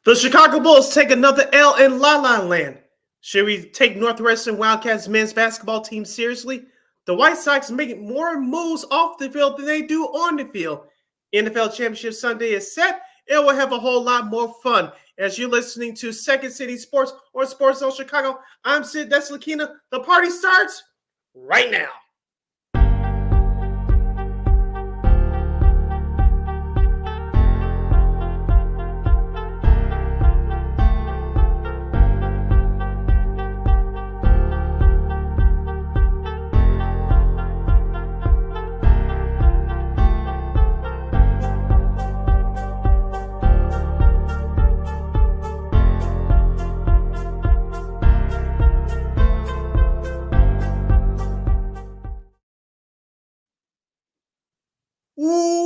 The Chicago Bulls take another L in La La Land. Should we take Northwestern Wildcats men's basketball team seriously? The White Sox make more moves off the field than they do on the field. NFL Championship Sunday is set. It will have a whole lot more fun. As you're listening to Second City Sports or Sports Zone Chicago, I'm Sid Deslakina. The party starts right now.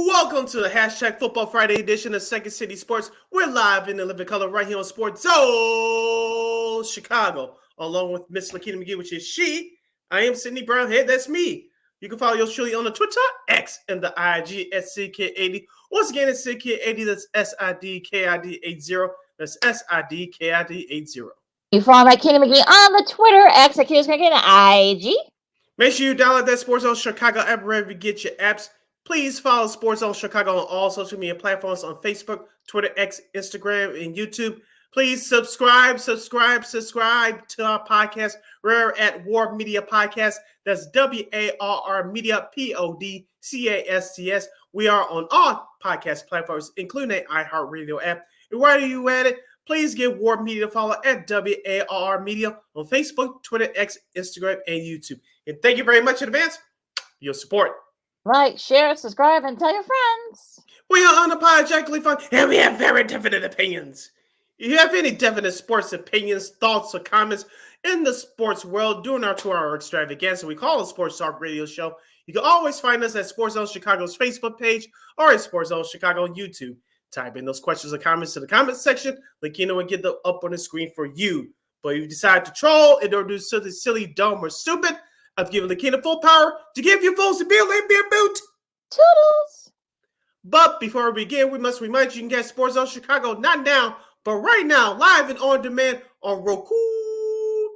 Welcome to the hashtag Football Friday edition of Second City Sports. We're live in the living color right here on Sports Zone Chicago, along with Miss Lakina McGee, which is she. I am Sydney Brownhead. That's me. You can follow yours truly on the Twitter, X, and the IG at SidKid80. Once again, it's SidKid80. That's SIDKID80. That's SIDKID80. You follow my Lakina McGee on the Twitter, X, at IG. Make sure you download that Sports Zone Chicago app wherever you get your apps. Please follow Sports Zone Chicago on all social media platforms on Facebook, Twitter, X, Instagram, and YouTube. Please subscribe to our podcast. We're at War Media Podcast. That's WARR Media, PODCASTS. We are on all podcast platforms, including the iHeartRadio app. And while you at it, please give War Media a follow at WARR Media on Facebook, Twitter, X, Instagram, and YouTube. And thank you very much in advance for your support. Like, share, subscribe, and tell your friends. We are unapologetically fun, and we have very definite opinions. If you have any definite sports opinions, thoughts, or comments in the sports world during our 2-hour extravaganza we call a Sports Talk Radio Show, you can always find us at Sports Zone Chicago's Facebook page or at Sports Zone Chicago on YouTube. Type in those questions or comments to the comment section. Lakina will get them up on the screen for you. But if you decide to troll and or do something silly, dumb, or stupid, I've given Lakina full power to give you fools a bill and be a boot. Toodles. But before we begin, we must remind you can get Sports Zone Chicago not now, but right now, live and on demand on Roku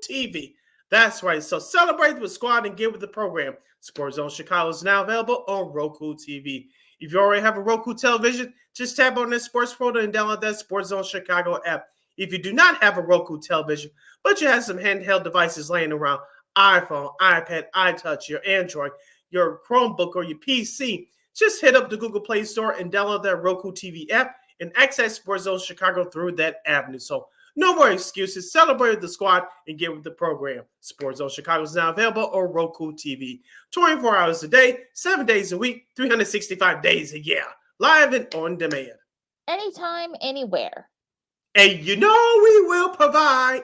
TV. That's right. So celebrate with Squad and get with the program. Sports Zone Chicago is now available on Roku TV. If you already have a Roku television, just tap on this sports folder and download that Sports Zone Chicago app. If you do not have a Roku television, but you have some handheld devices laying around, iPhone, iPad, iTouch, your Android, your Chromebook, or your PC, just hit up the Google Play Store and download that Roku TV app and access Sports Zone Chicago through that avenue. So no more excuses. Celebrate with the squad and get with the program. Sports Zone Chicago is now available on Roku TV. 24 hours a day, 7 days a week, 365 days a year. Live and on demand. Anytime, anywhere. And you know we will provide.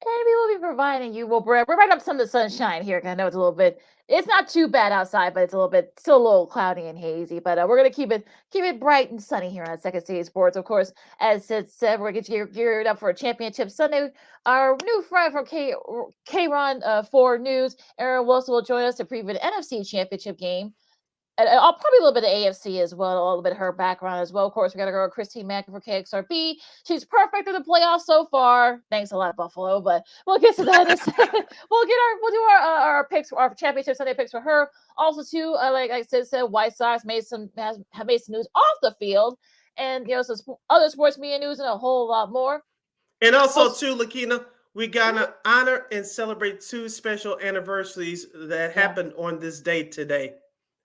And we will be providing you. We're right up some of the sunshine here. I know it's not too bad outside, but it's still a little cloudy and hazy. But we're gonna keep it bright and sunny here on Second City Sports. Of course, as Sid said, we're gonna get geared up for a championship Sunday. Our new friend from KRON4 News, Erin Wilson, will join us to preview the NFC Championship game. And I'll probably a little bit of AFC as well, a little bit of her background as well. Of course, we got to go Christine Manika for KXRB. She's perfect in the playoffs so far. Thanks a lot, Buffalo. But we'll get to that in a second. We'll do our picks, our championship Sunday picks for her. Also, too, like I said, White Sox have made some news off the field, and some other sports media news and a whole lot more. And also, too, Lakina, we gotta honor and celebrate 2 special anniversaries that happened on this day today.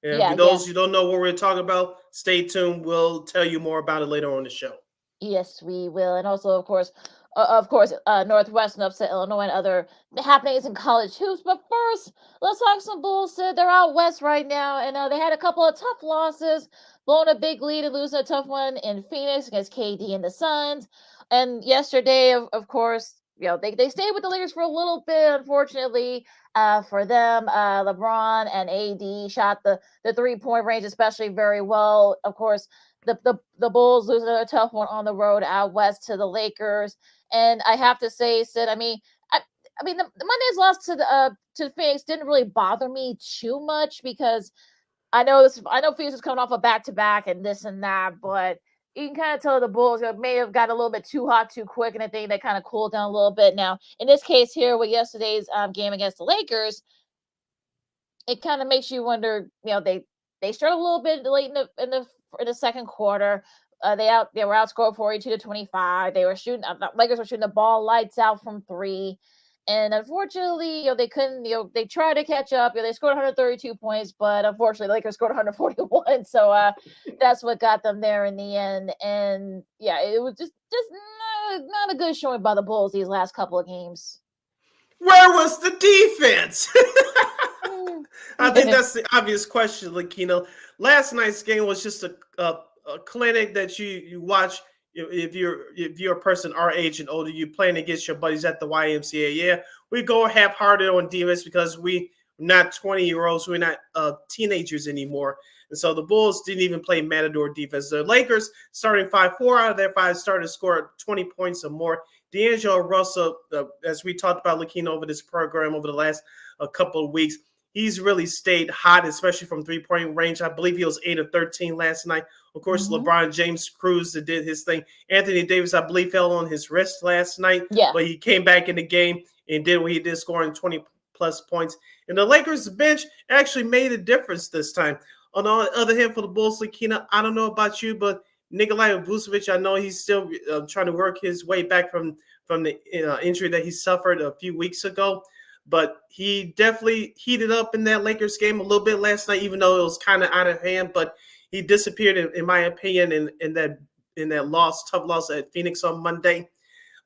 And for those who don't know what we're talking about, stay tuned. We'll tell you more about it later on the show. Yes, we will. And also, of course, Northwestern upset Illinois and other happenings in college hoops. But first, let's talk some Bulls. They're out west right now, and they had a couple of tough losses, blowing a big lead and losing a tough one in Phoenix against KD and the Suns. And yesterday, of course, they stayed with the Lakers for a little bit, unfortunately. For them, LeBron and AD shot the 3-point range especially very well. Of course, the Bulls lose another tough one on the road out west to the Lakers. And I have to say, Sid, I mean, the Monday's loss to Phoenix didn't really bother me too much because I know Phoenix is coming off a back-to-back and this and that, but you can kind of tell the Bulls may have got a little bit too hot too quick, and I think they kind of cooled down a little bit. Now, in this case here with yesterday's game against the Lakers, it kind of makes you wonder. They started a little bit late in the second quarter. They were outscored 42-25. They were shooting. Lakers were shooting the ball lights out from three. And unfortunately, they couldn't, they tried to catch up. They scored 132 points, but unfortunately, the Lakers scored 141. So that's what got them there in the end. And yeah, it was just not a good showing by the Bulls these last couple of games. Where was the defense? I think that's the obvious question, Lakina. Last night's game was just a clinic that you watch. If you're a person our age and older, you playing against your buddies at the YMCA. Yeah, we go half-hearted on defense because we're not 20-year-olds. We're not teenagers anymore. And so the Bulls didn't even play matador defense. The Lakers starting 4 out of their 5 started to score 20 points or more. D'Angelo Russell, as we talked about Lakina over this program over the last couple of weeks, he's really stayed hot, especially from three-point range. I believe he was 8 of 13 last night. Of course, LeBron James cruised and did his thing. Anthony Davis, I believe, fell on his wrist last night. Yeah. But he came back in the game and did what he did, scoring 20-plus points. And the Lakers' bench actually made a difference this time. On the other hand, for the Bulls, Lakina, I don't know about you, but Nikolai Vucevic, I know he's still trying to work his way back from the injury that he suffered a few weeks ago. But he definitely heated up in that Lakers game a little bit last night, even though it was kind of out of hand. But he disappeared, in my opinion, in that tough loss at Phoenix on Monday.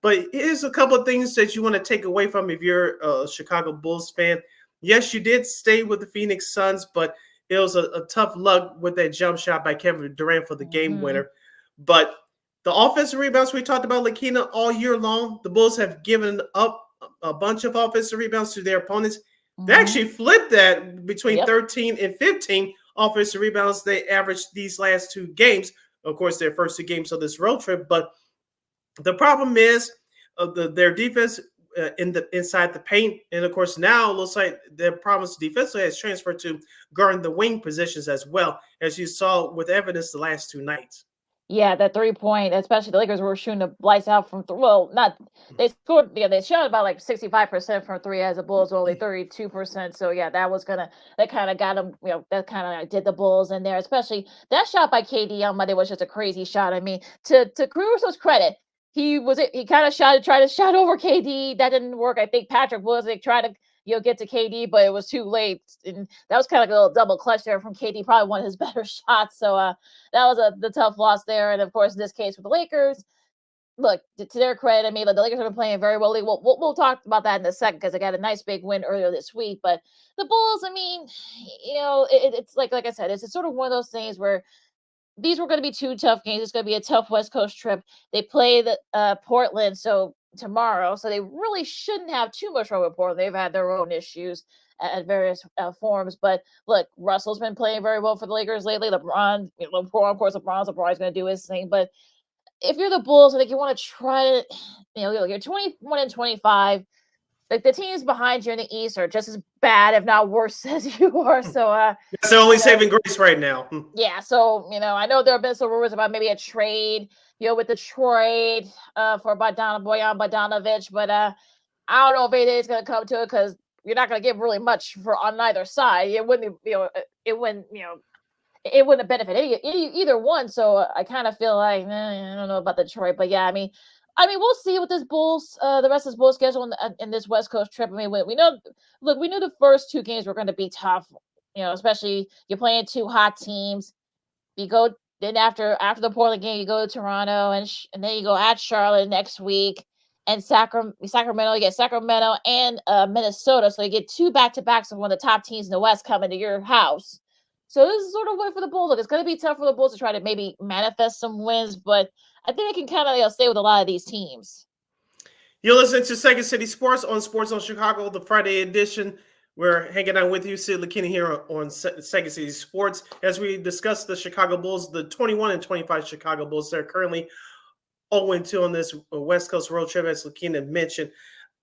But here's a couple of things that you want to take away from if you're a Chicago Bulls fan. Yes, you did stay with the Phoenix Suns, but it was a tough luck with that jump shot by Kevin Durant for the game winner. But the offensive rebounds we talked about, Lakina, all year long, the Bulls have given up a bunch of offensive rebounds to their opponents. They actually flipped that between 13 and 15 offensive rebounds they averaged these last 2 games. Of course, their first 2 games of this road trip. But the problem is their defense inside the paint. And, of course, now it looks like their problems defensively has transferred to guarding the wing positions as well, as you saw with evidence the last 2 nights. Yeah, that 3-point, especially the Lakers were shooting the lights out from they scored. Yeah, they shot about like 65% from 3, as the Bulls were only 32%. So yeah, that kind of got them. That kind of did the Bulls in there. Especially that shot by KD on Monday was just a crazy shot. I mean, to Caruso's credit, he kind of tried to shot over KD. That didn't work. I think Patrick Wilson tried to get to KD, but it was too late. And that was kind of like a little double clutch there from KD, probably one of his better shots. So that was the tough loss there. And of course, in this case with the Lakers, look, to their credit, I mean, the Lakers have been playing very well. We'll talk about that in a second because they got a nice big win earlier this week. But the Bulls, I mean, it's like I said, it's sort of one of those things where these were going to be 2 tough games. It's going to be a tough West Coast trip. They play the Portland tomorrow, so they really shouldn't have too much trouble with Portland. They've had their own issues at various forms. But look, Russell's been playing very well for the Lakers lately. LeBron, of course, LeBron's going to do his thing. But if you're the Bulls, I think you want to try to, you're 21-25. Like the teams behind you in the East are just as bad, if not worse, as you are. So it's the only saving grace right now. Yeah. So I know there have been some rumors about maybe a trade, with Detroit for Bojan Bogdanovic, but I don't know if it is going to come to it because you're not going to give really much on either side. It wouldn't, it wouldn't have benefited either one. So I kind of feel like I don't know about Detroit, but yeah, I mean, we'll see with this Bulls, the rest of this Bulls schedule in this West Coast trip. I mean, we knew the first 2 games were going to be tough, especially you're playing 2 hot teams. You go then after the Portland game, you go to Toronto and then you go at Charlotte next week and Sacramento. You get Sacramento and Minnesota, so you get 2 back-to-backs of one of the top teams in the West coming to your house. So this is sort of way for the Bulls. Look, it's going to be tough for the Bulls to try to maybe manifest some wins, but I think they can kind of stay with a lot of these teams. You're listening to Second City Sports on Sports on Chicago, the Friday edition. We're hanging out with you, Sid Lakina, here on Second City Sports as we discuss the Chicago Bulls, the 21-25 Chicago Bulls. They're currently 0-2 on this West Coast road trip, as Lakina mentioned.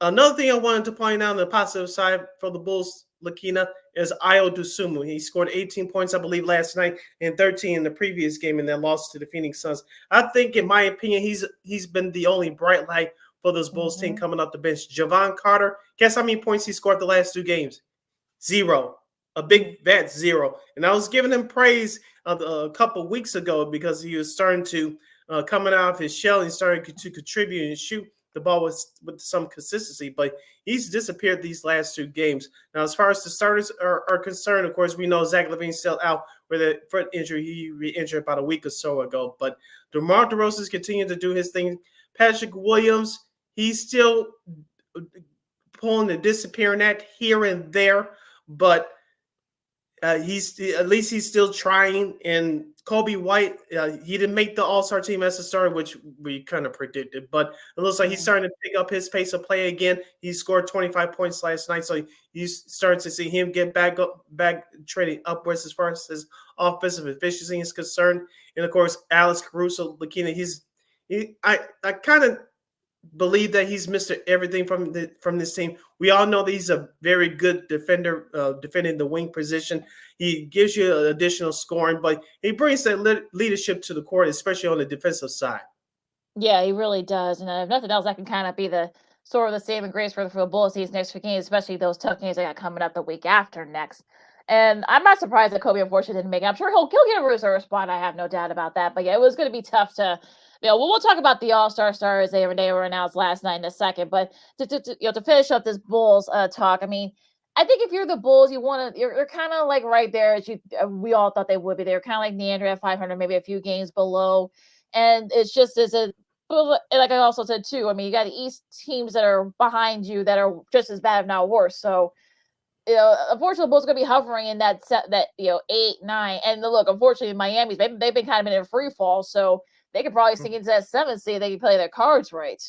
Another thing I wanted to point out on the positive side for the Bulls, Lakina, is Ayo Dosunmu. He scored 18 points, I believe, last night and 13 in the previous game in their loss to the Phoenix Suns. I think, in my opinion, he's been the only bright light for this Bulls team coming off the bench. Javon Carter, guess how many points he scored the last 2 games? 0. A big vet, 0. And I was giving him praise a couple weeks ago because he was starting to coming out of his shell and starting to contribute and shoot the ball with some consistency, but he's disappeared these last 2 games. Now, as far as the starters are concerned, of course, we know Zach LaVine's still out with a foot injury. He re-injured about a week or so ago, but DeMar DeRozan's continuing to do his thing. Patrick Williams, he's still pulling the disappearing act here and there, but he's still trying. And Kobe White, he didn't make the All-Star team as a starter, which we kind of predicted, but it looks like he's starting to pick up his pace of play again. He scored 25 points last night, so you start to see him get back trading upwards as far as his offensive efficiency is concerned. And of course, Alex Caruso, Lakina, I kind of believe that he's Mr. Everything from this team. We all know that he's a very good defender, defending the wing position. He gives you additional scoring, but he brings that leadership to the court, especially on the defensive side. Yeah, he really does. And if nothing else, that can kind of be the sort of the saving grace for the Bulls these next few games, especially those tough games they got coming up the week after next. And I'm not surprised that Kobe unfortunately didn't make it. I'm sure he'll get a reserve spot. I have no doubt about that. But yeah, it was going to be tough to. We'll talk about the All-Star stars they were announced last night in a second, but to finish up this Bulls talk, I mean, I think if you're the Bulls, you're kind of like right there as we all thought they would be. They're kind of like Neander at 500, maybe a few games below, and it's just like I also said too. I mean, you got the East teams that are behind you that are just as bad, if not worse. So. Unfortunately, the Bulls are going to be hovering in that 8, 9, and look. Unfortunately, Miami's they've been kind of in a free fall, so they could probably sink into that 7th seed. They can play their cards right.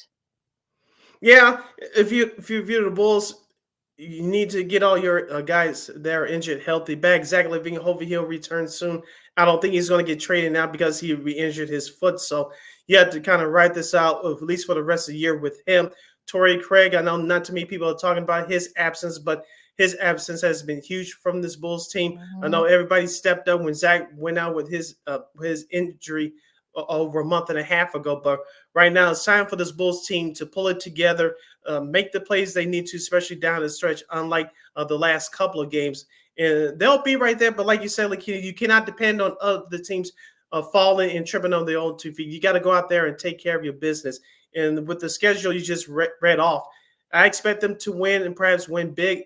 Yeah, if you view the Bulls, you need to get all your guys that are injured healthy back. Zach LaVine, hopefully he'll return soon. I don't think he's going to get traded now because he re-injured his foot, so you have to kind of write this out at least for the rest of the year with him. Torrey Craig, I know not too many people are talking about his absence, but his absence has been huge from this Bulls team. I know everybody stepped up when Zach went out with his injury over a month and a half ago. But right now it's time for this Bulls team to pull it together, make the plays they need to, especially down the stretch, unlike the last couple of games. And they'll be right there. But like you said, like you cannot depend on other teams falling and tripping on their own 2 feet. You got to go out there and take care of your business. And with the schedule you just read off, I expect them to win and perhaps win big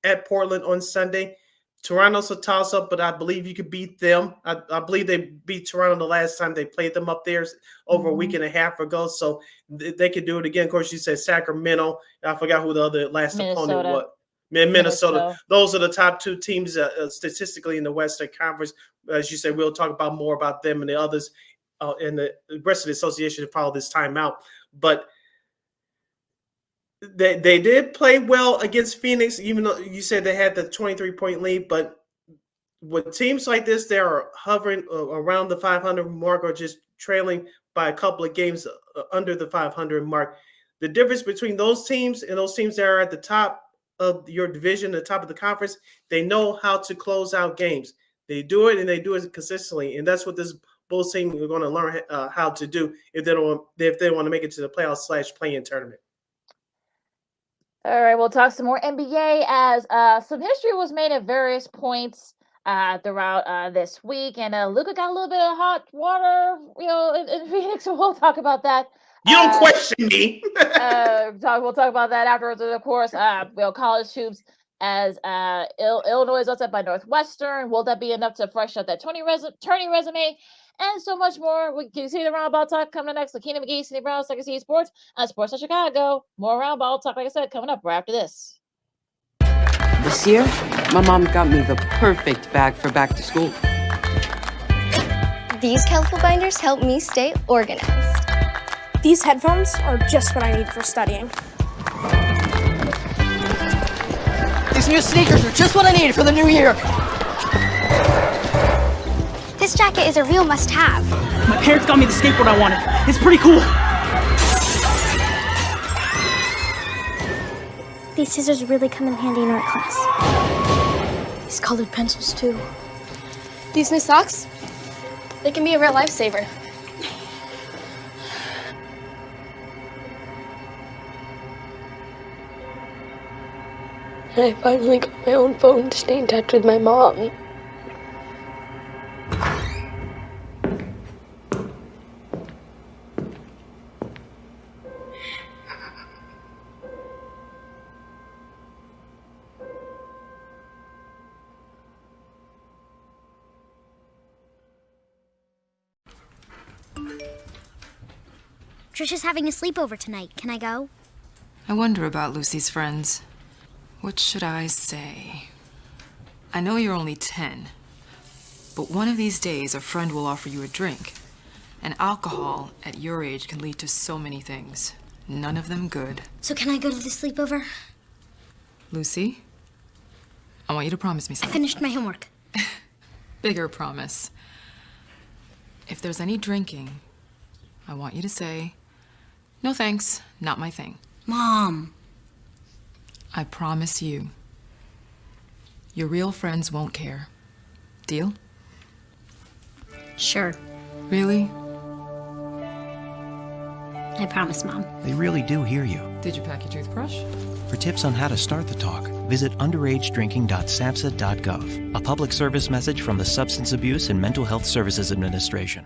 at Portland on Sunday. Toronto's a toss-up, but I believe you could beat them. I believe they beat Toronto the last time they played them up there over a week and a half ago, so they could do it again. Of course, you said Sacramento. I forgot who the other last opponent was. Minnesota. Those are the top 2 teams statistically in the Western Conference. As you said, we'll talk about more about them and the others in the rest of the association to follow this time out. But they did play well against Phoenix, even though you said they had the 23-point lead. But with teams like this, they are hovering around the 500 mark or just trailing by a couple of games under the 500 mark. The difference between those teams and those teams that are at the top of your division, the top of the conference, they know how to close out games. They do it, and they do it consistently. And that's what this Bulls team are going to learn how to do if they want to make it to the playoffs / play-in tournament. All right, we'll talk some more NBA as some history was made at various points throughout this week, and Luka got a little bit of hot water, in Phoenix. So we'll talk about that. You don't question me. We'll talk about that afterwards, and of course, college hoops as Illinois is upset by Northwestern. Will that be enough to freshen up that tourney resume? And so much more. We can see the Roundball Talk coming up next. Lakina McGee, Cindy Brown, Second City Sports, Sports of Chicago. More Roundball Talk, like I said, coming up right after this. This year, my mom got me the perfect bag for back to school. These colorful binders help me stay organized. These headphones are just what I need for studying. These new sneakers are just what I need for the new year. This jacket is a real must-have. My parents got me the skateboard I wanted. It's pretty cool. These scissors really come in handy in art class. These colored pencils, too. These new socks? They can be a real lifesaver. And I finally got my own phone to stay in touch with my mom. Trisha's having a sleepover tonight. Can I go? I wonder about Lucy's friends. What should I say? I know you're only 10, but one of these days a friend will offer you a drink. And alcohol at your age can lead to so many things. None of them good. So can I go to the sleepover? Lucy, I want you to promise me I something. finished my homework. Bigger promise. If there's any drinking, I want you to say, "No thanks, not my thing." Mom. I promise you, your real friends won't care. Deal? Sure. Really? I promise, Mom. They really do hear you. Did you pack your toothbrush? For tips on how to start the talk, visit underagedrinking.samhsa.gov. A public service message from the Substance Abuse and Mental Health Services Administration.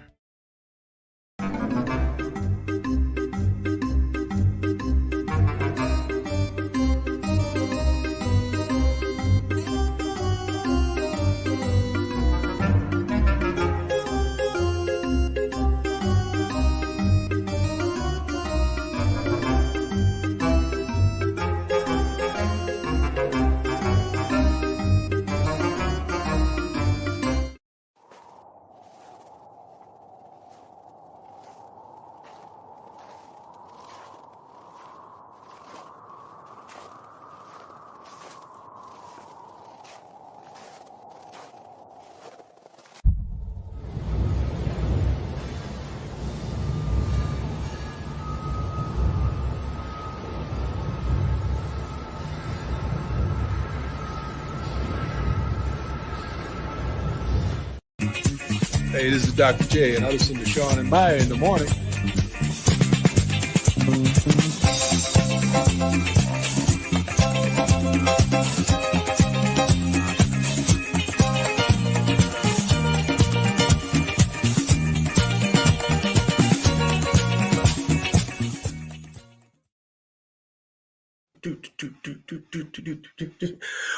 Hey, this is Dr. J, and I listen to Sean and Maya in the morning.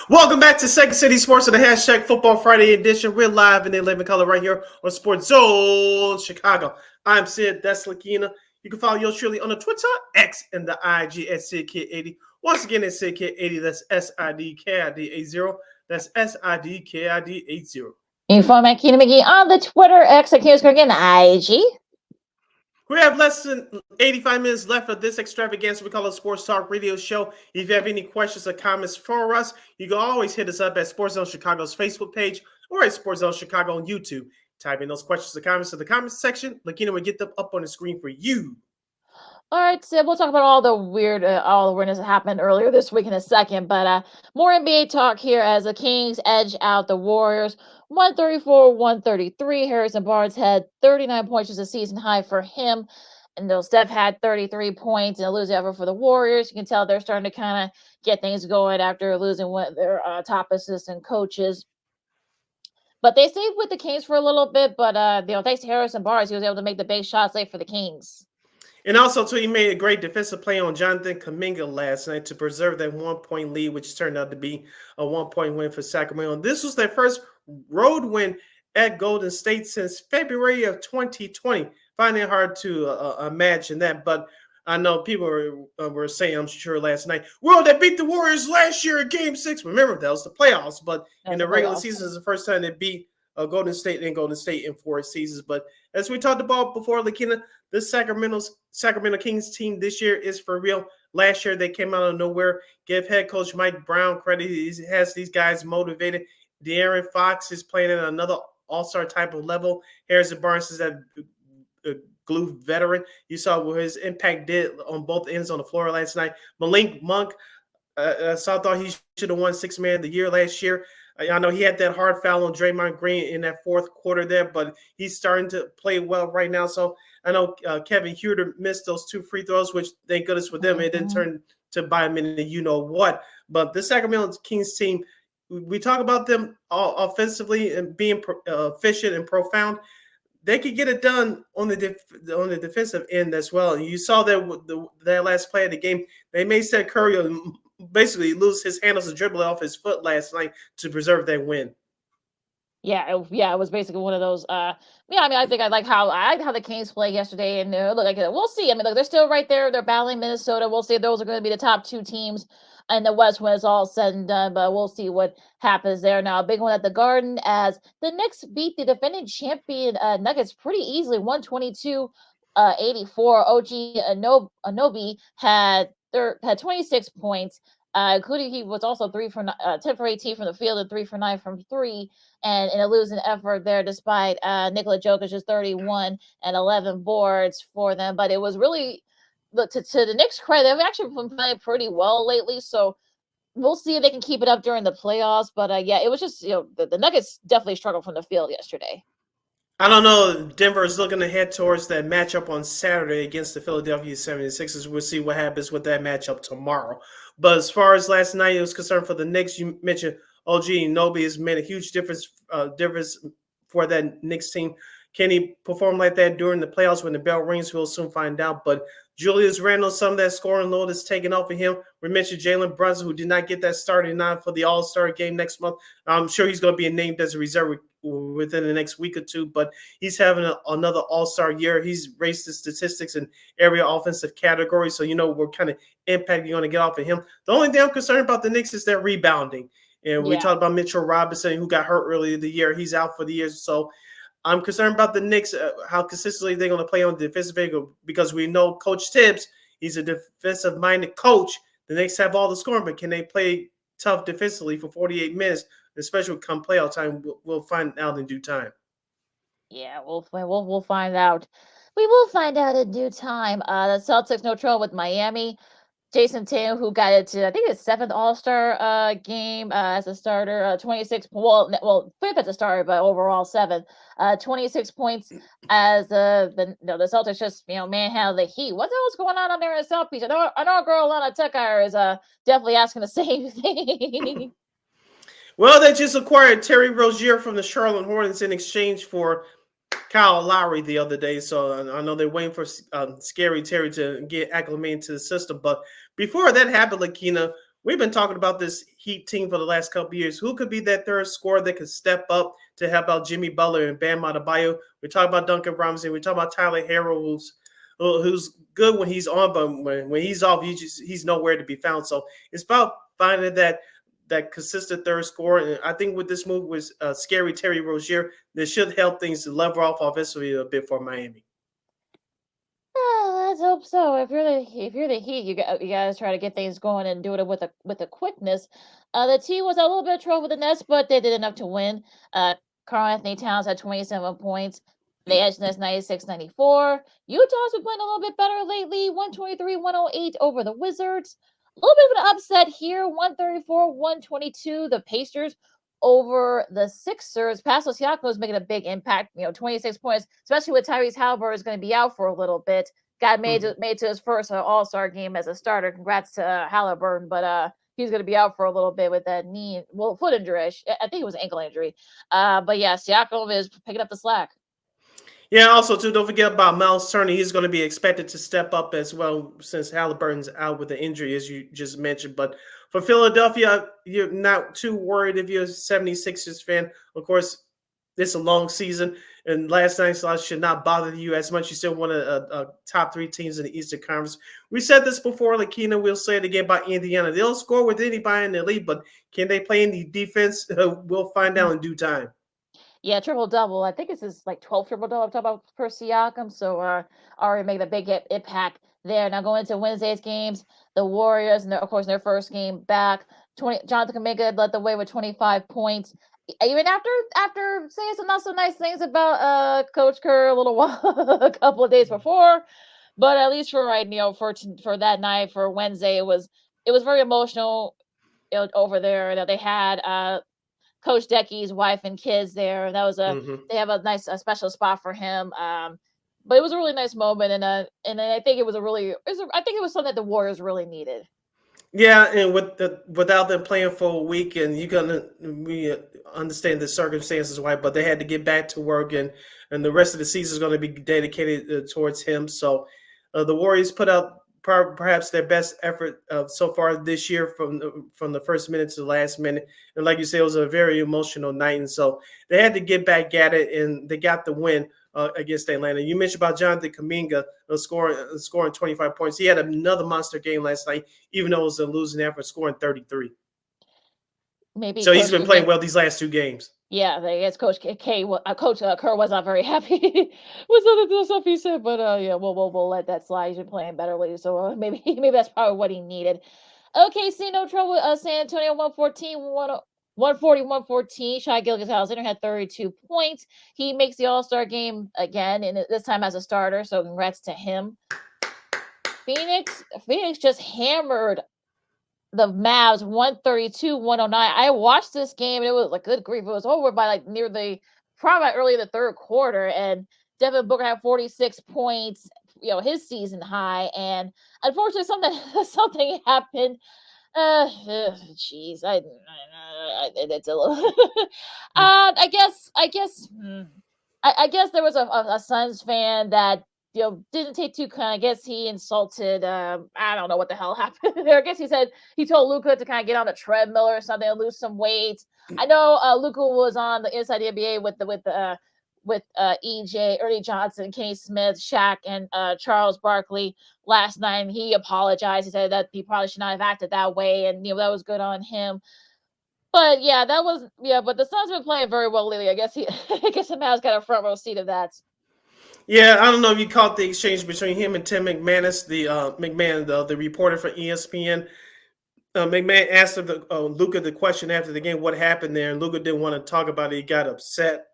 Welcome back to Second City Sports and the hashtag Football Friday edition. We're live in the 11 color right here on Sports Zone Chicago. I'm Sid. That's Lakina. You can follow yours truly on the Twitter, X, and the IG at SidKid80. Once again, it's SidKid80. That's SIDKID80. That's SIDKID80. You can follow Matt Keenan McGee on the Twitter, X, and again, IG. We have less than 85 minutes left of this extravaganza we call a Sports Talk Radio Show. If you have any questions or comments for us, you can always hit us up at Sports Zone Chicago's Facebook page or at Sports Zone Chicago on YouTube. Type in those questions or comments in the comments section. Lakina will get them up on the screen for you. All right, Sid, we'll talk about all the weirdness that happened earlier this week in a second, but more NBA talk here as the Kings edge out the Warriors 134-133. Harrison Barnes had 39 points, which is a season high for him. And though Steph had 33 points in a losing effort for the Warriors, you can tell they're starting to kind of get things going after losing one of their top assistant coaches. But they stayed with the Kings for a little bit, but thanks to Harrison Barnes, he was able to make the big shots late for the Kings. And also, too, he made a great defensive play on Jonathan Kuminga last night to preserve that 1-point lead, which turned out to be a 1-point win for Sacramento. This was their first road win at Golden State since February of 2020. Finding it hard to imagine that, but I know people were saying, I'm sure, last night, well, they beat the Warriors last year in Game 6. Remember, that was the playoffs, but in the regular season, is the first time they beat Golden State in 4 seasons. But as we talked about before, Lakina, this Sacramento Kings team this year is for real. Last year, they came out of nowhere. Give head coach Mike Brown credit. He has these guys motivated. De'Aaron Fox is playing at another all-star type of level. Harrison Barnes is a glue veteran. You saw what his impact did on both ends on the floor last night. Malik Monk, So I thought he should have won Sixth Man of the Year last year. I know he had that hard foul on Draymond Green in that fourth quarter there, but he's starting to play well right now. So I know Kevin Huerter missed those 2 free throws, which thank goodness for them. It didn't turn to buy him in the you-know-what. But the Sacramento Kings team, we talk about them offensively and being efficient and profound. They could get it done on the defensive end as well. And you saw that that last play of the game. They made Seth Curry basically lose his handles and dribble off his foot last night to preserve that win. It was basically one of those. I think I like how the Kings played yesterday, and look like we'll see. I mean, look, they're still right there. They're battling Minnesota. We'll see if those are going to be the top 2 teams in the West when it's all said and done. But we'll see what happens there. Now, a big one at the Garden as the Knicks beat the defending champion Nuggets pretty easily, 122-84. OG Anunoby had 26 points. Including he was also 10 for 18 from the field and 3 for 9 from 3, and in a losing effort there, despite Nikola Jokic's 31 and 11 boards for them. But it was really, to the Knicks' credit, they've actually been playing pretty well lately. So we'll see if they can keep it up during the playoffs. But it was just the Nuggets definitely struggled from the field yesterday. I don't know. Denver is looking to head towards that matchup on Saturday against the Philadelphia 76ers. We'll see what happens with that matchup tomorrow. But as far as last night was concerned for the Knicks, you mentioned OG Anunoby has made a huge difference for that Knicks team. Can he perform like that during the playoffs when the bell rings? We'll soon find out. But Julius Randle, some of that scoring load is taken off of him. We mentioned Jalen Brunson, who did not get that starting nine for the All-Star game next month. I'm sure he's going to be named as a reserve within the next week or two, but he's having another All-Star year. He's raised the statistics in area offensive categories, so what kind of impact you're going to get off of him. The only thing I'm concerned about the Knicks is their rebounding. And we talked about Mitchell Robinson, who got hurt earlier in the year. He's out for the year, so I'm concerned about the Knicks, how consistently they're going to play on the defensive end, because we know Coach Tibbs, he's a defensive-minded coach. The Knicks have all the scoring, but can they play tough defensively for 48 minutes, especially come playoff time? We'll find out in due time. Yeah, we'll find out. We will find out in due time. The Celtics no trouble with Miami. Jason Tatum, who got into, I think, his 7th All-Star game as a starter, 26. Well, 5th as a starter, but overall 7th. 26 points as the Celtics just manhandled the Heat. What the hell is going on there in South Beach? I know our girl Lana Tucker is definitely asking the same thing. Well, they just acquired Terry Rozier from the Charlotte Hornets in exchange for Kyle Lowry the other day, so I know they're waiting for Scary Terry to get acclimated to the system. But before that happened, Lakina, we've been talking about this Heat team for the last couple of years. Who could be that third scorer that could step up to help out Jimmy Butler and Bam Adebayo? We talk about Duncan Robinson. We talk about Tyler Herro, who's good when he's on, but when he's off, he's nowhere to be found. So it's about finding that consistent third scorer. And I think with this move with Scary Terry Rozier, this should help things to level off offensively a bit for Miami. Let's hope so. If you're the Heat, you guys try to get things going and do it with a quickness. The team was a little bit of trouble with the Nets, but they did enough to win. Karl-Anthony Towns had 27 points. They edged Nets 96-94. Utah's been playing a little bit better lately, 123-108 over the Wizards. A little bit of an upset here, 134-122. The Pacers over the Sixers. Pascal Siakam is making a big impact. 26 points, especially with Tyrese Haliburton is going to be out for a little bit. Got made to his first All-Star game as a starter. Congrats to Haliburton, but he's going to be out for a little bit with that foot injury. I think it was an ankle injury. But yeah, Siakam is picking up the slack. Yeah, also, too, don't forget about Miles Turner. He's going to be expected to step up as well since Halliburton's out with the injury, as you just mentioned. But for Philadelphia, you're not too worried if you're a 76ers fan. Of course, it's a long season, and last night's loss should not bother you as much. You still want a top 3 teams in the Eastern Conference. We said this before, Lakina. We'll say it again about Indiana. They'll score with anybody in the league, but can they play any defense? We'll find out in due time. Yeah, triple-double. I think it's his 12th triple-double I'm talking about for Siakam. So already making a big impact there. Now going into Wednesday's games, the Warriors, and of course, their first game back. Jonathan Kuminga led the way with 25 points. Even after saying some not so nice things about Coach Kerr a couple of days before. But at least for for that night, for Wednesday, it was it was very emotional, over there. That they had Coach Decky's wife and kids there. That was they have a special spot for him. But it was a really nice moment, and I think it was I think it was something that the Warriors really needed. Yeah, and without them playing for a week, and we understand the circumstances why, but they had to get back to work, and the rest of the season is going to be dedicated towards him. So the Warriors put out perhaps their best effort so far this year from the first minute to the last minute. And like you say, it was a very emotional night, and so they had to get back at it, and they got the win against Atlanta. You mentioned about Jonathan Kuminga scoring 25 points. He had another monster game last night, even though it was a losing effort, scoring 33. Maybe so he's been playing well these last two games. Yeah, I guess Coach Kerr was not very happy with some of the stuff he said, but yeah, we'll let that slide. He's been playing better lately, so maybe that's probably what he needed. Okay, see no trouble. San Antonio 140-114. Shai Gilgeous-Alexander had 32 points. He makes the All-Star game again, and this time as a starter, so congrats to him. Phoenix just hammered the Mavs 132-109. I watched this game, and it was like, good grief. It was over by probably early in the third quarter, and Devin Booker had 46 points, his season high, and unfortunately something happened. Jeez, it's a little. I guess there was a Suns fan that didn't take too kind. I guess he insulted. I don't know what the hell happened there. I guess he told Luka to kind of get on a treadmill or something and lose some weight. I know Luka was on the Inside the NBA with EJ, Ernie Johnson, Kenny Smith, Shaq, and Charles Barkley last night. And he apologized. He said that he probably should not have acted that way, and that was good on him. But yeah, but the Suns have been playing very well lately. I guess the Mavs got a front row seat of that. Yeah, I don't know if you caught the exchange between him and Tim McManus, the reporter for ESPN. McMahon asked Luka the question after the game, what happened there, and Luka didn't want to talk about it. He got upset.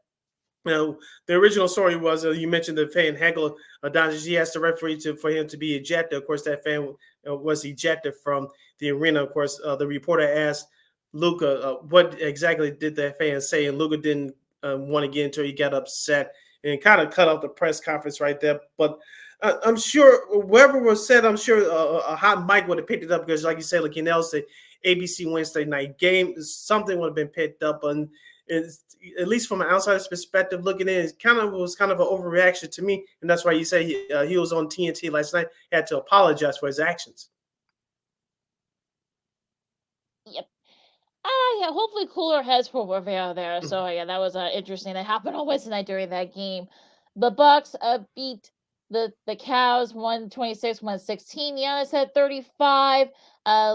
The original story was you mentioned the fan Hegel Donjic. He asked the referee for him to be ejected. Of course, that fan was ejected from the arena. Of course, the reporter asked Luka what exactly did that fan say, and Luka didn't want to get into it. He got upset and kind of cut off the press conference right there. But I'm sure whatever was said, I'm sure a hot mic would have picked it up because, like you said, like Yanel said, ABC Wednesday night game, something would have been picked up. And at least from an outsider's perspective, looking in, it was kind of an overreaction to me, and that's why you say he was on TNT last night. He had to apologize for his actions. Yep. Yeah, hopefully cooler heads prevail there. So yeah, that was interesting. That happened on Wednesday night during that game. The Bucks beat the Cavs 126-116. Giannis had 35,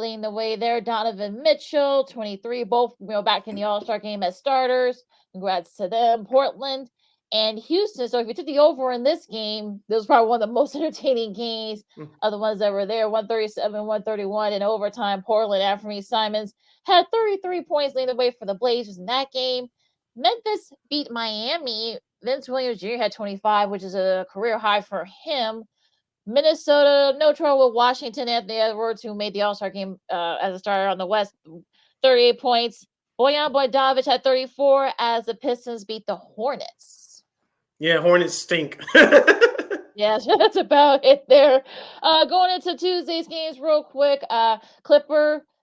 leading the way there. Donovan Mitchell 23, both back in the All-Star game as starters. Congrats to them. Portland and Houston. So if you took the over in this game, this was probably one of the most entertaining games of the ones that were there. 137-131 in overtime. Portland, Anthony Simons had 33 points, leading the way for the Blazers in that game. Memphis beat Miami. Vince Williams Jr. had 25, which is a career high for him. Minnesota, no trouble with Washington. Anthony Edwards, who made the All-Star game as a starter on the West, 38 points. Bojan Bogdanovic had 34 as the Pistons beat the Hornets. Yeah, Hornets stink. Yeah, that's about it there. Going into Tuesday's games real quick.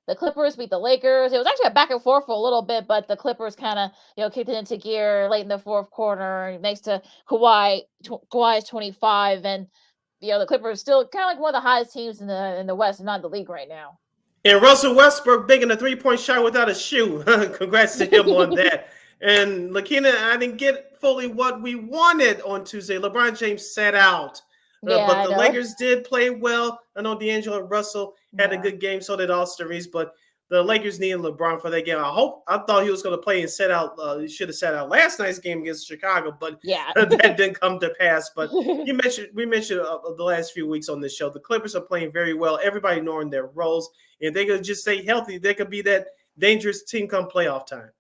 The Clippers beat the Lakers. It was actually a back and forth for a little bit, but the Clippers kind of, kicked it into gear late in the fourth quarter, thanks to Kawhi's 25. And, the Clippers still kind of like one of the hottest teams in the West and not the league right now. And Russell Westbrook making a 3-point shot without a shoe. Congrats to him on that. And Lakina, I didn't get fully what we wanted on Tuesday. LeBron James sat out. But the Lakers did play well. I know D'Angelo Russell had a good game, so did Austin Reeves. But the Lakers needed LeBron for that game. I thought he was going to play and set out. He should have sat out last night's game against Chicago, but that didn't come to pass. But we mentioned the last few weeks on this show, the Clippers are playing very well. Everybody knowing their roles, and they could just stay healthy. They could be that dangerous team come playoff time.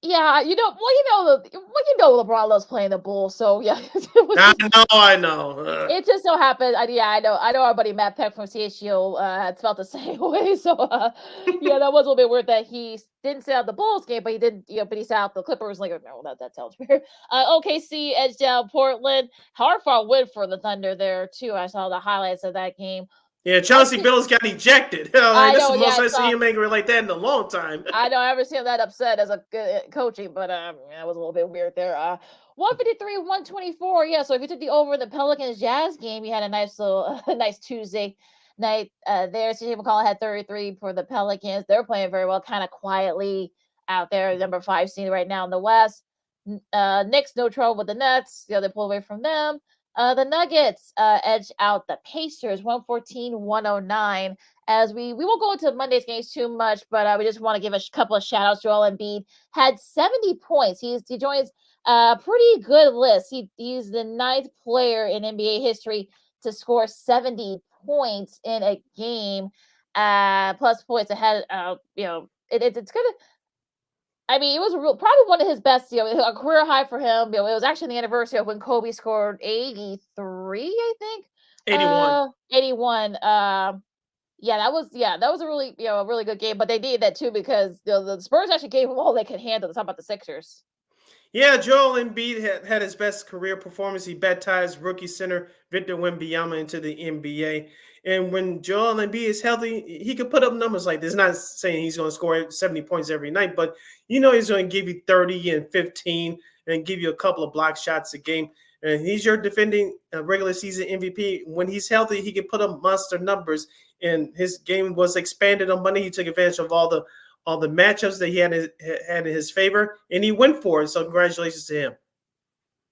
Yeah, LeBron loves playing the Bulls, so yeah. I know. It just so happened. I know our buddy Matt Peck from CHGO had felt the same way. So yeah, that was a little bit weird that he didn't sit out the Bulls game, but he did. But he sat out the Clippers. Like, no, that sounds weird. OKC edged down Portland. Hard fought win for the Thunder there too. I saw the highlights of that game. Yeah, Chauncey Billups got ejected. This is the most I've seen him angry like that in a long time. I know, I haven't seen him that upset as a good coaching, but it was a little bit weird there. 153-124. Yeah, so if you took the over in the Pelicans Jazz game, you had a nice little nice Tuesday night there. CJ McCollum had 33 for the Pelicans. They're playing very well, kind of quietly out there. Number 5 seed right now in the West. Knicks, no trouble with the Nets. They pull away from them. The Nuggets edge out the Pacers 114-109. As we won't go into Monday's games too much, but we just want to give a couple of shout outs. Joel Embiid had 70 points. He joins a pretty good list. He's the 9th player in NBA history to score 70 points in a game, plus points ahead. It's gonna. I mean, it was probably one of his best, a career high for him. It was actually the anniversary of when Kobe scored 83, I think. 81. 81. That was a really good game. But they needed that too because the Spurs actually gave them all they could handle. Let's talk about the Sixers. Yeah, Joel Embiid had his best career performance. He baptized rookie center Victor Wembanyama into the NBA. And when Joel Embiid is healthy, he could put up numbers like this. Not saying he's going to score 70 points every night, but he's going to give you 30 and 15 and give you a couple of block shots a game. And he's your defending regular season MVP. When he's healthy, he can put up monster numbers. And his game was expanded on Monday. He took advantage of all the matchups that he had in his favor, and he went for it. So congratulations to him.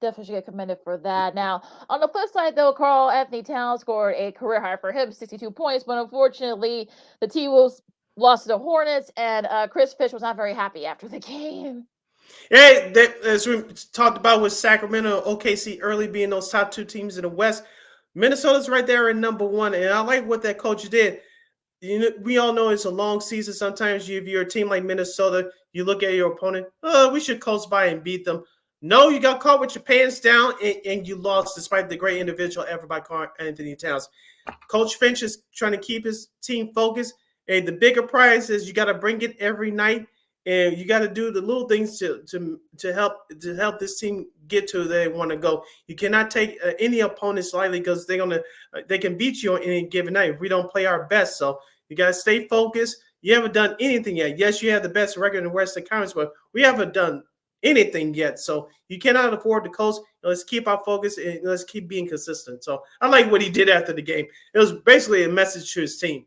Definitely should get commended for that. Now, on the flip side, though, Karl-Anthony Towns scored a career high for him, 62 points. But unfortunately, the T-Wolves lost to the Hornets, and Chris Fish was not very happy after the game. Hey, as we talked about with Sacramento, OKC early being those top 2 teams in the West, Minnesota's right there in number 1. And I like what that coach did. We all know it's a long season. Sometimes if you're a team like Minnesota, you look at your opponent, we should coast by and beat them. No, you got caught with your pants down and you lost despite the great individual effort by Karl-Anthony Towns. Coach Finch is trying to keep his team focused. And the bigger prize is you got to bring it every night, and you got to do the little things to help this team get to where they want to go. You cannot take any opponents lightly because they can beat you on any given night if we don't play our best. So you got to stay focused. You haven't done anything yet. Yes, you have the best record in the Western Conference, but we haven't done anything yet. So you cannot afford to coast. Let's keep our focus and let's keep being consistent. So I like what he did after the game. It was basically a message to his team.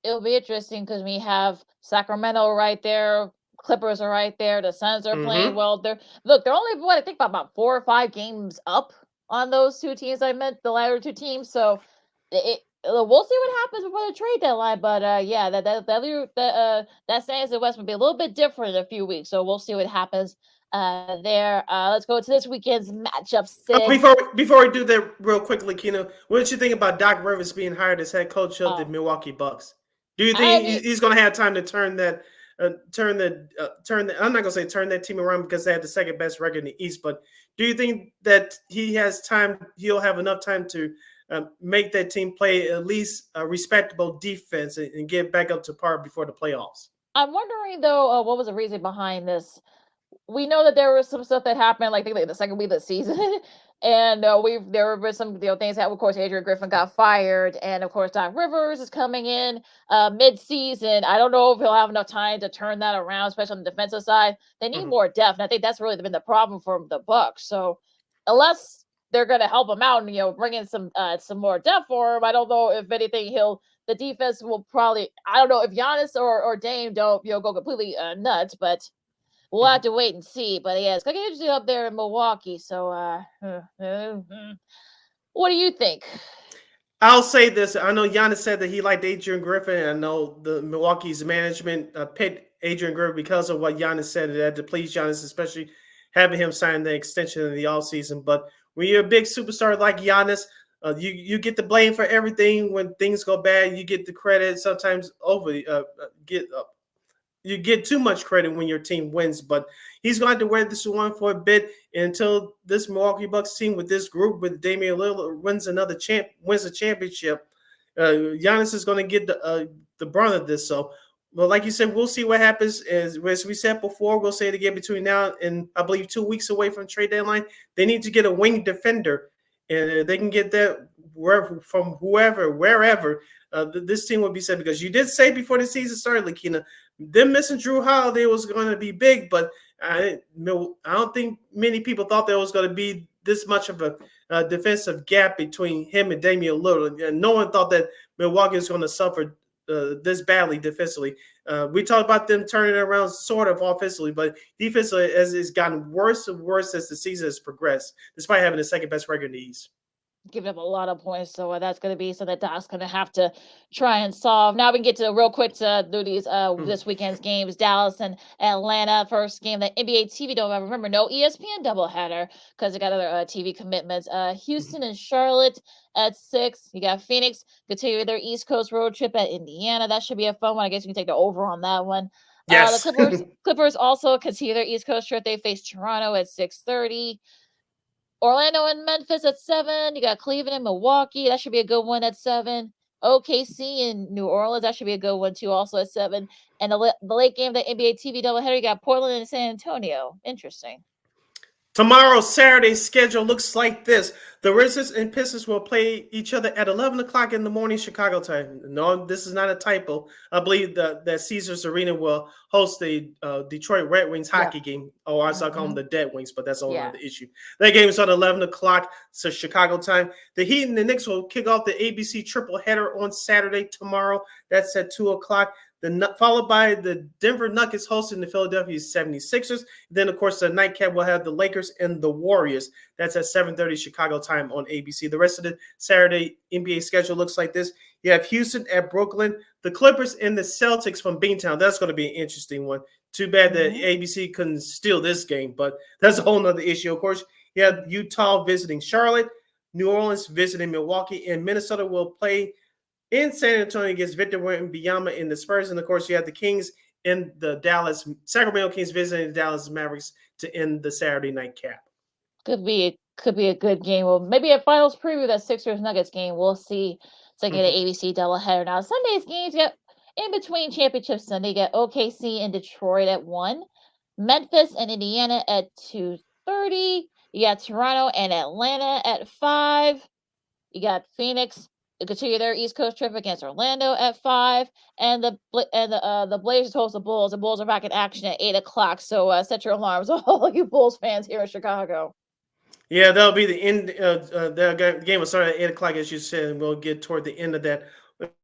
It'll be interesting because we have Sacramento right there. Clippers are right there. The Suns are playing well. They're only I think about 4 or 5 games up on those 2 teams I meant, the latter 2 teams. So we'll see what happens before the trade deadline. But that stands in West will be a little bit different in a few weeks. So we'll see what happens there. Let's go to this weekend's matchup. Before we do that real quickly, Kino, what did you think about Doc Rivers being hired as head coach of the Milwaukee Bucks? Do you think he's going to have time to turn that I'm not going to say turn that team around because they had the second best record in the East, but do you think that he'll have enough time to make that team play at least a respectable defense and get back up to par before the playoffs? I'm wondering, though, what was the reason behind this? We know that there was some stuff that happened, like the second week of the season, and there were some things that, of course, Adrian Griffin got fired, and of course, Doc Rivers is coming in mid-season. I don't know if he'll have enough time to turn that around, especially on the defensive side. They need more depth, and I think that's really been the problem for the Bucks. So unless they're going to help him out and bring in some more depth for him, I don't know if anything the defense will probably. I don't know if Giannis or Dame don't go completely nuts, but. We'll have to wait and see, but yeah, it's gonna get interesting up there in Milwaukee. So, what do you think? I'll say this: I know Giannis said that he liked Adrian Griffin. I know the Milwaukee's management picked Adrian Griffin because of what Giannis said. It had to please Giannis, especially having him sign the extension in the offseason. But when you're a big superstar like Giannis, you get the blame for everything. When things go bad, you get the credit. Sometimes you get too much credit when your team wins, but he's going to wear this one for a bit until this Milwaukee Bucks team with this group with Damian Lillard wins a championship. Giannis is going to get the brunt of this. So, well, like you said, we'll see what happens. As we said before, we'll say it again, between now and I believe 2 weeks away from trade deadline, they need to get a wing defender, and they can get that from wherever. This team will be set, because you did say before the season started, Lakina, them missing Drew Holiday was going to be big, but I don't think many people thought there was going to be this much of a defensive gap between him and Damian Lillard. And no one thought that Milwaukee was going to suffer this badly defensively. We talked about them turning it around sort of offensively, but defensively, as it's gotten worse and worse as the season has progressed, despite having the second best record in the East. Giving up a lot of points, so that's going to be something that Doc's going to have to try and solve. Now we can get to real quick to do these this weekend's games. Dallas and Atlanta, first game, the NBA TV don't remember, no ESPN doubleheader because they got other TV commitments. Houston and Charlotte at 6. You got Phoenix continue their East Coast road trip at Indiana. That should be a fun one. I guess you can take the over on that one. Yes. The Clippers also continue their East Coast trip. They face Toronto at 6:30. Orlando and Memphis at 7. You got Cleveland and Milwaukee. That should be a good one at 7. OKC and New Orleans. That should be a good one too, also at 7. And the late game, the NBA TV doubleheader, you got Portland and San Antonio. Interesting. Tomorrow's Saturday schedule looks like this. The Wizards and Pistons will play each other at 11 o'clock in the morning Chicago time. No, this is not a typo. I believe that Caesars Arena will host the Detroit Red Wings hockey game. Oh, I call them the Dead Wings, but that's a whole other issue. That game is on 11 o'clock, so Chicago time. The Heat and the Knicks will kick off the ABC triple header on Saturday tomorrow. That's at 2 o'clock. Followed by the Denver Nuggets hosting the Philadelphia 76ers. Then, of course, the nightcap will have the Lakers and the Warriors. That's at 7:30 Chicago time on ABC. The rest of the Saturday NBA schedule looks like this. You have Houston at Brooklyn, the Clippers and the Celtics from Beantown. That's going to be an interesting one. Too bad that ABC couldn't steal this game, but that's a whole nother issue. Of course, you have Utah visiting Charlotte, New Orleans visiting Milwaukee, and Minnesota will play in San Antonio against Victor Wembanyama in the Spurs. And, of course, you have the Kings and the Sacramento Kings visiting the Dallas Mavericks to end the Saturday night cap. Could be a good game. Well, maybe a finals preview that Sixers Nuggets game. We'll see. So get an ABC doubleheader. Now, Sunday's games, you got in between championship Sunday, you got OKC and Detroit at 1, Memphis and Indiana at 2:30. You got Toronto and Atlanta at 5. You got Phoenix continue their East Coast trip against Orlando at 5, and the Blazers host the Bulls. The Bulls are back in action at 8 o'clock. So set your alarms, all you Bulls fans here in Chicago. Yeah, that'll be the end. The game will start at 8 o'clock, as you said, and we'll get toward the end of that.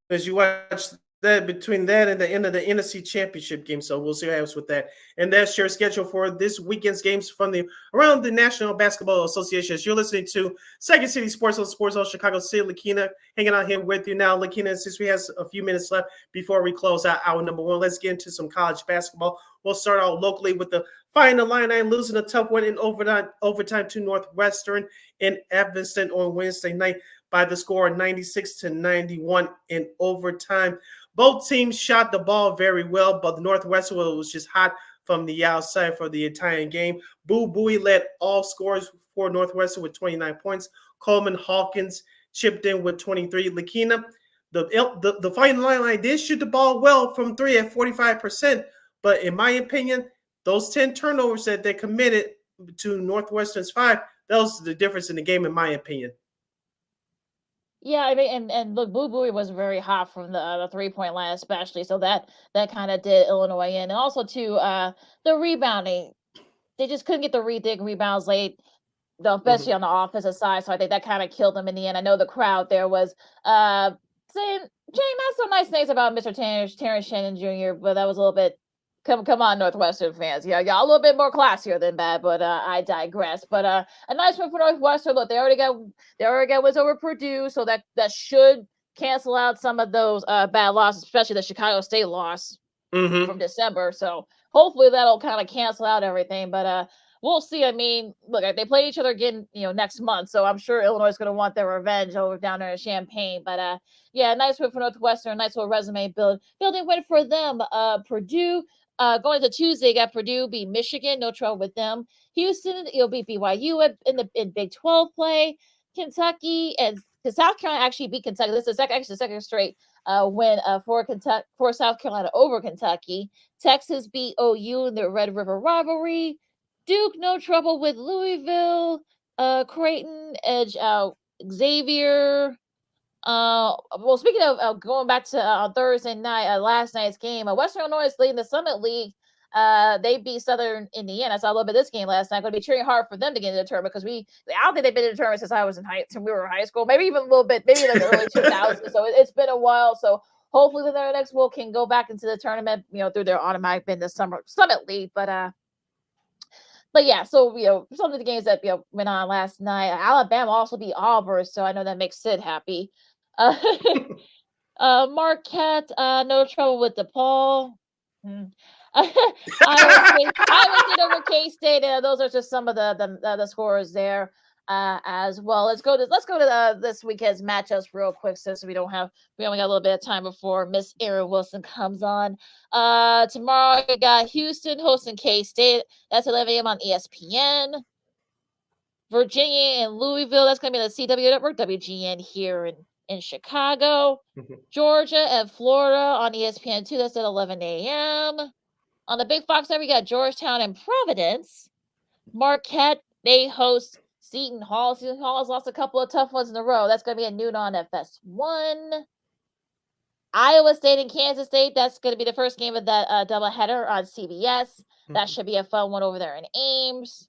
As you watch that, between that and the end of the NFC Championship game, so we'll see what happens with that. And that's your schedule for this weekend's games from around the National Basketball Association. As you're listening to Second City Sports on Sports Zone Chicago City. Lakina hanging out here with you now. Lakina, since we have a few minutes left before we close out hour number 1, let's get into some college basketball. We'll start out locally with the Final Illini losing a tough one in overtime to Northwestern in Evanston on Wednesday night by the score of 96-91 in overtime. Both teams shot the ball very well, but the Northwestern was just hot from the outside for the entire game. Boo Buie led all scorers for Northwestern with 29 points. Coleman Hawkins chipped in with 23. Lakina, the Fighting Illini did shoot the ball well from 3 at 45%, but in my opinion, those 10 turnovers that they committed to Northwestern's 5, that was the difference in the game, in my opinion. Yeah, I mean, and look, Boo Buie was very hot from the 3-point line, especially. So that kind of did Illinois in, and also too the rebounding. They just couldn't get the rebounds late, especially on the offensive side. So I think that kind of killed them in the end. I know the crowd there was saying, "Jane, not so nice things about Mr. Terrence Shannon Jr.," but that was a little bit. Come on, Northwestern fans. Yeah, y'all a little bit more classier than that, but I digress. But a nice win for Northwestern. Look, they already got wins over Purdue, so that should cancel out some of those bad losses, especially the Chicago State loss from December. So hopefully that'll kind of cancel out everything. But we'll see. I mean, look, they play each other again, next month, so I'm sure Illinois is going to want their revenge over down there in Champaign. But yeah, nice win for Northwestern. Nice little resume building win for them. Purdue. Going into Tuesday, got Purdue beat Michigan, no trouble with them. Houston, it'll beat BYU in Big 12 play. Kentucky and South Carolina actually beat Kentucky. This is the second straight win for South Carolina over Kentucky. Texas beat OU in the Red River rivalry. Duke, no trouble with Louisville. Creighton edge out Xavier. Well, speaking of going back to on Thursday night, last night's game, Western Illinois is leading the Summit League. They beat Southern Indiana. I saw a little bit of this game last night. Going to be cheering hard for them to get into the tournament because I don't think they've been in the tournament since we were in high school, maybe even a little bit, maybe like the early 2000s. So it's been a while. So hopefully their next will can go back into the tournament, through their automatic bid, the Summit League. But yeah, so some of the games that went on last night. Alabama also beat Auburn, so I know that makes Sid happy. Marquette, no trouble with DePaul. Iowa State over K-State. Those are just some of the scores there as well. Let's go to this weekend's matchups real quick, since we only got a little bit of time before Miss Erin Wilson comes on. Tomorrow we got Houston hosting K-State. That's 11 a.m. on ESPN. Virginia and Louisville. That's going to be the CW Network, WGN here in Chicago. Georgia and Florida on ESPN2. That's at 11 a.m. On the Big Fox there, we got Georgetown and Providence. Marquette, they host Seton Hall. Seton Hall has lost a couple of tough ones in a row. That's going to be at noon on FS1. Iowa State and Kansas State. That's going to be the first game of that doubleheader on CBS. That should be a fun one over there in Ames.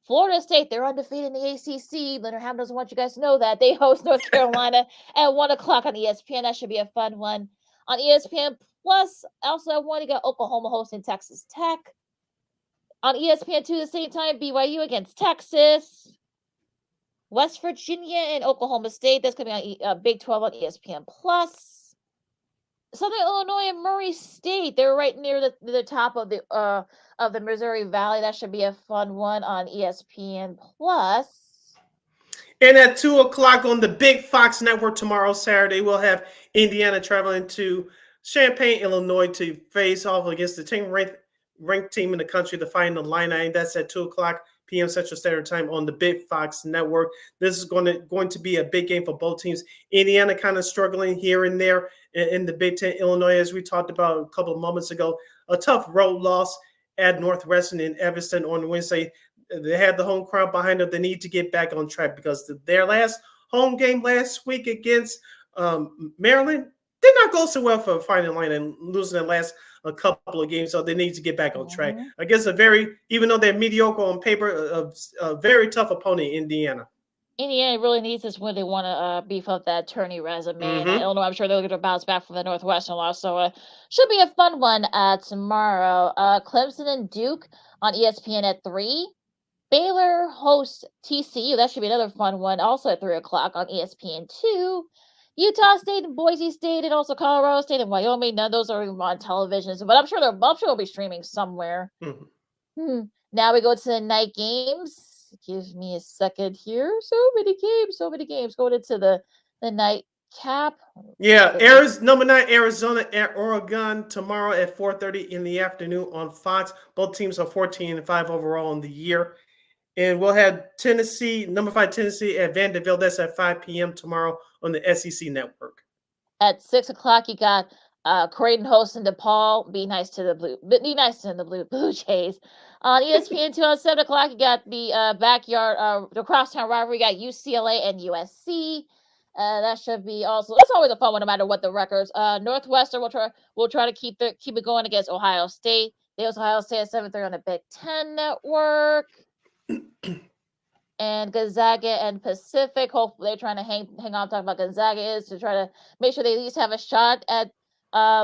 Florida State, they're undefeated in the ACC. Leonard Hamilton doesn't want you guys to know that. They host North Carolina at 1 o'clock on ESPN. That should be a fun one. On ESPN Plus, also at 1, you got Oklahoma hosting Texas Tech. On ESPN 2 at the same time, BYU against Texas. West Virginia and Oklahoma State. That's going to be on Big 12 on ESPN Plus. Southern Illinois and Murray State. They're right near the top of the Missouri Valley. That should be a fun one on ESPN Plus. And at 2 o'clock on the Big Fox Network tomorrow, Saturday, we'll have Indiana traveling to Champaign, Illinois to face off against the team ranked team in the country, the Fighting Illini. That's at 2 o'clock p.m. Central Standard Time on the Big Fox Network. This is going to be a big game for both teams. Indiana kind of struggling here and there in the Big Ten. Illinois, as we talked about a couple of moments ago, a tough road loss at Northwestern in Evanston on Wednesday. They had the home crowd behind them. They need to get back on track because their last home game last week against Maryland did not go so well for Fighting Illini and losing their last a couple of games, so they need to get back on track against even though they're mediocre on paper, a very tough opponent, Indiana. Indiana really needs this when they want to beef up that tourney resume. And Illinois, I'm sure they're going to bounce back from the Northwestern loss, so should be a fun one tomorrow. Clemson and Duke on ESPN at 3. Baylor hosts TCU. That should be another fun one, also at 3 o'clock on ESPN2. Utah State and Boise State, and also Colorado State and Wyoming. None of those are even on television, but I'm sure they'll be streaming somewhere. Now we go to the night games. Give me a second here. So many games going into the night cap. Yeah, number 9, Arizona at Oregon tomorrow at 4:30 in the afternoon on Fox. Both teams are 14-5 overall in the year. And we'll have number 5 Tennessee at Vanderbilt. That's at 5 p.m. tomorrow on the SEC Network. At 6 o'clock, you got Creighton hosting DePaul. Be nice to the Blue Jays. On ESPN2 on 7 o'clock, you got the backyard, the crosstown rivalry. You got UCLA and USC. That should be also. It's always a fun one, no matter what the records. Northwestern will try to keep it going against Ohio State. They host Ohio State at 7:30 on the Big Ten Network. And Gonzaga and Pacific. Hopefully, they're trying to hang on. Talking about Gonzaga is to try to make sure they at least have a shot at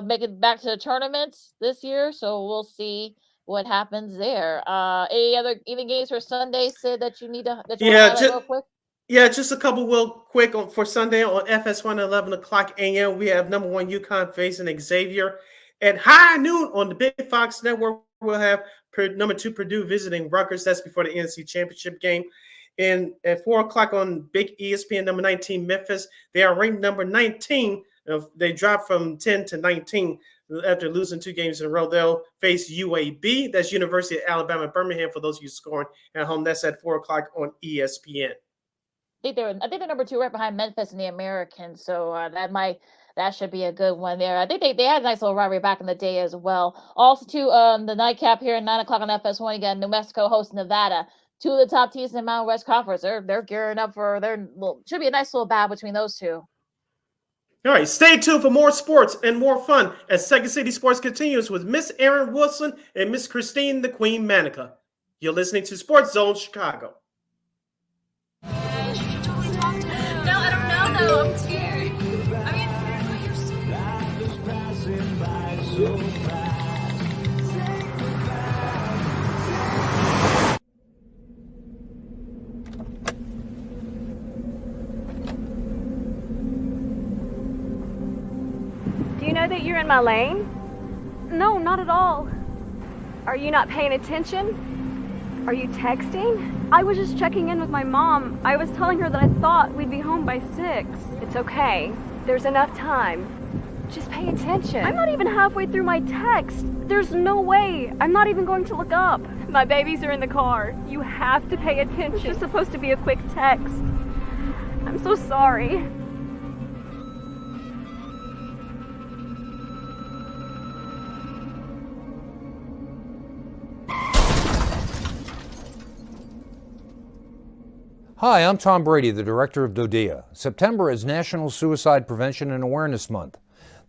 making it back to the tournaments this year. So we'll see what happens there. Any other even games for Sunday, Sid, that you need to highlight real quick? Yeah, just a couple real quick for Sunday on FS1 at 11 o'clock a.m. We have number 1 UConn facing Xavier. At high noon on the Big Fox Network, we'll have number 2 Purdue visiting Rutgers. That's before the NFC Championship game. And at 4 o'clock on Big ESPN, number 19 Memphis. They are ranked number 19. They dropped from 10 to 19, After losing 2 games in a row, they'll face UAB. That's University of Alabama, Birmingham, for those of you scoring at home. That's at 4 o'clock on ESPN. I think they're number 2 right behind Memphis and the Americans. So that should be a good one there. I think they had a nice little rivalry back in the day as well. Also, too, the nightcap here at 9 o'clock on FS1. You got New Mexico hosting Nevada. 2 of the top teams in the Mountain West Conference. They're gearing up for should be a nice little battle between those two. All right, stay tuned for more sports and more fun as Second City Sports continues with Miss Erin Wilson and Miss Christine the Queen Manika. You're listening to Sports Zone Chicago. No, I don't know though. I'm scared. I mean, you're so Do you know that you're in my lane? No, not at all. Are you not paying attention? Are you texting? I was just checking in with my mom. I was telling her that I thought we'd be home by 6. It's okay. There's enough time. Just pay attention. I'm not even halfway through my text. There's no way. I'm not even going to look up. My babies are in the car. You have to pay attention. It's just supposed to be a quick text. I'm so sorry. Hi, I'm Tom Brady, the director of DODEA. September is National Suicide Prevention and Awareness Month.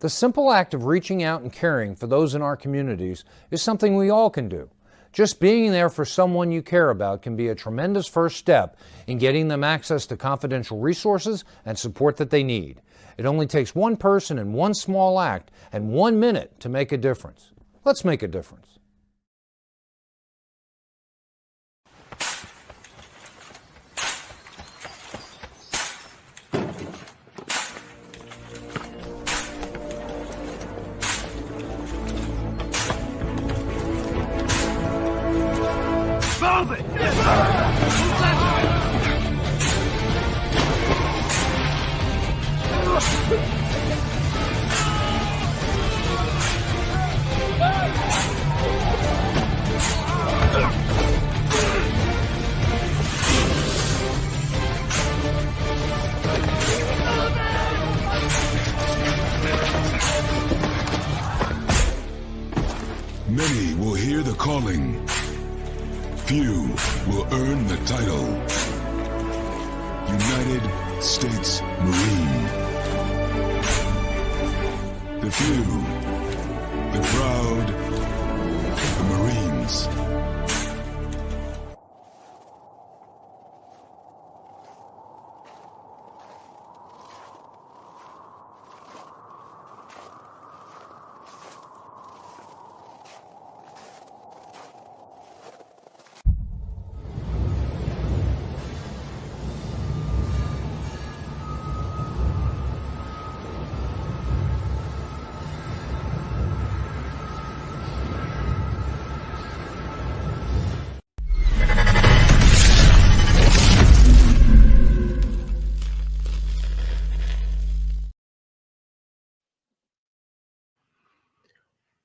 The simple act of reaching out and caring for those in our communities is something we all can do. Just being there for someone you care about can be a tremendous first step in getting them access to confidential resources and support that they need. It only takes one person and one small act and 1 minute to make a difference. Let's make a difference. Move it! Many will hear the calling. Few will earn the title. United States Marine. The few, the proud, the Marines.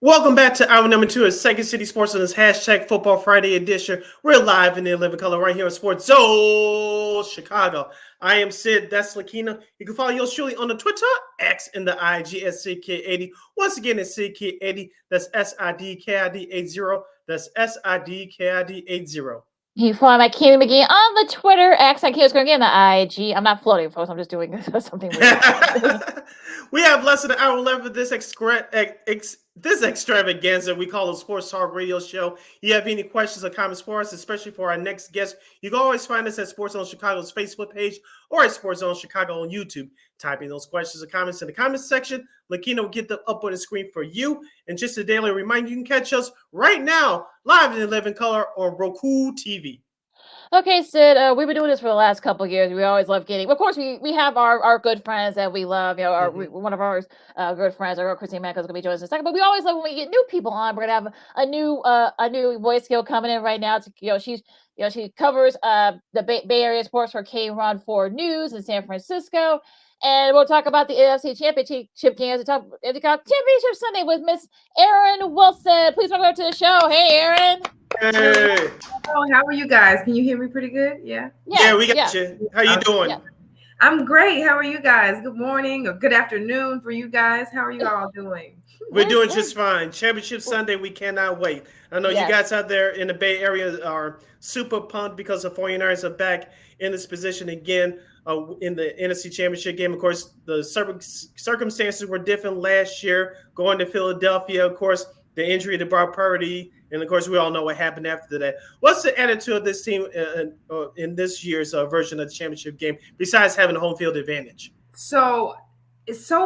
Welcome back to hour number 2 of Second City Sports on this hashtag Football Friday edition. We're live in the 11 color right here on Sports Zone Chicago. I am Sid. That's Lakina. You can follow yours truly on the Twitter, X, and the IG at SidKid80. Once again, it's SidKid80. That's SIDKID80. That's SIDKID80. You follow my Kimmy McGee on the Twitter, X. I can't going to get on the IG. I'm not floating, folks. I'm just doing something weird. We have less than an hour left of this extravaganza we call a Sports Talk Radio Show. You have any questions or comments for us, especially for our next guest, you can always find us at Sports Zone Chicago's Facebook page or at Sports Zone Chicago on YouTube. Typing those questions or comments in the comments section. Lakina will get them up on the screen for you. And just a daily reminder, you can catch us right now live in 11 color on Roku TV. Okay, Sid, we've been doing this for the last couple of years. We always love getting, of course, we have our good friends that we love. You know, one of our good friends, our girl Christine Manika, is going to be joining us in a second. But we always love when we get new people on. We're going to have a new voice skill coming in right now. She's She covers the Bay Area sports for KRON4 News in San Francisco. And we'll talk about the NFC Championship games and talk Championship Sunday with Miss Erin Wilson. Please welcome her to the show. Hey, Erin. Hey. Oh, how are you guys? Can you hear me pretty good? Yeah. Yeah, we got you. How you doing? Yeah. I'm great. How are you guys? Good morning or good afternoon for you guys. How are you all doing? We're doing just fine. Championship Sunday, we cannot wait. I know you guys out there in the Bay Area are super pumped because the 49ers are back in this position again in the NFC Championship game. Of course, the circumstances were different last year, going to Philadelphia. Of course, the injury to Brock Purdy, and of course, we all know what happened after that. What's the attitude of this team in this year's version of the championship game, besides having a home field advantage? So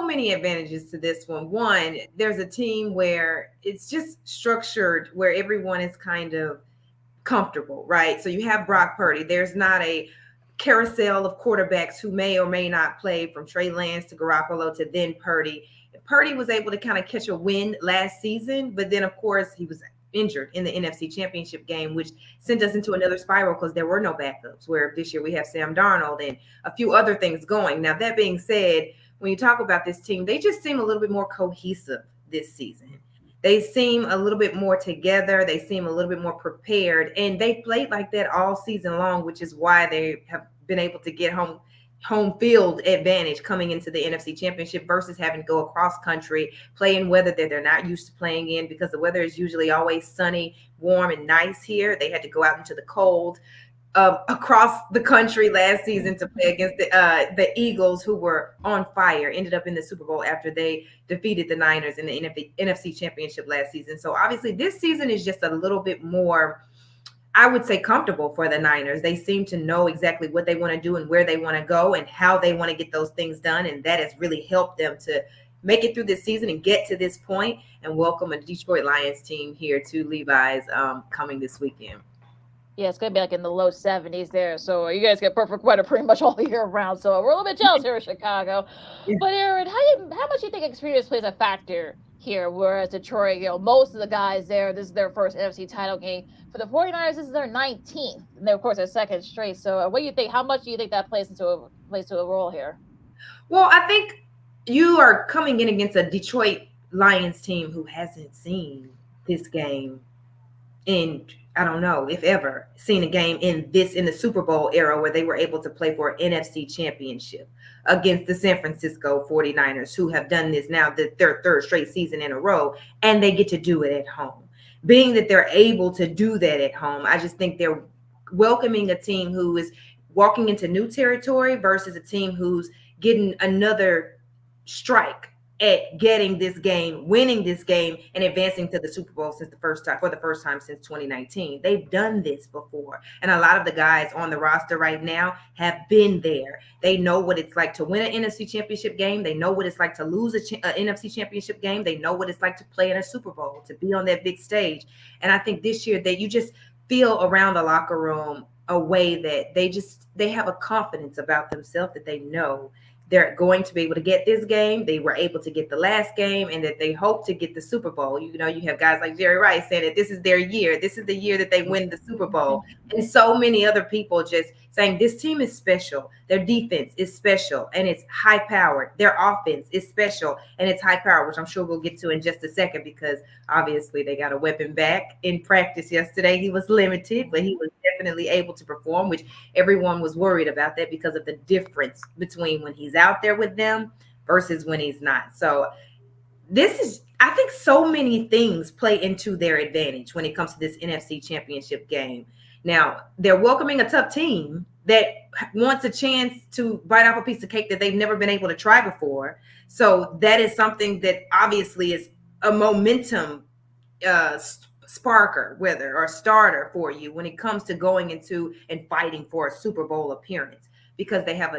many advantages to this one. One, there's a team where it's just structured where everyone is kind of comfortable, right? So you have Brock Purdy. There's not a carousel of quarterbacks who may or may not play, from Trey Lance to Garoppolo to then Purdy. Purdy was able to kind of catch a win last season, but then, of course, he was injured in the NFC Championship game, which sent us into another spiral because there were no backups, where this year we have Sam Darnold and a few other things going. Now, that being said, when you talk about this team, they just seem a little bit more cohesive this season. They seem a little bit more together. They seem a little bit more prepared, and they played like that all season long, which is why they have been able to get home field advantage coming into the NFC Championship versus having to go across country, play in weather that they're not used to playing in, because the weather is usually always sunny, warm, and nice here. They had to go out into the cold across the country last season to play against the Eagles, who were on fire, ended up in the Super Bowl after they defeated the Niners in the NFC Championship last season. So obviously this season is just a little bit more, I would say, comfortable for the Niners. They seem to know exactly what they want to do and where they want to go and how they want to get those things done. And that has really helped them to make it through this season and get to this point and welcome a Detroit Lions team here to Levi's coming this weekend. Yeah, it's going to be like in the low 70s there. So you guys get perfect weather pretty much all year round. So we're a little bit jealous here in Chicago. Yeah. But Erin, how much do you think experience plays a factor here? Whereas Detroit, most of the guys there, this is their first NFC title game. For the 49ers, this is their 19th. And of course, their second straight. So what do you think? How much do you think that plays into a role here? Well, I think you are coming in against a Detroit Lions team who hasn't seen this game in, I don't know if ever seen a game in the Super Bowl era where they were able to play for an NFC Championship against the San Francisco 49ers, who have done this now their third straight season in a row, and they get to do it at home. Being that they're able to do that at home, I just think they're welcoming a team who is walking into new territory versus a team who's getting another strike at getting this game, winning this game, and advancing to the Super Bowl for the first time since 2019. They've done this before. And a lot of the guys on the roster right now have been there. They know what it's like to win an NFC Championship game. They know what it's like to lose an NFC Championship game. They know what it's like to play in a Super Bowl, to be on that big stage. And I think this year that you just feel around the locker room a way that they have a confidence about themselves, that they know they're going to be able to get this game. They were able to get the last game, and that they hope to get the Super Bowl. You have guys like Jerry Rice saying that this is their year. This is the year that they win the Super Bowl. And so many other people just saying this team is special. Their defense is special, and it's high powered. Their offense is special, and it's high powered, which I'm sure we'll get to in just a second, because obviously they got a weapon back in practice yesterday. He was limited, but he was definitely able to perform, which everyone was worried about that because of the difference between when he's out there with them versus when he's not. So I think so many things play into their advantage when it comes to this NFC Championship game. Now, they're welcoming a tough team that wants a chance to bite off a piece of cake that they've never been able to try before. So that is something that obviously is a momentum sparker, or starter for you when it comes to going into and fighting for a Super Bowl appearance, because they have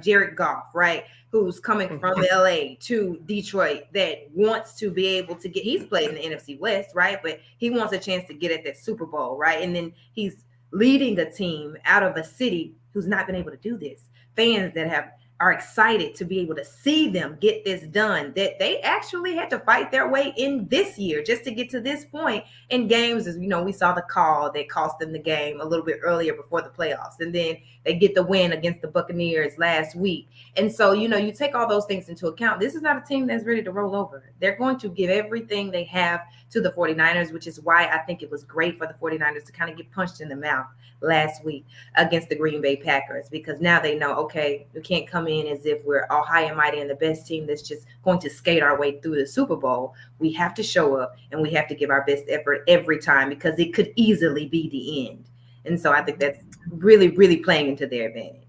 Jared Goff, right, who's coming from LA to Detroit, that wants to be able to get, he's played in the NFC West, right, but he wants a chance to get at that Super Bowl, right, and then he's leading a team out of a city who's not been able to do this. Fans that have are excited to be able to see them get this done, that they actually had to fight their way in this year just to get to this point in games. As you know, we saw the call that cost them the game a little bit earlier before the playoffs, and then they get the win against the Buccaneers last week. And so, you know, you take all those things into account. This is not a team that's ready to roll over. They're going to give everything they have to the 49ers, which is why I think it was great for the 49ers to kind of get punched in the mouth last week against the Green Bay Packers, because now they know, okay, we can't come in as if we're all high and mighty and the best team that's just going to skate our way through the Super Bowl. We have to show up and we have to give our best effort every time, because it could easily be the end. And so I think that's really, really playing into their advantage.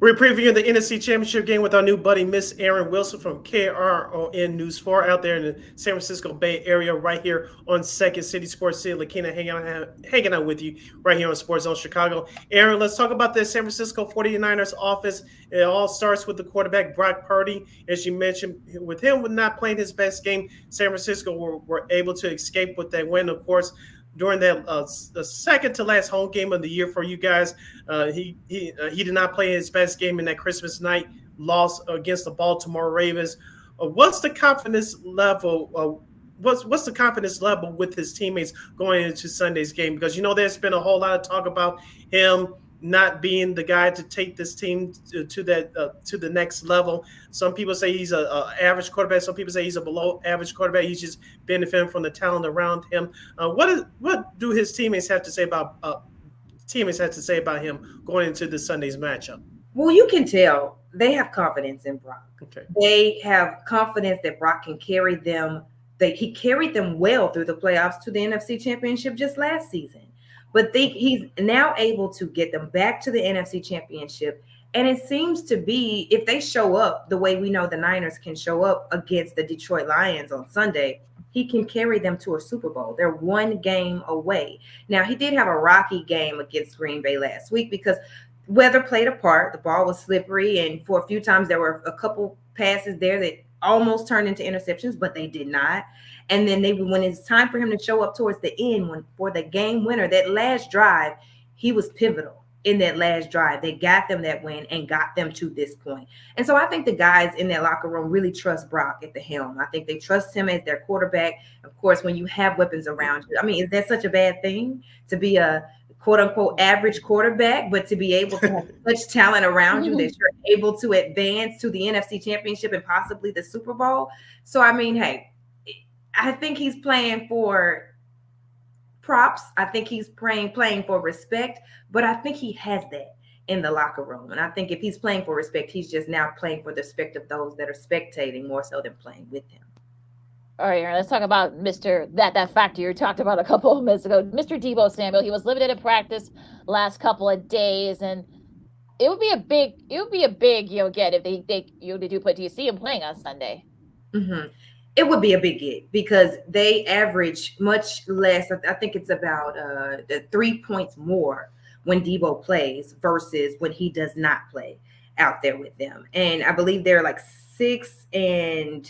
We're previewing the NFC Championship game with our new buddy, Miss Erin Wilson from KRON News 4 out there in the San Francisco Bay Area, right here on Second City Sports City. Lakina hanging out with you right here on Sports Zone Chicago. Erin, let's talk about the San Francisco 49ers offense. It all starts with the quarterback, Brock Purdy. As you mentioned, with him not playing his best game, San Francisco were able to escape with that win, of course. During that the second to last home game of the year for you guys, he did not play his best game in that Christmas night loss against the Baltimore Ravens. What's the confidence level? What's the confidence level with his teammates going into Sunday's game? Because you know there's been a whole lot of talk about him not being the guy to take this team to the next level. Some people say he's a average quarterback. Some people say he's a below average quarterback. He's just benefiting from the talent around him. What do his teammates have to say about him going into this Sunday's matchup? Well, you can tell they have confidence in Brock. Okay. They have confidence that Brock can carry them. That he carried them well through the playoffs to the NFC Championship just last season. But he's now able to get them back to the NFC Championship. And it seems to be, if they show up the way we know the Niners can show up against the Detroit Lions on Sunday, he can carry them to a Super Bowl. They're one game away. Now, he did have a rocky game against Green Bay last week because weather played a part. The ball was slippery, and for a few times there were a couple passes there that almost turned into interceptions, but they did not. And then when it's time for him to show up towards the end, for the game winner, that last drive, he was pivotal in that last drive. They got them that win and got them to this point. And so I think the guys in that locker room really trust Brock at the helm. I think they trust him as their quarterback. Of course, when you have weapons around you, I mean, is that such a bad thing to be a quote unquote average quarterback, but to be able to have such talent around you that you're able to advance to the NFC Championship and possibly the Super Bowl? So, I mean, hey, I think he's playing for props. I think he's playing for respect, but I think he has that in the locker room. And I think if he's playing for respect, he's just now playing for the respect of those that are spectating more so than playing with him. All right, Aaron, let's talk about that factor you talked about a couple of minutes ago. Mr. Deebo Samuel, he was limited in practice last couple of days, and it would be a big get if they do put. Do you see him playing on Sunday? Mm-hmm. It would be a big get because they average much less. I think it's about 3 points more when Deebo plays versus when he does not play out there with them. And I believe they're like 6-3.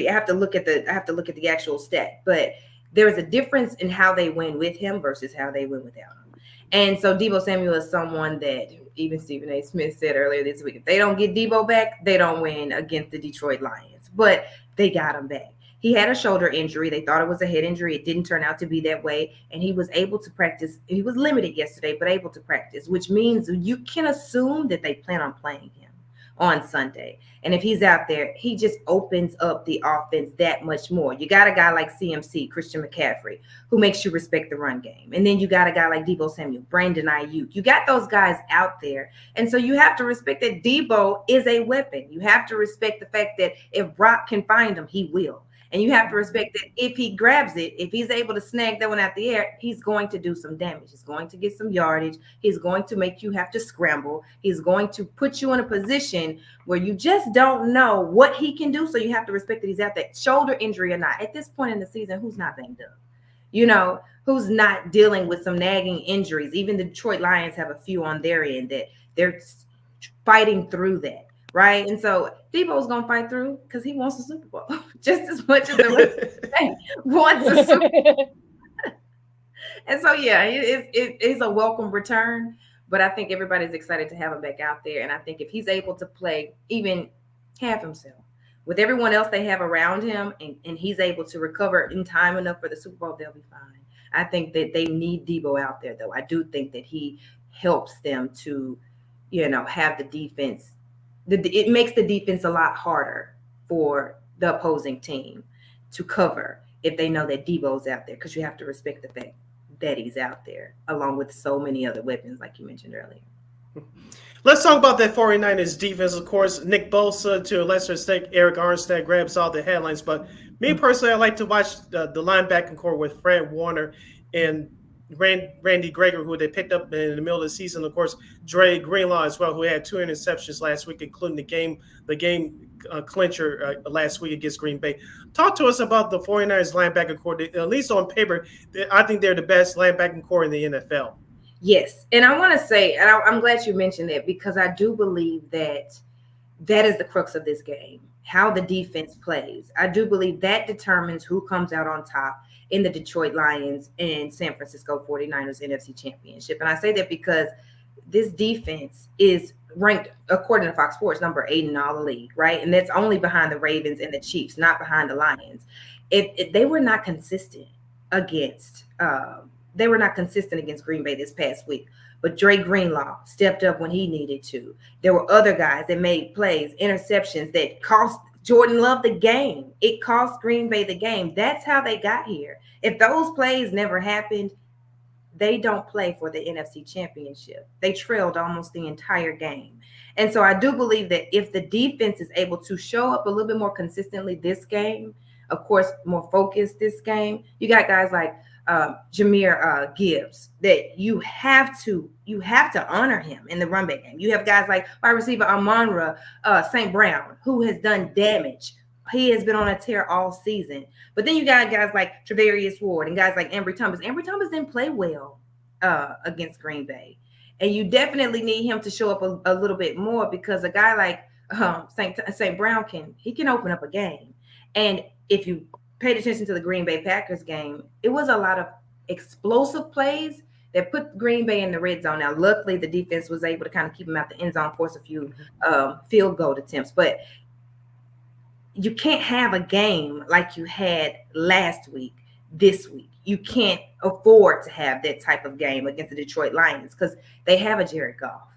I have to look at the actual stat, but there's a difference in how they win with him versus how they win without him. And so Deebo Samuel is someone that even Stephen A. Smith said earlier this week, if they don't get Deebo back, they don't win against the Detroit Lions. But they got him back. He had a shoulder injury. They thought it was a head injury. It didn't turn out to be that way. And he was able to practice. He was limited yesterday, but able to practice, which means you can assume that they plan on playing him on Sunday. And if he's out there, he just opens up the offense that much more. You got a guy like CMC, Christian McCaffrey, who makes you respect the run game. And then you got a guy like Deebo Samuel, Brandon Ayuk. You got those guys out there. And so you have to respect that Deebo is a weapon. You have to respect the fact that if Brock can find him, he will. And you have to respect that if he grabs it, if he's able to snag that one out the air, he's going to do some damage. He's going to get some yardage. He's going to make you have to scramble. He's going to put you in a position where you just don't know what he can do. So you have to respect that he's out there, shoulder injury or not. At this point in the season, who's not banged up? You know, who's not dealing with some nagging injuries? Even the Detroit Lions have a few on their end that they're fighting through that. Right. And so Deebo's going to fight through because he wants a Super Bowl just as much as the rest of the team wants a Super Bowl. And so, yeah, it's a welcome return. But I think everybody's excited to have him back out there. And I think if he's able to play even half himself with everyone else they have around him, and he's able to recover in time enough for the Super Bowl, they'll be fine. I think that they need Debo out there, though. I do think that he helps them to, have the defense. It makes the defense a lot harder for the opposing team to cover if they know that Debo's out there, because you have to respect the fact that he's out there, along with so many other weapons, like you mentioned earlier. Let's talk about that 49ers defense. Of course, Nick Bosa to a lesser extent, Eric Armstead grabs all the headlines. But me personally, I like to watch the linebacking core with Fred Warner and Randy Gregory, who they picked up in the middle of the season. Of course, Dre Greenlaw as well, who had 2 interceptions last week, including the game clincher last week against Green Bay. Talk to us about the 49ers linebacker core. At least on paper, I think they're the best linebacking core in the NFL. Yes. And I want to say, and I'm glad you mentioned that, because I do believe that is the crux of this game, how the defense plays. I do believe that determines who comes out on top in the Detroit Lions and San Francisco 49ers NFC Championship. And I say that because this defense is ranked, according to Fox Sports, number 8 in all the league, right? And that's only behind the Ravens and the Chiefs, not behind the Lions. If they were not consistent against Green Bay this past week. But Dre Greenlaw stepped up when he needed to. There were other guys that made plays, interceptions that cost Jordan Love the game. It cost Green Bay the game. That's how they got here. If those plays never happened, they don't play for the NFC Championship. They trailed almost the entire game. And so I do believe that if the defense is able to show up a little bit more consistently this game, of course, more focused this game, you got guys like Jahmyr Gibbs that you have to honor him in the run back game. You have guys like wide receiver Amon-Ra St. Brown, who has done damage. He has been on a tear all season. But then you got guys like Travarius Ward and guys like Ambry Thomas. Ambry Thomas didn't play well against Green Bay. And you definitely need him to show up a little bit more, because a guy like St. Brown can open up a game. And if you paid attention to the Green Bay Packers game, it was a lot of explosive plays that put Green Bay in the red zone. Now, luckily, the defense was able to kind of keep them out the end zone, force a few field goal attempts. But you can't have a game like you had last week, this week. You can't afford to have that type of game against the Detroit Lions, because they have a Jared Goff,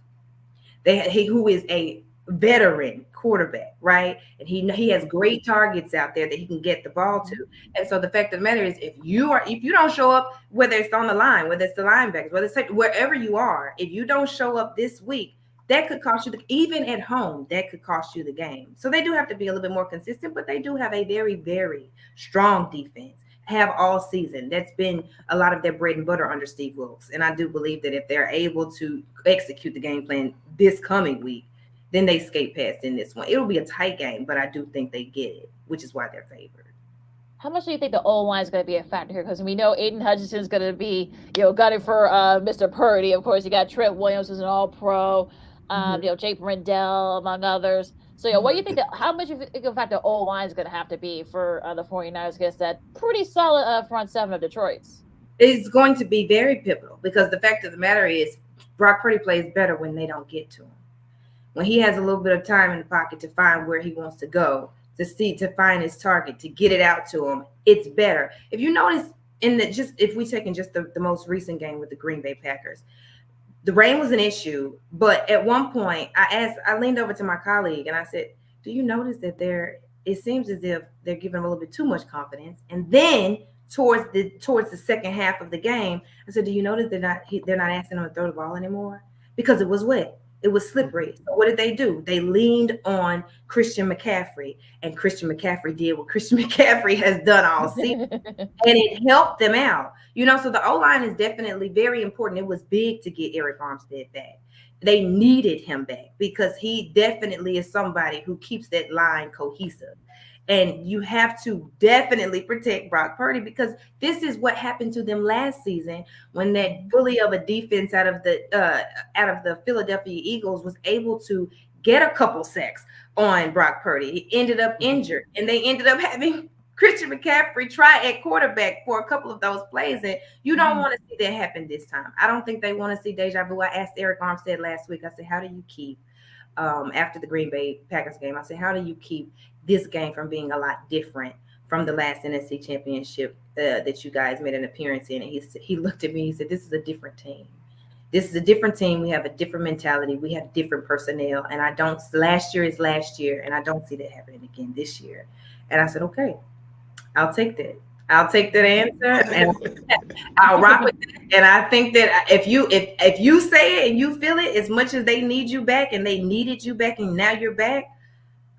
who is a veteran quarterback, right? And he has great targets out there that he can get the ball to. And so the fact of the matter is, if you don't show up, whether it's on the line, whether it's the linebackers, whether it's wherever you are, if you don't show up this week, that could cost you, even at home, that could cost you the game. So they do have to be a little bit more consistent, but they do have a very, very strong defense, have all season. That's been a lot of their bread and butter under Steve Wilkes. And I do believe that if they're able to execute the game plan this coming week, then they skate past in this one. It'll be a tight game, but I do think they get it, which is why they're favored. How much do you think the O-line is going to be a factor here? Because we know Aiden Hutchinson is going to be, gunning for Mr. Purdy. Of course, you got Trent Williams, who's an All-Pro. Jake Brendel, among others. So, what do you think? How much of a factor O-line is going to have to be for the 49ers against that pretty solid front seven of Detroit's? It's going to be very pivotal, because the fact of the matter is, Brock Purdy plays better when they don't get to him. When he has a little bit of time in the pocket to find where he wants to go, to find his target, to get it out to him, it's better. If you notice if we take in just the most recent game with the Green Bay Packers, the rain was an issue, but at one point I leaned over to my colleague and I said, do you notice that it seems as if they're giving him a little bit too much confidence? And then towards the second half of the game, I said, do you notice they're not asking him to throw the ball anymore? Because it was wet. It was slippery. So what did they do? They leaned on Christian McCaffrey, and Christian McCaffrey did what Christian McCaffrey has done all season, and it helped them out. So the O-line is definitely very important. It was big to get Eric Armstead back. They needed him back, because he definitely is somebody who keeps that line cohesive. And you have to definitely protect Brock Purdy, because this is what happened to them last season when that bully of a defense out of the Philadelphia Eagles was able to get a couple sacks on Brock Purdy. He ended up injured, and they ended up having Christian McCaffrey try at quarterback for a couple of those plays, and you don't want to see that happen this time. I don't think they want to see deja vu. I asked Eric Armstead last week, I said, how do you keep, after the Green Bay Packers game, I said, how do you keep this game from being a lot different from the last NFC Championship that you guys made an appearance in? And he looked at me, he said, this is a different team. This is a different team. We have a different mentality. We have different personnel. And last year is last year, and I don't see that happening again this year. And I said, okay, I'll take that. I'll take that answer, and I'll rock with it. And I think that if you say it and you feel it, as much as they need you back and they needed you back and now you're back,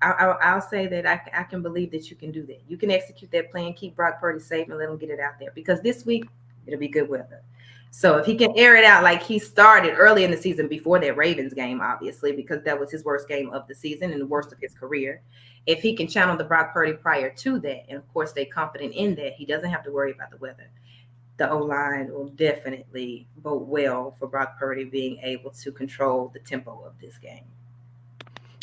I'll say that I can believe that you can do that. You can execute that plan, keep Brock Purdy safe, and let him get it out there. Because this week, it'll be good weather. So if he can air it out like he started early in the season before that Ravens game, obviously, because that was his worst game of the season and the worst of his career. If he can channel the Brock Purdy prior to that, and of course stay confident in that, he doesn't have to worry about the weather. The O-line will definitely bode well for Brock Purdy being able to control the tempo of this game.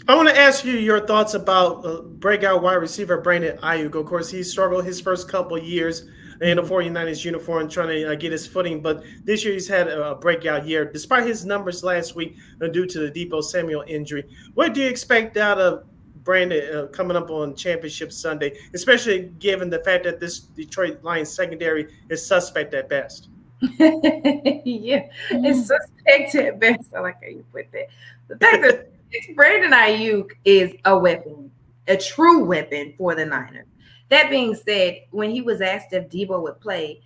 I want to ask you your thoughts about breakout wide receiver Brandon Ayuk. Of course, he struggled his first couple of years in the 49ers uniform trying to get his footing, but this year he's had a breakout year despite his numbers last week due to the Deebo Samuel injury. What do you expect out of Brandon coming up on Championship Sunday, especially given the fact that this Detroit Lions secondary is suspect at best? Yeah, it's suspect at best. I like how you put that. The fact that Brandon Ayuk is a weapon, a true weapon for the Niners. That being said, when he was asked if Deebo would play,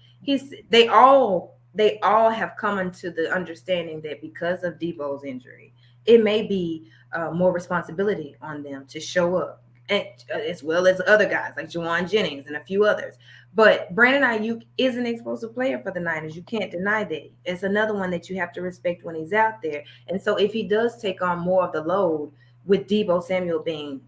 they all have come into the understanding that because of Deebo's injury, it may be more responsibility on them to show up, and as well as other guys like Juwan Jennings and a few others. But Brandon Ayuk is an explosive player for the Niners. You can't deny that. It's another one that you have to respect when he's out there. And so if he does take on more of the load with Deebo Samuel being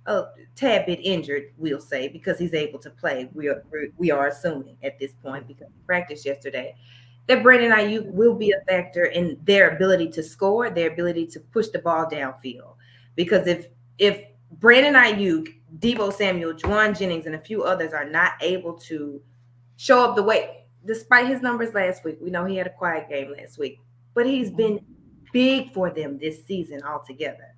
a tad bit injured, we'll say, because he's able to play, we are assuming at this point because he practiced yesterday, that Brandon Ayuk will be a factor in their ability to score, their ability to push the ball downfield. Because if Brandon Ayuk, Deebo Samuel, Juwan Jennings, and a few others are not able to show up the way, despite his numbers last week, we know he had a quiet game last week, but he's been big for them this season altogether.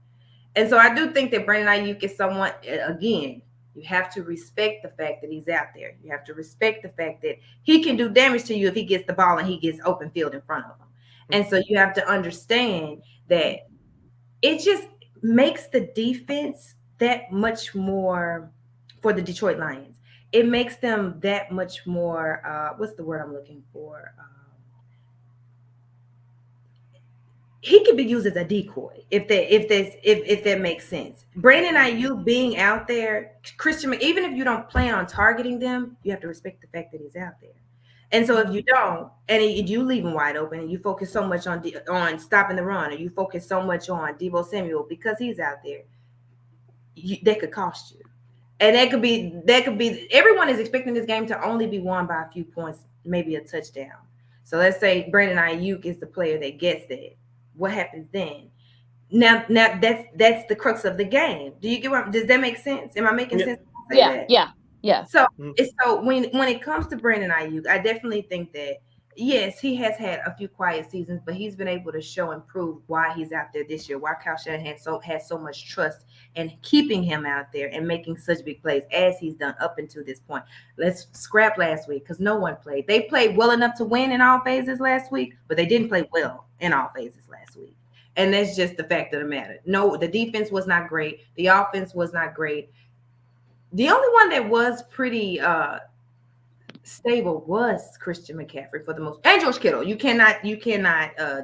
And so I do think that Brandon Ayuk is someone, again, you have to respect the fact that he's out there. You have to respect the fact that he can do damage to you if he gets the ball and he gets open field in front of him. And so you have to understand that it just makes the defense that much more for the Detroit Lions. It makes them that much more, what's the word I'm looking for? He could be used as a decoy if that makes sense. Brandon Ayuk being out there, Christian, even if you don't plan on targeting them, you have to respect the fact that he's out there. And so if you don't, and you leave him wide open, and you focus so much on stopping the run, or you focus so much on Deebo Samuel because he's out there, that could cost you. And that could be. Everyone is expecting this game to only be won by a few points, maybe a touchdown. So let's say Brandon Ayuk is the player that gets that. What happens then? Now that's the crux of the game. Do you get what? Does that make sense? Am I making sense? Yeah. So when it comes to Brandon Ayuk, I definitely think that yes, he has had a few quiet seasons, but he's been able to show and prove why he's out there this year. Why Kyle Shanahan has so much trust in keeping him out there and making such big plays as he's done up until this point. Let's scrap last week because no one played. They played well enough to win in all phases last week, but they didn't play well in all phases last week. And that's just the fact of the matter. No, the defense was not great. The offense was not great. The only one that was pretty stable was Christian McCaffrey for the most, and George Kittle. You cannot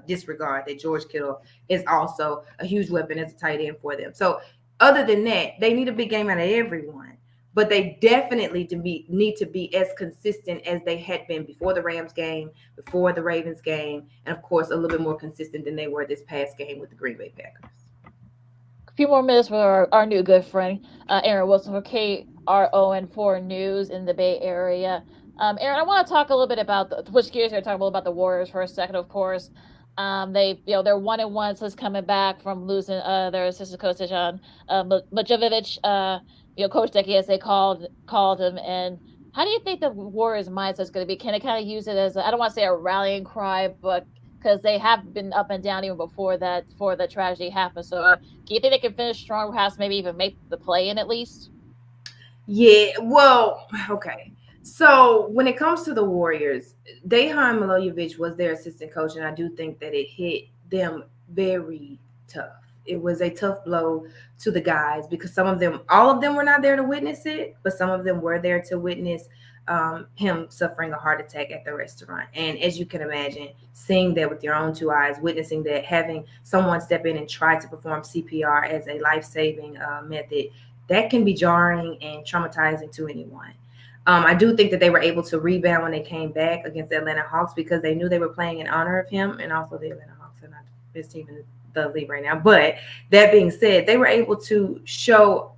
disregard that George Kittle is also a huge weapon as a tight end for them. So other than that, they need a big game out of everyone, but they definitely need to be as consistent as they had been before the Rams game, before the Ravens game, and of course a little bit more consistent than they were this past game with the Green Bay Packers. A few more minutes for our new good friend Erin Wilson for KRON4 News in the Bay Area. Erin, I want to talk a little bit about switch gears here, talk a little about the Warriors for a second, of course. They're 1-1 since coming back from losing their assistant coach John Majovic, Coach Decky as they called him. And how do you think the Warriors' mindset is going to be? Can they kind of use it as I don't want to say a rallying cry, but because they have been up and down even before the tragedy happened. So do you think they can finish strong, perhaps maybe even make the play in at least? Yeah, well, okay. So when it comes to the Warriors, Dejan Milojevic was their assistant coach, and I do think that it hit them very tough. It was a tough blow to the guys because all of them were not there to witness it, but some of them were there to witness him suffering a heart attack at the restaurant. And as you can imagine, seeing that with your own two eyes, witnessing that, having someone step in and try to perform CPR as a life-saving method, that can be jarring and traumatizing to anyone. I do think that they were able to rebound when they came back against the Atlanta Hawks because they knew they were playing in honor of him, and also the Atlanta Hawks are not the best team in the league right now. But that being said, they were able to show,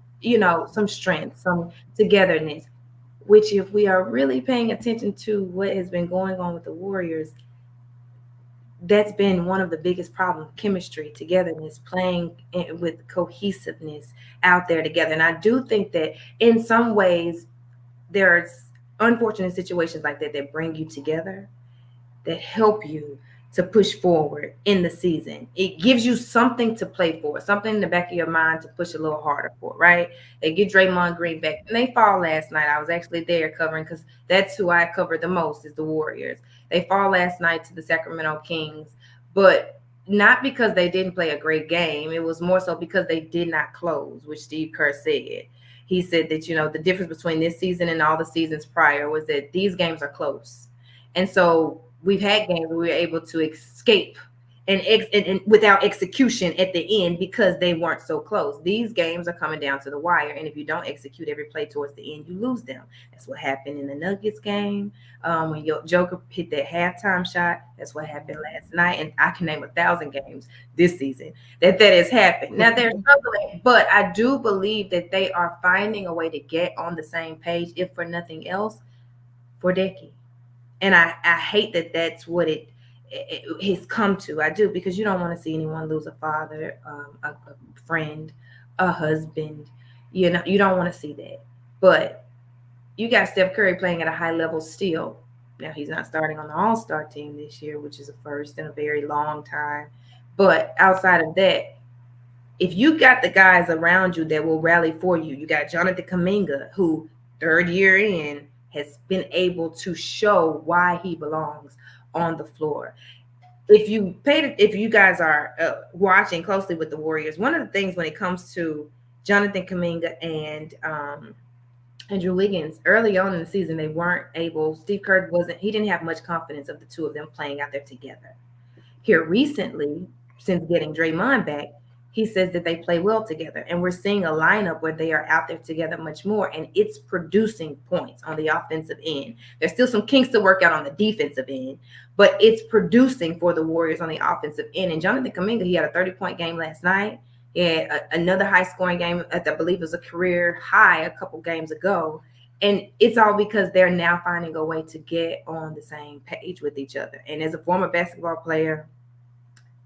some strength, some togetherness, which if we are really paying attention to what has been going on with the Warriors, that's been one of the biggest problems: chemistry, togetherness, playing with cohesiveness out there together. And I do think that in some ways, there's unfortunate situations like that bring you together, that help you to push forward in the season. It gives you something to play for, something in the back of your mind to push a little harder for, right? They get Draymond Green back, and they fall last night. I was actually there covering because that's who I cover the most is the Warriors. They fall last night to the Sacramento Kings, but not because they didn't play a great game. It was more so because they did not close, which Steve Kerr said. He said that, the difference between this season and all the seasons prior was that these games are close. And so we've had games where we were able to escape and without execution at the end because they weren't so close. These games are coming down to the wire, and if you don't execute every play towards the end, you lose them. That's what happened in the Nuggets game when Joker hit that halftime shot. That's what happened last night, and I can name 1,000 games this season that has happened. Now they're struggling, but I do believe that they are finding a way to get on the same page, if for nothing else, for Decky. And I hate that that's what it has come to. I do, because you don't want to see anyone lose a father, a friend, a husband. You don't want to see that. But you got Steph Curry playing at a high level still. Now, he's not starting on the All-Star team this year, which is a first in a very long time. But outside of that, if you got the guys around you that will rally for you, you got Jonathan Kuminga, who third year in has been able to show why he belongs on the floor. If you guys are watching closely with the Warriors, one of the things when it comes to Jonathan Kuminga and Andrew Wiggins, early on in the season, they weren't able. Steve Kerr he didn't have much confidence of the two of them playing out there together. Here recently, since getting Draymond back, he says that they play well together, and we're seeing a lineup where they are out there together much more, and it's producing points on the offensive end. There's still some kinks to work out on the defensive end, but it's producing for the Warriors on the offensive end. And Jonathan Kuminga, he had a 30-point game last night. He had another high-scoring game, I believe it was a career high a couple games ago. And it's all because they're now finding a way to get on the same page with each other. And as a former basketball player,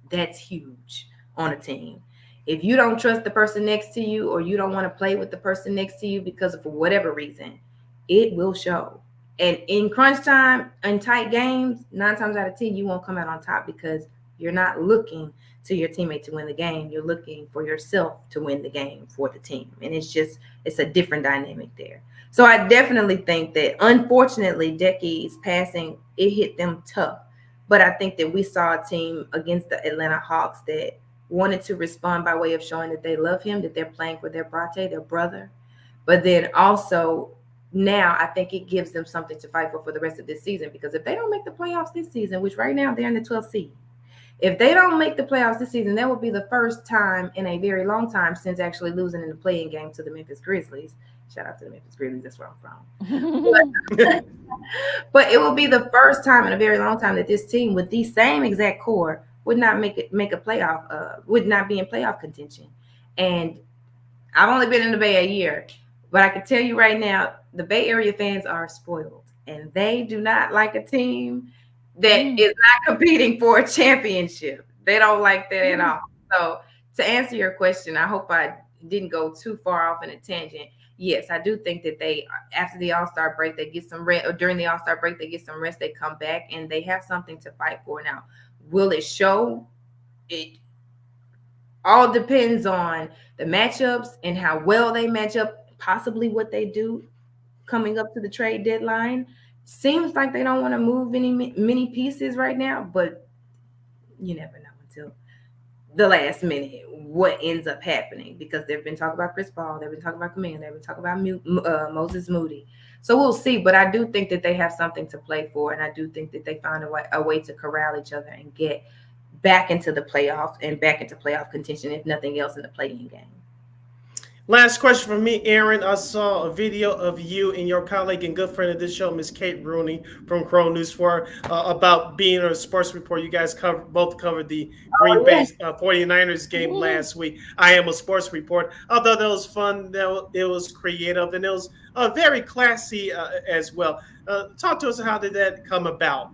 that's huge on a team. If you don't trust the person next to you, or you don't want to play with the person next to you because of whatever reason, it will show. And in crunch time and tight games, 9 times out of 10, you won't come out on top because you're not looking to your teammate to win the game. You're looking for yourself to win the game for the team. And it's a different dynamic there. So I definitely think that, unfortunately, Decky's passing, it hit them tough. But I think that we saw a team against the Atlanta Hawks that wanted to respond by way of showing that they love him, that they're playing for their brother. But then also now I think it gives them something to fight for the rest of this season, because if they don't make the playoffs this season, which right now they're in the 12th seed, if they don't make the playoffs this season, that will be the first time in a very long time since actually losing in the play-in game to the Memphis Grizzlies. Shout out to the Memphis Grizzlies, that's where I'm from. But it will be the first time in a very long time that this team with the same exact core would not make a playoff, would not be in playoff contention. And I've only been in the Bay a year, but I can tell you right now, the Bay Area fans are spoiled, and they do not like a team that is not competing for a championship. They don't like that at all. So to answer your question, I hope I didn't go too far off in a tangent. Yes, I do think that they, after the All-Star break, they get some rest, or during the All-Star break, they get some rest, they come back, and they have something to fight for. Now, will it show? It all depends on the matchups and how well they match up, possibly what they do coming up to the trade deadline. Seems like they don't want to move many pieces right now, but you never know until the last minute what ends up happening, because they've been talking about Chris Paul, they've been talking about Camille, they've been talking about Moses Moody. So we'll see, but I do think that they have something to play for, and I do think that they found a way to corral each other and get back into the playoffs and back into playoff contention, if nothing else, in the play-in game. Last question from me, Erin. I saw a video of you and your colleague and good friend of this show, Ms. Kate Rooney from KRON4 News about being a sports reporter. You guys both covered the Green Bay 49ers game last week. I am a sports reporter. I thought that was fun. It was creative, and it was very classy as well. Talk to us. How did that come about?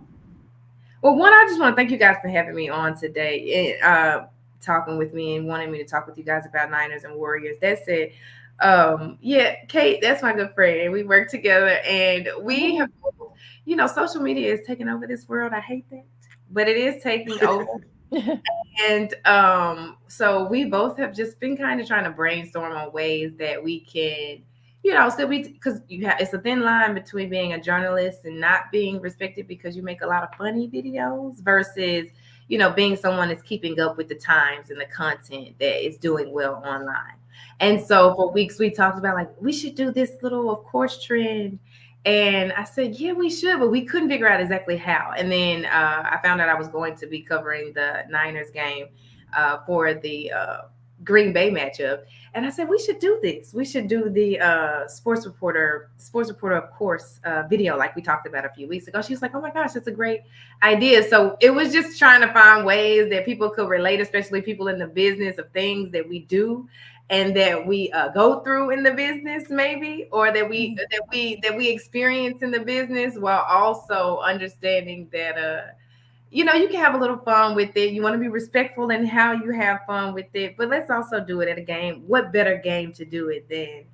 Well, one, I just want to thank you guys for having me on today. Talking with me and wanting me to talk with you guys about Niners and Warriors. That said, yeah, Kate, that's my good friend. We work together, and we have, social media is taking over this world. I hate that, but it is taking over. And so we both have just been kind of trying to brainstorm on ways that we can, still be, because it's a thin line between being a journalist and not being respected because you make a lot of funny videos versus being someone that's keeping up with the times and the content that is doing well online. And so for weeks we talked about, like, we should do this little of course trend. And I said, yeah, we should, but we couldn't figure out exactly how. And then I found out I was going to be covering the Niners game for the Green Bay matchup. And I said, we should do this. We should do the sports reporter, of course, video like we talked about a few weeks ago. She was like, oh my gosh, that's a great idea. So it was just trying to find ways that people could relate, especially people in the business of things that we do and that we go through in the business, maybe, or that we experience in the business, while also understanding that you can have a little fun with it. You want to be respectful in how you have fun with it, but let's also do it at a game. What better game to do it than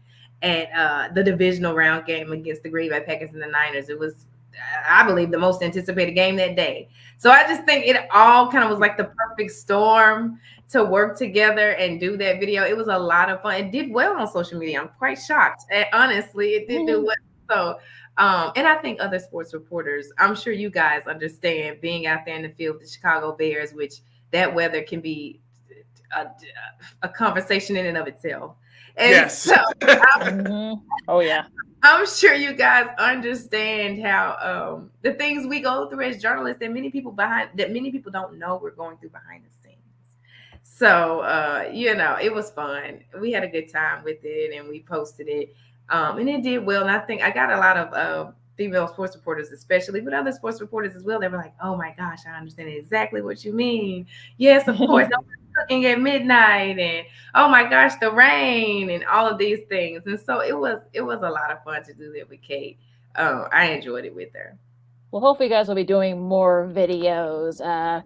at the divisional round game against the Green Bay Packers and the Niners? It was, I believe, the most anticipated game that day. So I just think it all kind of was like the perfect storm to work together and do that video. It was a lot of fun. It did well on social media. I'm quite shocked. Honestly, it did do well. So and I think other sports reporters, I'm sure you guys understand being out there in the field with the Chicago Bears, which that weather can be a conversation in and of itself. And yes. So Oh, yeah. I'm sure you guys understand how the things we go through as journalists that many people don't know we're going through behind the scenes. So, it was fun. We had a good time with it, and we posted it. And it did well. And I think I got a lot of female sports reporters, especially, but other sports reporters as well. They were like, oh my gosh, I understand exactly what you mean. Yes, of course. I was cooking at midnight, and oh my gosh, the rain, and all of these things. And so it was a lot of fun to do that with Kate. I enjoyed it with her. Well, hopefully you guys will be doing more videos.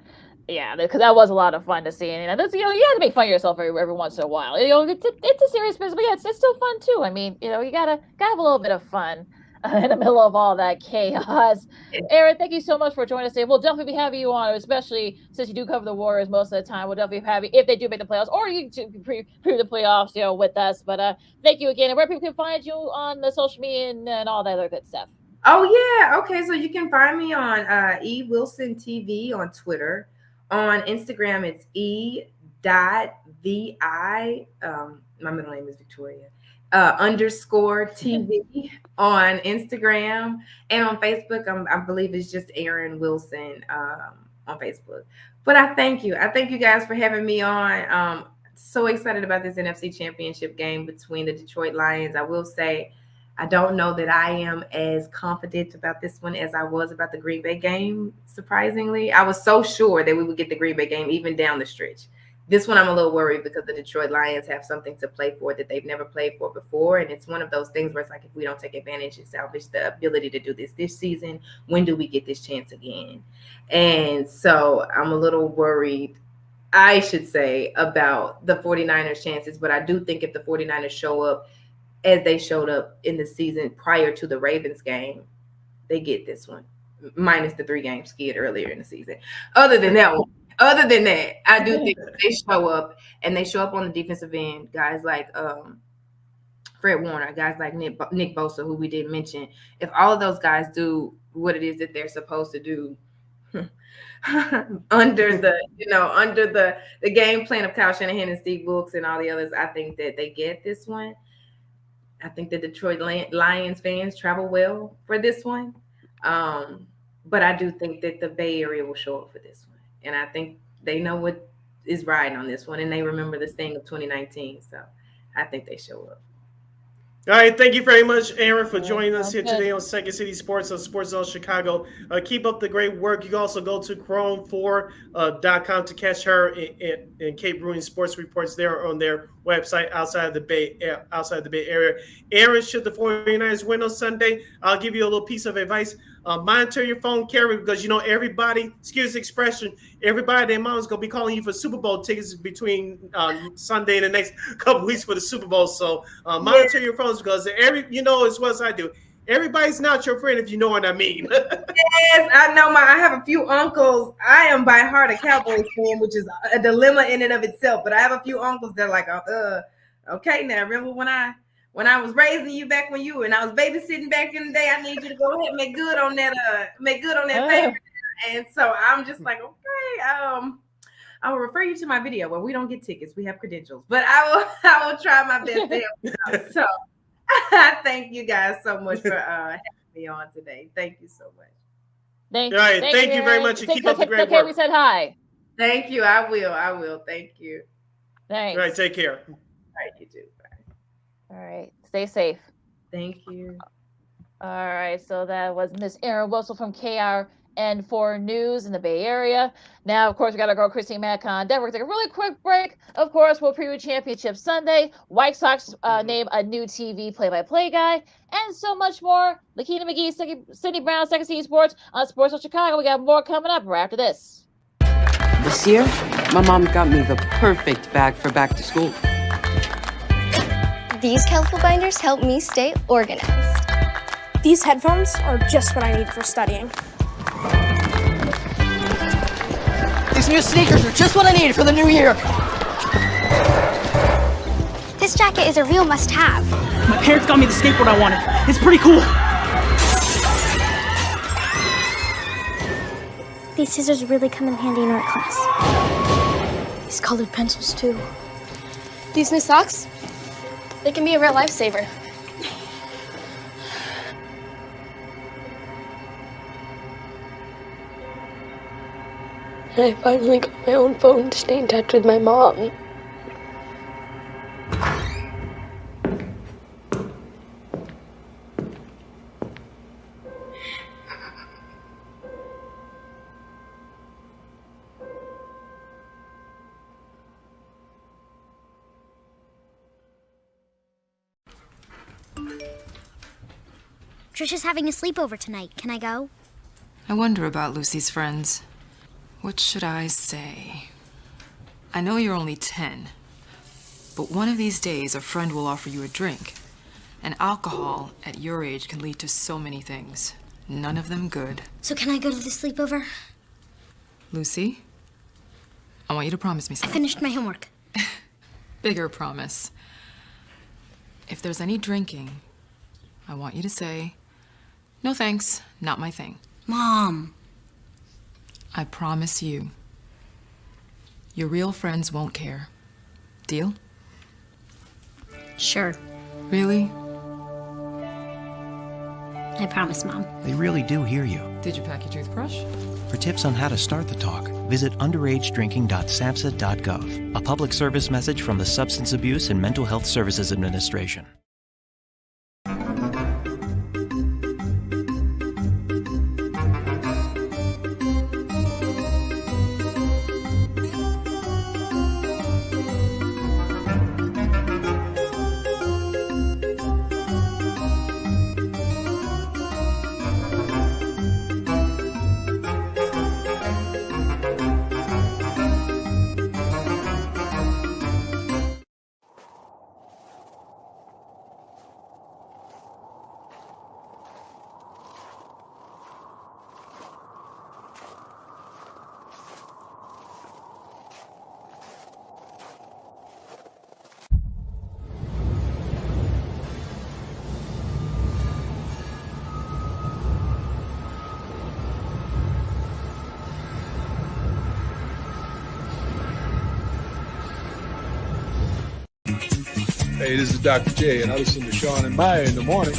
Yeah, because that was a lot of fun to see, and that's, you have to make fun of yourself every once in a while. It's a serious business, but yeah, it's still fun too. I mean, you gotta have a little bit of fun in the middle of all that chaos. Erin, thank you so much for joining us today. We'll definitely be having you on, especially since you do cover the Warriors most of the time. We'll definitely have you if they do make the playoffs, or you can preview the playoffs, with us. But thank you again, and where people can find you on the social media and all that other good stuff. Oh yeah, okay. So you can find me on E Wilson TV on Twitter. On Instagram, it's E.vi. My middle name is Victoria. _TV on Instagram. And on Facebook, I believe it's just Erin Wilson on Facebook. But I thank you. I thank you guys for having me on. So excited about this NFC Championship game between the Detroit Lions. I will say, I don't know that I am as confident about this one as I was about the Green Bay game, surprisingly. I was so sure that we would get the Green Bay game even down the stretch. This one I'm a little worried because the Detroit Lions have something to play for that they've never played for before. And it's one of those things where it's like, if we don't take advantage and salvage the ability to do this season, when do we get this chance again? And so I'm a little worried, I should say, about the 49ers chances. But I do think if the 49ers show up as they showed up in the season prior to the Ravens game, they get this one, minus the 3-game skid earlier in the season. Other than that, I do think they show up, and they show up on the defensive end, guys like Fred Warner, guys like Nick Bosa, who we didn't mention. If all of those guys do what it is that they're supposed to do under the game plan of Kyle Shanahan and Steve Wilks and all the others, I think that they get this one. I think the Detroit Lions fans travel well for this one. But I do think that the Bay Area will show up for this one. And I think they know what is riding on this one, and they remember the sting of 2019. So I think they show up. All right, thank you very much, Erin, for joining us here today on Second City Sports on Sports Zone Chicago. Keep up the great work. You can also go to KRON4.com to catch her and Kate Brewing sports reports there on their website outside of the Bay Area. Erin, should the 49ers win on Sunday, I'll give you a little piece of advice. Monitor your phone carrier, because everybody, excuse the expression, everybody and their mom is going to be calling you for Super Bowl tickets between Sunday and the next couple weeks for the Super Bowl. So monitor your phones, because as well as I do, everybody's not your friend, if you know what I mean. Yes, I know. I have a few uncles. I am by heart a Cowboys fan, which is a dilemma in and of itself. But I have a few uncles that are like, okay, now remember when I was raising you back when I was babysitting back in the day, I need you to go ahead and make good on that favor. And so I'm just like, okay, I will refer you to my video where we don't get tickets. We have credentials, but I will try my best to help you out. So I thank you guys so much for having me on today. Thank you so much. Thank you very much. And keep up the great work. We said hi. Thank you. I will. Thank you. Thanks. All right, take care. All right, you too. All right. Stay safe. Thank you. All right. So that was Miss Erin Wilson from KRN4 News in the Bay Area. Now, of course, we got our girl Christine Manika on deck. We're going to take a really quick break. Of course, we'll preview Championship Sunday. White Sox name a new TV play-by-play guy, and so much more. Lakina McGee, Sydney Brown, Second City Sports on Sports of Chicago. We got more coming up right after this. This year, my mom got me the perfect bag for back to school. These colorful binders help me stay organized. These headphones are just what I need for studying. These new sneakers are just what I need for the new year. This jacket is a real must-have. My parents got me the skateboard I wanted. It's pretty cool. These scissors really come in handy in art class. These colored pencils, too. These new socks, they can be a real lifesaver. I finally got my own phone to stay in touch with my mom. Trisha's having a sleepover tonight. Can I go? I wonder about Lucy's friends. What should I say? I know you're only 10, but one of these days a friend will offer you a drink. And alcohol at your age can lead to so many things. None of them good. So can I go to the sleepover? Lucy, I want you to promise me I something. finished my homework. Bigger promise. If there's any drinking, I want you to say, "No thanks, not my thing." Mom. I promise you, your real friends won't care. Deal? Sure. Really? I promise, Mom. They really do hear you. Did you pack your toothbrush? For tips on how to start the talk, visit underagedrinking.samhsa.gov, a public service message from the Substance Abuse and Mental Health Services Administration. Hey, this is Dr. J, and I listen to Sean and Maya in the morning.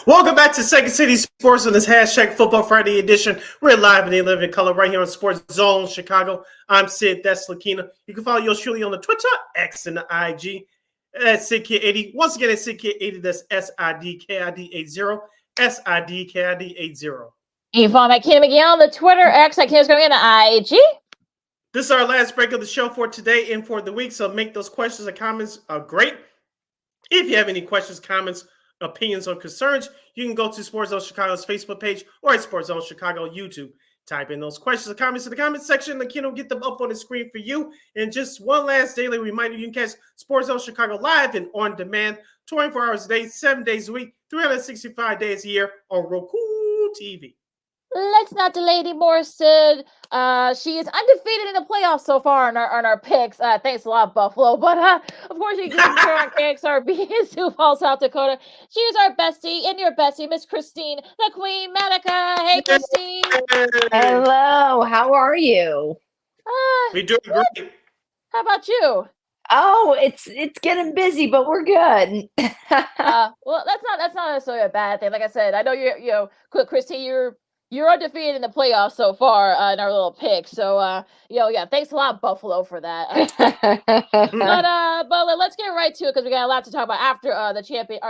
Welcome back to Second City Sports on this hashtag Football Friday edition. We're live in the 11 color right here on Sports Zone Chicago. I'm Sid. That's Lakina. You can follow yours truly on the Twitter, X, and the IG at SidKid80. Once again, it's SidKid80. That's SIDKID80. SIDKID80. You can follow my Kim McGee on the Twitter, X. I Kim's going in the IG. This is our last break of the show for today and for the week. So make those questions or comments great. If you have any questions, comments, opinions, or concerns, you can go to Sports Zone Chicago's Facebook page or at Sports Zone Chicago YouTube. Type in those questions or comments in the comment section. The kid will get them up on the screen for you. And just one last daily reminder, you can catch Sports Zone Chicago live and on demand 24 hours a day, 7 days a week, 365 days a year on Roku TV. Let's not delay anymore, Sid. She is undefeated in the playoffs so far on our picks. Thanks a lot, Buffalo. But of course, you can hear on KXRB in Sioux Falls, South Dakota. She is our bestie and your bestie, Miss Christine, the Queen Manika. Hey, Christine. Hello. How are you? We doing great. How about you? Oh, it's getting busy, but we're good. Well, that's not necessarily a bad thing. Like I said, I know Christine, you're undefeated in the playoffs so far in our little pick. So, yeah, thanks a lot, Buffalo, for that. But let's get right to it because we got a lot to talk about after our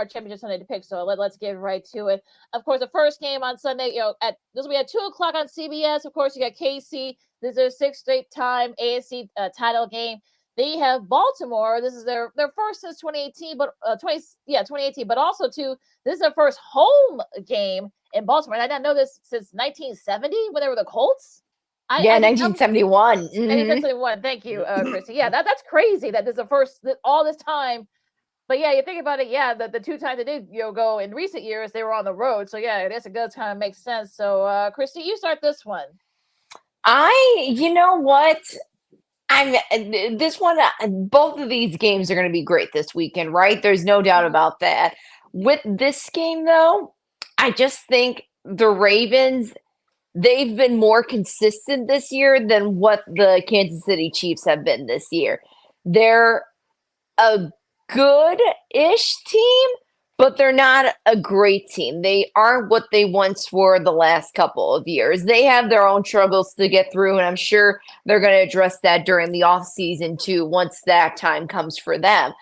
championship Sunday to pick. So let's get right to it. Of course, the first game on Sunday, this will be at 2:00 on CBS. Of course, you got KC. This is their sixth straight time AFC title game. They have Baltimore. This is their first since 2018, but 2018. But also too, this is their first home game in Baltimore. I didn't know this since 1970 when they were the Colts. 1971. 1971. Thank you, Chrissy. Yeah, that's crazy. That this is the first all this time. But yeah, you think about it. Yeah, the two times they did go in recent years, they were on the road. So yeah, I guess it does kind of make sense. So Christy, you start this one. You know what? This one, both of these games are going to be great this weekend, right? There's no doubt about that. With this game, though, I just think the Ravens, they've been more consistent this year than what the Kansas City Chiefs have been this year. They're a good-ish team, but they're not a great team. They aren't what they once were the last couple of years. They have their own struggles to get through, and I'm sure they're going to address that during the offseason too, once that time comes for them.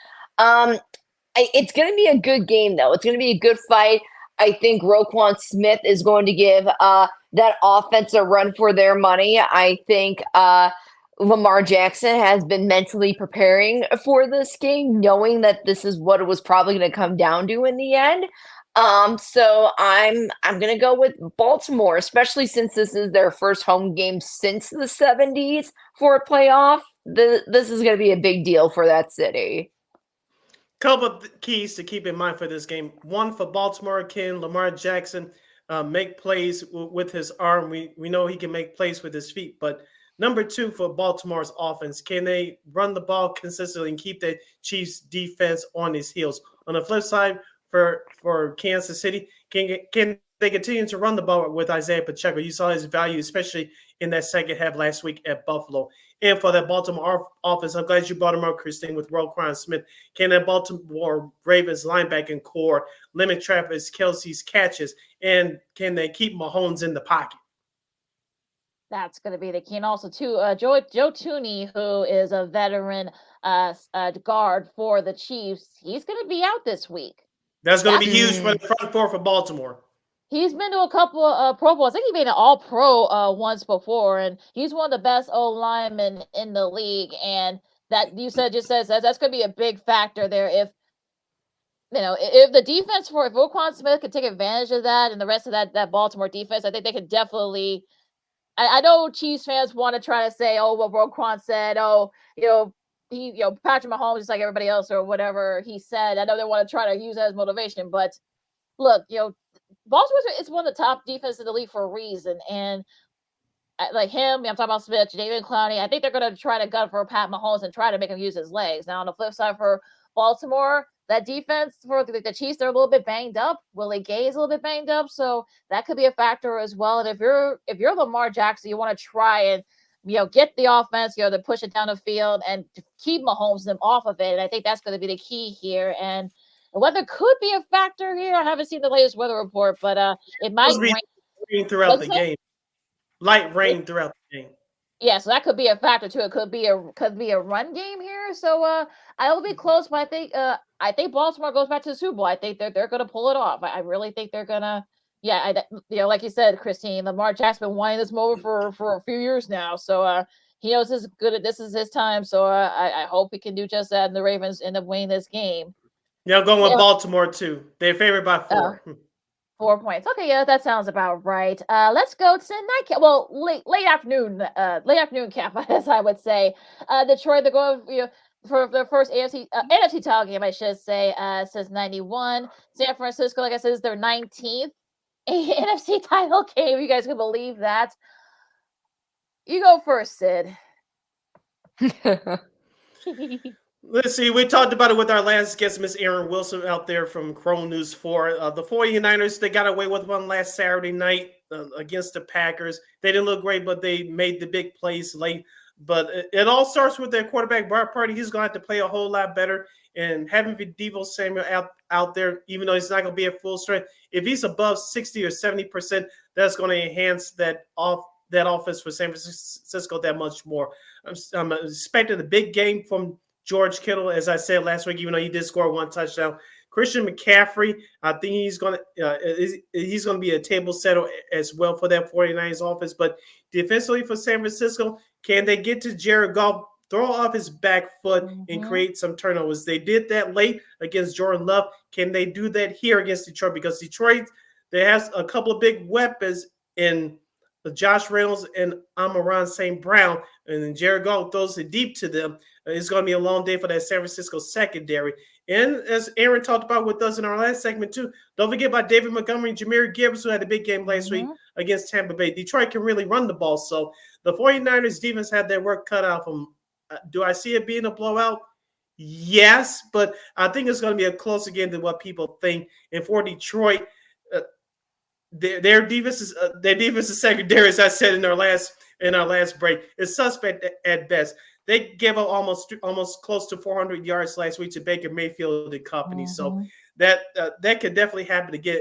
It's going to be a good game, though. It's going to be a good fight. I think Roquan Smith is going to give that offense a run for their money. I think Lamar Jackson has been mentally preparing for this game, knowing that this is what it was probably going to come down to in the end. So I'm going to go with Baltimore, especially since this is their first home game since the 70s for a playoff. This is going to be a big deal for that city. Couple of keys to keep in mind for this game. One, for Baltimore, can Lamar Jackson make plays with his arm? We know he can make plays with his feet, but number two, for Baltimore's offense, can they run the ball consistently and keep the Chiefs' defense on his heels? On the flip side, for Kansas City, can they continue to run the ball with Isaiah Pacheco? You saw his value, especially in that second half last week at Buffalo. And for that Baltimore offense, I'm glad you brought him up, Christine, with Roquan Smith. Can that Baltimore Ravens linebacking core limit Travis Kelce's catches? And can they keep Mahomes in the pocket? That's going to be the key. And also, too, Joe Tooney, who is a veteran guard for the Chiefs, he's going to be out this week. That's going to be huge for the front four for Baltimore. He's been to a couple of Pro Bowls. I think he made an All-Pro once before, and he's one of the best O-linemen in the league. And that you said just says that's going to be a big factor there. If the defense if Roquan Smith could take advantage of that and the rest of that Baltimore defense, I think they could definitely. I know Chiefs fans want to try to say, oh, well, Roquan said, Patrick Mahomes is like everybody else or whatever he said. I know they want to try to use that as motivation, but look, Baltimore is one of the top defenses in the league for a reason. And like him, I'm talking about Smith, David Clowney. I think they're going to try to gun for Pat Mahomes and try to make him use his legs. Now, on the flip side for Baltimore, that defense for the Chiefs, they're a little bit banged up. Willie Gay is a little bit banged up, so that could be a factor as well. And if you're Lamar Jackson, you want to try and get the offense, to push it down the field and to keep Mahomes them off of it. And I think that's going to be the key here. And the weather could be a factor here. I haven't seen the latest weather report, but it might rain throughout the game. Light rain throughout the game. Yeah, so that could be a factor too. It could be a run game here. So I will be close, but I think Baltimore goes back to the Super Bowl. I think they're going to pull it off. I really think they're gonna. Yeah, like you said, Christine, Lamar Jackson been wanting this moment for a few years now. So he knows this is his time. So I hope he can do just that, and the Ravens end up winning this game. Yeah, I'm going with Baltimore too. They're favored by 4. 4 points. Okay, yeah, that sounds about right. Let's go to nightcap. Well, late afternoon cap, as I would say. Detroit, they're going for their first NFC title game, I should say, since '91. San Francisco, like I said, is their 19th NFC title game. You guys can believe that. You go first, Sid. Let's see. We talked about it with our last guest, Miss Erin Wilson, out there from KRON4 News 4. The 49ers, they got away with one last Saturday night against the Packers. They didn't look great, but they made the big plays late. But it all starts with their quarterback, Brock Purdy. He's going to have to play a whole lot better. And having Deebo Samuel out there, even though he's not going to be at full strength, if he's above 60 or 70%, that's going to enhance that offense for San Francisco that much more. I'm expecting a big game from George Kittle, as I said last week, even though he did score 1 touchdown. Christian McCaffrey, I think he's going to be a table setter as well for that 49ers offense. But defensively for San Francisco, can they get to Jared Goff, throw off his back foot, and create some turnovers? They did that late against Jordan Love. Can they do that here against Detroit? Because Detroit, they have a couple of big weapons in Josh Reynolds and Amon-Ra St. Brown, and then Jared Goff throws it deep to them. It's going to be a long day for that San Francisco secondary. And as Erin talked about with us in our last segment too, don't forget about David Montgomery and Jahmyr Gibbs, who had a big game last week against Tampa Bay. Detroit can really run the ball. So the 49ers defense had their work cut out from do I see it being a blowout? Yes, but I think it's going to be a closer game than what people think. And for Detroit, their defensive secondary, as I said in our last break, is suspect at best. They gave up almost close to 400 yards last week to Baker Mayfield and company. So that could definitely happen again.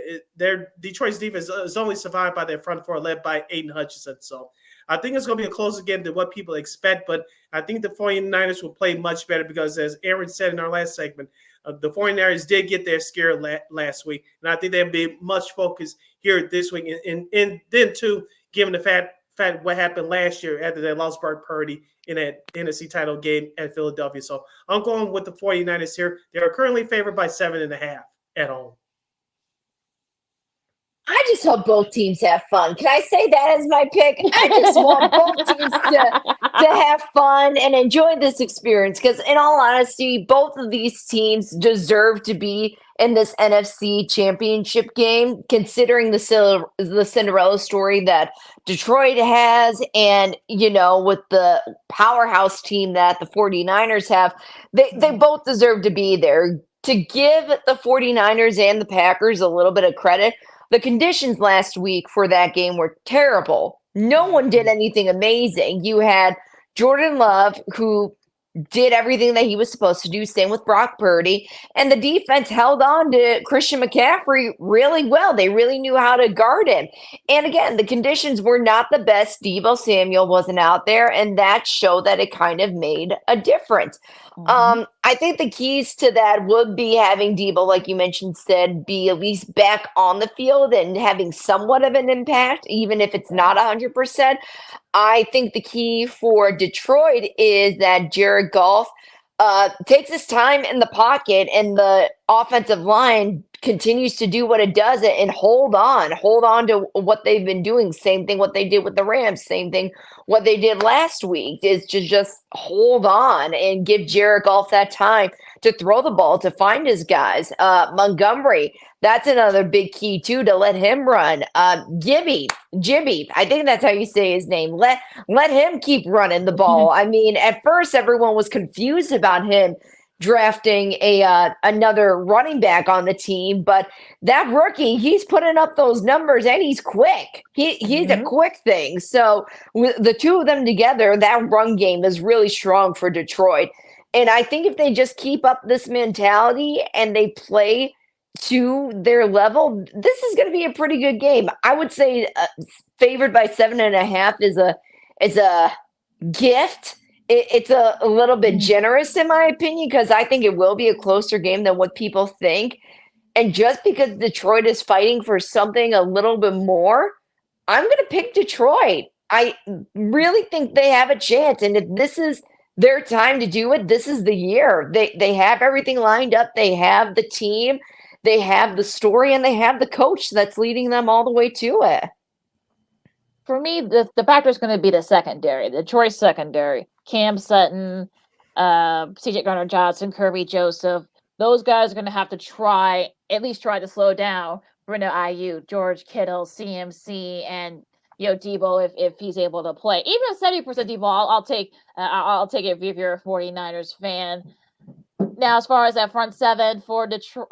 Detroit's defense is only survived by their front four, led by Aiden Hutchinson. So I think it's going to be a closer game than what people expect. But I think the 49ers will play much better because, as Erin said in our last segment, the 49ers did get their scare last week. And I think they'll be much focused here this week. And then, too, given the fact what happened last year after they lost Brock Purdy in that NFC title game at Philadelphia. So I'm going with the 49ers here. They are currently favored by 7.5 at home. I just hope both teams have fun. Can I say that as my pick? I just want both teams to have fun and enjoy this experience because, in all honesty, both of these teams deserve to be in this NFC Championship game, considering the Cinderella story that Detroit has and, with the powerhouse team that the 49ers have, they both deserve to be there. To give the 49ers and the Packers a little bit of credit, the conditions last week for that game were terrible. No one did anything amazing. You had Jordan Love, who did everything that he was supposed to do. Same with Brock Purdy. And the defense held on to Christian McCaffrey really well. They really knew how to guard him. And again, the conditions were not the best. Deebo Samuel wasn't out there, and that showed that it kind of made a difference. I think the keys to that would be having Deebo, like you mentioned, Sid, be at least back on the field and having somewhat of an impact, even if it's not 100%. I think the key for Detroit is that Jared Goff takes his time in the pocket and the offensive line continues to do what it does and hold on to what they've been doing. Same thing what they did with the Rams, same thing what they did last week is to just hold on and give Jared Goff that time to throw the ball, to find his guys. Montgomery, That's another big key too, to let him run. Jibby, I think that's how you say his name. Let him keep running the ball. I mean, at first everyone was confused about him drafting another running back on the team, but that rookie, he's putting up those numbers and he's quick. He's a quick thing. So with the two of them together, that run game is really strong for Detroit. And I think if they just keep up this mentality and they play to their level, this is going to be a pretty good game. I would say favored by 7.5 is a gift. It's a little bit generous in my opinion, because I think it will be a closer game than what people think. And just because Detroit is fighting for something a little bit more, I'm going to pick Detroit. I really think they have a chance. And if this is their time to do it, this is the year. They have everything lined up. They have the team. They have the story, and they have the coach that's leading them all the way to it. For me, the factor is going to be the secondary, the Detroit secondary. Cam Sutton, CJ Gardner-Johnson, Kirby Joseph. Those guys are going to have to at least try to slow down Brenda Ayuk, George Kittle, CMC, and Debo if he's able to play. Even 70% Debo, I'll take it if you're a 49ers fan. Now, as far as that front seven for Detroit,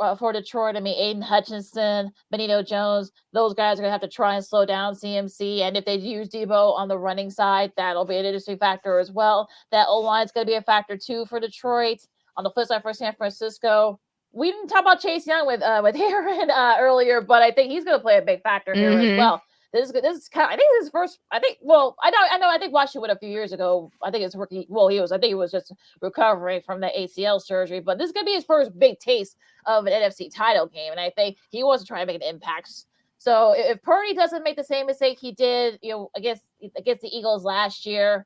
I mean, Aiden Hutchinson, Benito Jones, those guys are going to have to try and slow down CMC. And if they use Debo on the running side, that'll be an interesting factor as well. That O-line is going to be a factor too for Detroit. On the flip side for San Francisco, we didn't talk about Chase Young with Aaron earlier, but I think he's going to play a big factor here as well. This is kind of, I think this is his first. I think Washington a few years ago. I think it's rookie. Well, he was just recovering from the ACL surgery, but this is gonna be his first big taste of an NFC title game, and I think he wants to try and make an impact. So if Purdy doesn't make the same mistake he did, against the Eagles last year,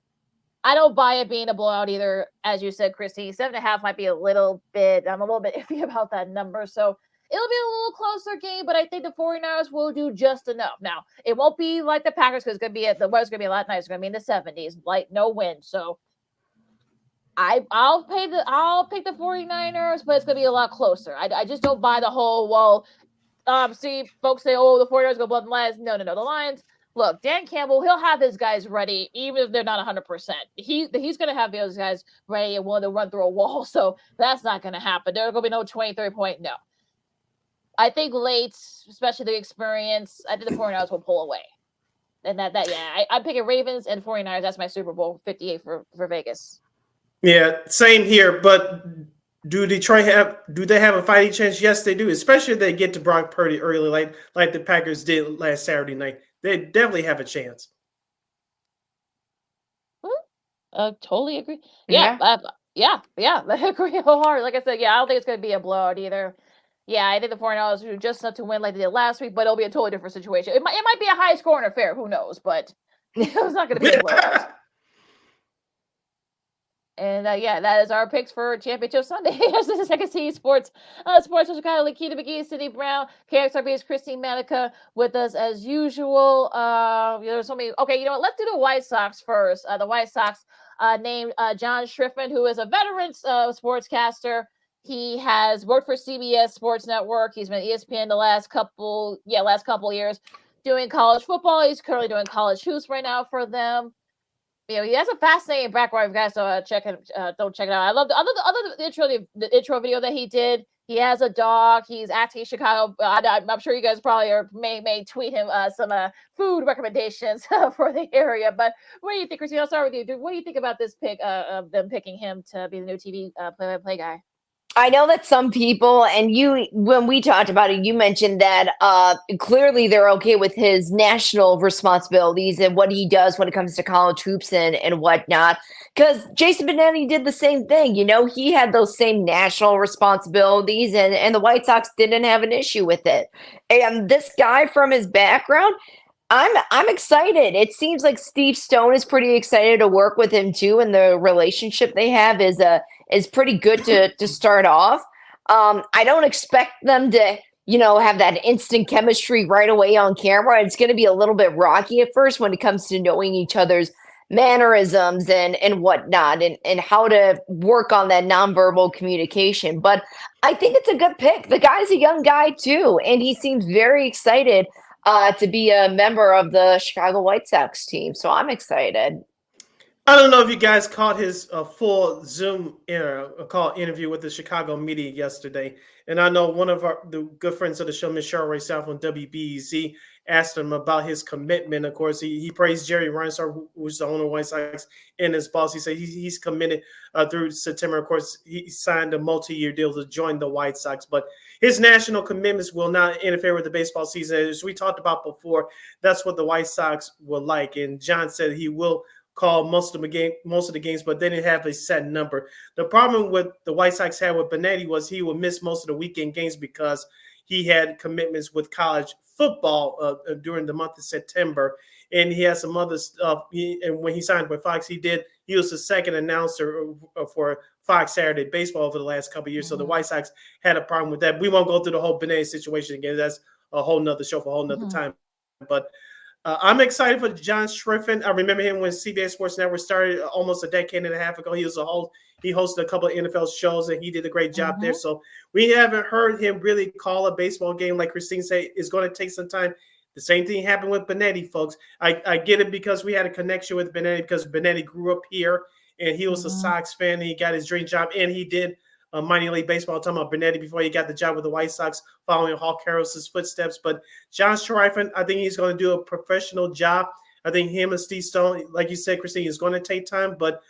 I don't buy it being a blowout either. As you said, Christy, 7.5 might be a little bit. I'm a little bit iffy about that number, so. It'll be a little closer game, but I think the 49ers will do just enough. Now, it won't be like the Packers because the weather's going to be a lot nicer. It's going to be in the 70s, like no wind. So I'll pick the 49ers, but it's going to be a lot closer. I just don't buy the whole, see, folks say, the 49ers go blow the Lions. No. The Lions, look, Dan Campbell, he'll have his guys ready, even if they're not 100%. He's going to have those guys ready and willing to run through a wall. So that's not going to happen. There's going to be no 23 point, no. I think late, especially the experience, I think the 49ers will pull away. And I'm picking Ravens and 49ers. That's my Super Bowl 58 for Vegas. Yeah, same here. But do they have a fighting chance? Yes, they do. Especially if they get to Brock Purdy early, like the Packers did last Saturday night. They definitely have a chance. Totally agree. Yeah. I agree wholeheartedly. Like I said, I don't think it's going to be a blowout either. Yeah, I think the 49ers do just enough to win like they did last week, but it'll be a totally different situation. It might be a high scoring affair. Who knows? But it's not going to be a blowout. And that is our picks for Championship Sunday. This is Second City Sports of Chicago. Lakita McGee, Sydney Brown, KXRB is Christine Manika with us as usual. There's so many. Okay, you know what? Let's do the White Sox first. The White Sox named John Schriffman, who is a veteran sportscaster. He has worked for CBS Sports Network. He's been at ESPN the last couple years doing college football. He's currently doing college hoops right now for them. He has a fascinating background. Guys, so don't check it out. I love the intro video that he did. He has a dog. He's acting in Chicago. I'm sure you guys probably may tweet him some food recommendations for the area. But what do you think, Christine? I'll start with you. What do you think about this pick of them picking him to be the new TV play-by-play guy? I know that some people, and when we talked about it, you mentioned that clearly they're okay with his national responsibilities and what he does when it comes to college hoops and whatnot. Because Jason Benetti did the same thing. He had those same national responsibilities, and the White Sox didn't have an issue with it. And this guy, from his background, I'm excited. It seems like Steve Stone is pretty excited to work with him too, and the relationship they have is pretty good to start off. I don't expect them to, have that instant chemistry right away on camera. It's going to be a little bit rocky at first when it comes to knowing each other's mannerisms and whatnot, and how to work on that nonverbal communication. But I think it's a good pick. The guy's a young guy too, and he seems very excited to be a member of the Chicago White Sox team. So I'm excited. I don't know if you guys caught his full Zoom call interview with the Chicago media yesterday. And I know one of the good friends of the show, Miss Cheryl Ray South on WBEZ, asked him about his commitment. Of course, he praised Jerry Reinsdorf, who's the owner of White Sox, and his boss. He said he's committed through September. Of course, he signed a multi-year deal to join the White Sox. But his national commitments will not interfere with the baseball season. As we talked about before, that's what the White Sox will like. And John said he will call most of the games, but they didn't have a set number. The problem with the White Sox had with Benetti was he would miss most of the weekend games because he had commitments with college football during the month of September, and he has some other stuff. And when he signed with Fox, he was the second announcer for Fox Saturday Baseball over the last couple of years. So the White Sox had a problem with that. We won't go through the whole Benetti situation again. That's a whole nother show for a whole nother time. But I'm excited for John Schriffen. I remember him when CBS Sports Network started almost a decade and a half ago. He was a host. He hosted a couple of NFL shows, and he did a great job there. So we haven't heard him really call a baseball game like Christine said. It's going to take some time. The same thing happened with Benetti, folks. I get it because we had a connection with Benetti because Benetti grew up here, and he was a Sox fan, and he got his dream job, and he did minor league baseball. I'm talking about Benetti before he got the job with the White Sox, following Hawk Harrels's footsteps. But John Schriffen, I think he's going to do a professional job. I think him and Steve Stone, like you said, Christine, is going to take time. But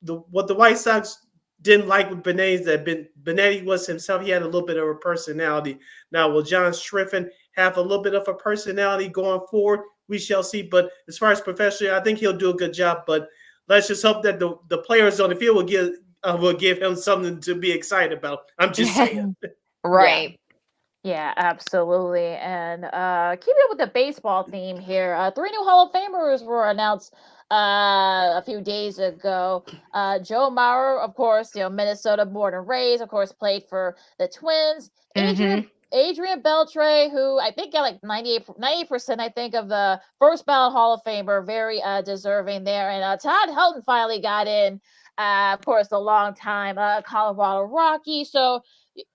what the White Sox didn't like with Benetti is that Benetti was himself. He had a little bit of a personality. Now, will John Schriffen have a little bit of a personality going forward? We shall see. But as far as professionally, I think he'll do a good job. But let's just hope that the players on the field will give him something to be excited about. I'm just saying. Right. Yeah, absolutely. And keeping up with the baseball theme here, 3 new Hall of Famers were announced a few days ago. Joe Mauer, of course, Minnesota born and raised, of course, played for the Twins. Adrian Beltre, who I think got like 98%, I think, of the first ballot Hall of Famer, very deserving there. And Todd Helton finally got in, of course, a long time Colorado Rocky. So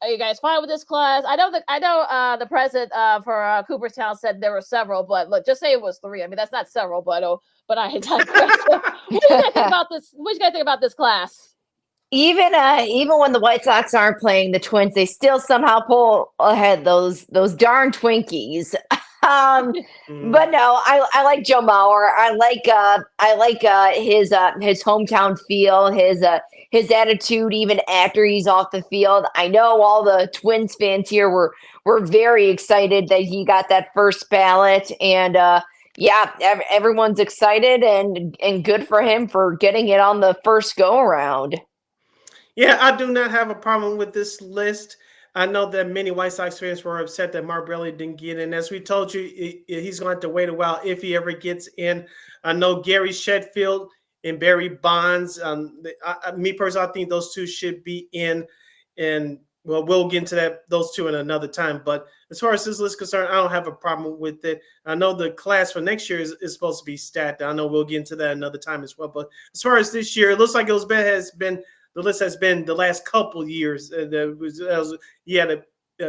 are you guys fine with this class? I know the president for Cooperstown said there were several, but look, just say it was 3. I mean, that's not several, but I digress. What do you guys think about this? What do you guys think about this class? Even when the White Sox aren't playing the Twins, they still somehow pull ahead those darn Twinkies. But no, I like Joe Mauer. I like his hometown feel, his attitude, even after he's off the field. I know all the Twins fans here were very excited that he got that first ballot, and everyone's excited and good for him for getting it on the first go around. Yeah, I do not have a problem with this list. I know that many White Sox fans were upset that Mark Bailey didn't get in. As we told you, he's going to have to wait a while if he ever gets in. I know Gary Sheffield and Barry Bonds. Me personally, I think those two should be in. And well, we'll get into those two in another time. But as far as this list is concerned, I don't have a problem with it. I know the class for next year is supposed to be stacked. I know we'll get into that another time as well. But as far as this year, it looks like the list has been the last couple years. You had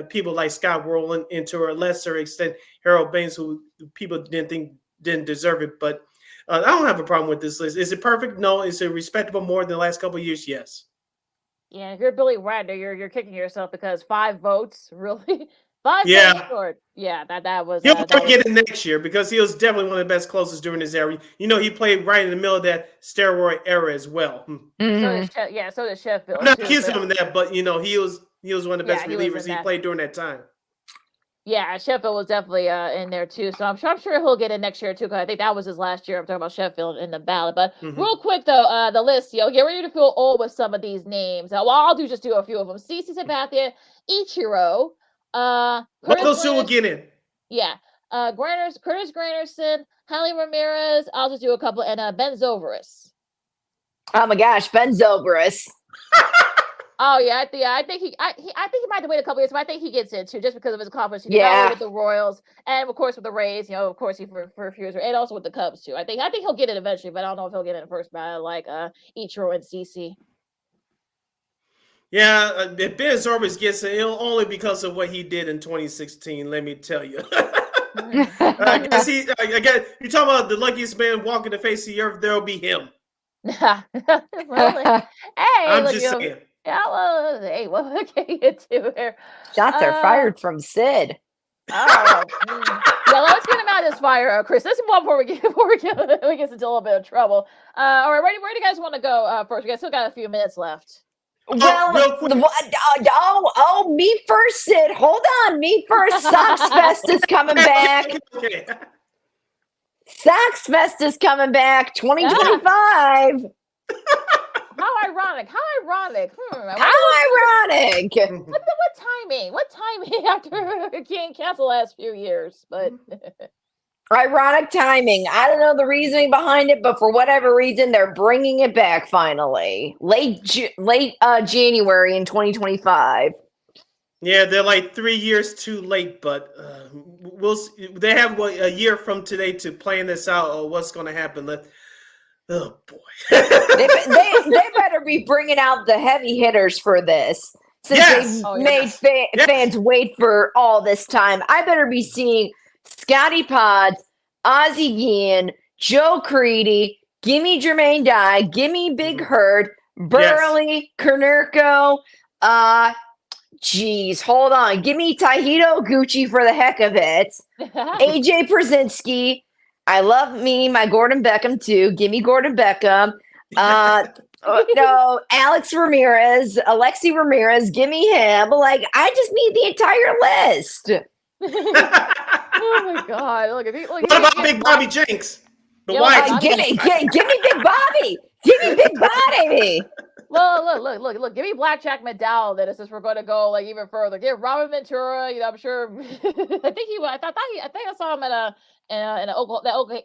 people like Scott Rowland, and to a lesser extent Harold Baines, who people didn't deserve it. But I don't have a problem with this list. Is it perfect? No. Is it respectable more than the last couple of years? Yes. Yeah, if you're Billy Wagner, you're kicking yourself because 5 votes, really? 5 votes short. Yeah, that was. He'll get it next year because he was definitely one of the best closers during his era. He played right in the middle of that steroid era as well. So did Sheffield. I'm not accusing him of that, but he was one of the best relievers he played during that time. Yeah, Sheffield was definitely in there too. So I'm sure he'll get it next year too, because I think that was his last year. I'm talking about Sheffield in the ballot. But real quick though, the list, get ready to feel old with some of these names. I'll just do a few of them. CC Sabathia, Ichiro. What those two will get in? Yeah. Curtis Granderson, Hanley Ramirez. I'll just do a couple, and Ben Zobrist. Oh my gosh, Ben Zobrist. Oh yeah, I think he might have to wait a couple years, but I think he gets in too, just because of his accomplishments. Not Yeah. only with the Royals and of course with the Rays, of course he for a few years, and also with the Cubs too. I think he'll get it eventually, but I don't know if he'll get it in first ballot like Ichiro and CC. Yeah, Ben Zorbis gets it only because of what he did in 2016. Let me tell you. I guess again, you're talking about the luckiest man walking the face of the earth. There'll be him. Well, hey, I'm look, just saying. Yeah, well, hey, what can you get to here? Shots are fired from Sid. Oh, yeah, let's get him out of this fire, Chris. Let's move on before we get into a little bit of trouble. All right, where do you guys want to go first? We still got a few minutes left. Well, me first, Sid. Hold on, me first. Sox Fest is coming back. Okay. Sox Fest is coming back. 2025. How ironic! How ironic! How ironic! What timing after being canceled the last few years? But ironic timing. I don't know the reasoning behind it, but for whatever reason, they're bringing it back finally. Late January in 2025. Yeah, they're like 3 years too late, but we'll see. They have a year from today to plan this out or what's going to happen. Oh boy. they better be bringing out the heavy hitters for this. Since they've made fans wait for all this time. I better be seeing Scotty Pods, Ozzie Guillen, Joe Creedy, gimme Jermaine Dye, gimme Big Herd, Burley, Konerko, hold on. Gimme Tahito Gucci for the heck of it. AJ Przinsky. I love me, my Gordon Beckham too. Give me Gordon Beckham. No, Alex Ramirez, Alexi Ramirez, give me him. Like, I just need the entire list. Oh my God! What about Big Bobby Jenks? The wife. Give me Big Bobby. Give me Big Bobby. Look! Give me Blackjack McDowell. Then since we're going to go like even further, give Robert Ventura. I'm sure. I think I saw him at an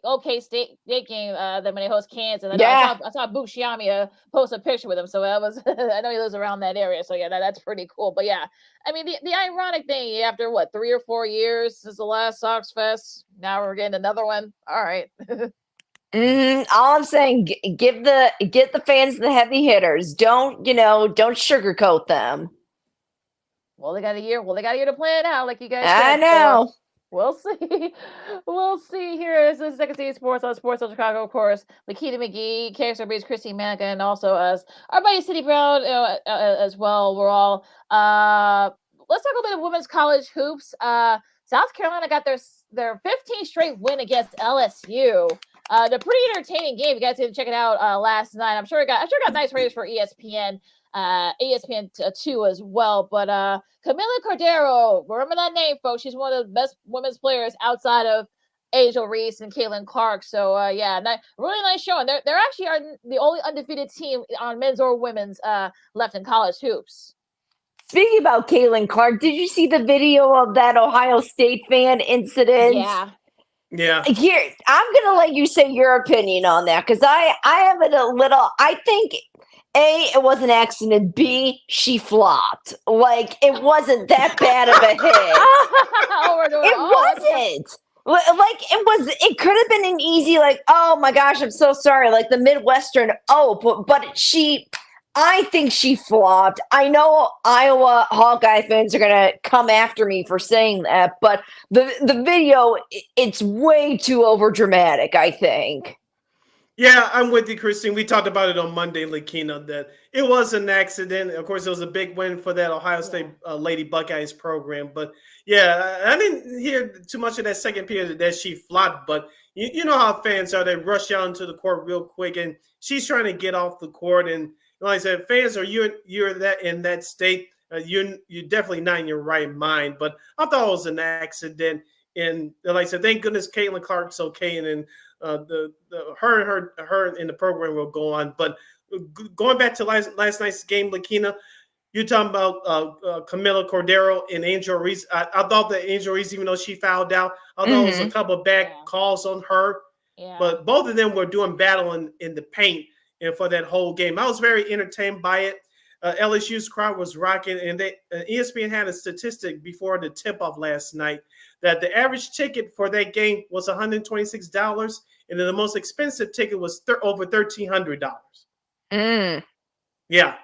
OK State game. Then when he hosts Kansas, I saw Buchiami post a picture with him. So that was I know he lives around that area. So yeah, that's pretty cool. But yeah, I mean the ironic thing after 3 or 4 years since the last Sox Fest, now we're getting another one. All right. All I'm saying, get the fans the heavy hitters. Don't sugarcoat them. Well, they got a year. Well, they got a year to play it out, like you guys said. I know. So we'll see. We'll see. Here is the Second City Sports on Sports of Chicago, of course. Lakita McGee, KXRB's Christy Manika, and also us, our buddy City Brown as well. We're all. Let's talk a little bit of women's college hoops. South Carolina got their 15th straight win against LSU. The pretty entertaining game. You guys can check it out last night. I'm sure it got nice ratings for ESPN, ESPN2 as well. But Camila Cordero, remember that name, folks. She's one of the best women's players outside of Angel Reese and Caitlin Clark. So really nice showing. They're actually are the only undefeated team on men's or women's left in college hoops. Speaking about Caitlin Clark, did you see the video of that Ohio State fan incident? Yeah. Here, I'm gonna let you say your opinion on that because I have it a little. I think A, it was an accident. B, she flopped. Like it wasn't that bad of a hit. It wasn't. Like it could have been an easy oh my gosh, I'm so sorry. Like the Midwestern. But I think she flopped. I know Iowa Hawkeye fans are going to come after me for saying that, but the video, it's way too overdramatic, I think. Yeah, I'm with you, Christine. We talked about it on Monday, Lakina, that it was an accident. Of course, it was a big win for that Ohio State Lady Buckeyes program. But yeah, I didn't hear too much of that second period that she flopped. But you know how fans are. They rush out into the court real quick, and she's trying to get off the court. And like I said, fans, you're that in that state, you're definitely not in your right mind. But I thought it was an accident. And like I said, thank goodness Caitlin Clark's okay, and then her in the program will go on. But going back to last night's game, Lakina, you're talking about Camila Cordero and Angel Reese. I thought that Angel Reese, even though she fouled out, I thought it was a couple of bad calls on her. Yeah. But both of them were doing battle in the paint and for that whole game. I was very entertained by it. LSU's crowd was rocking, and ESPN had a statistic before the tip-off last night that the average ticket for that game was $126, and then the most expensive ticket was over $1,300. Yeah.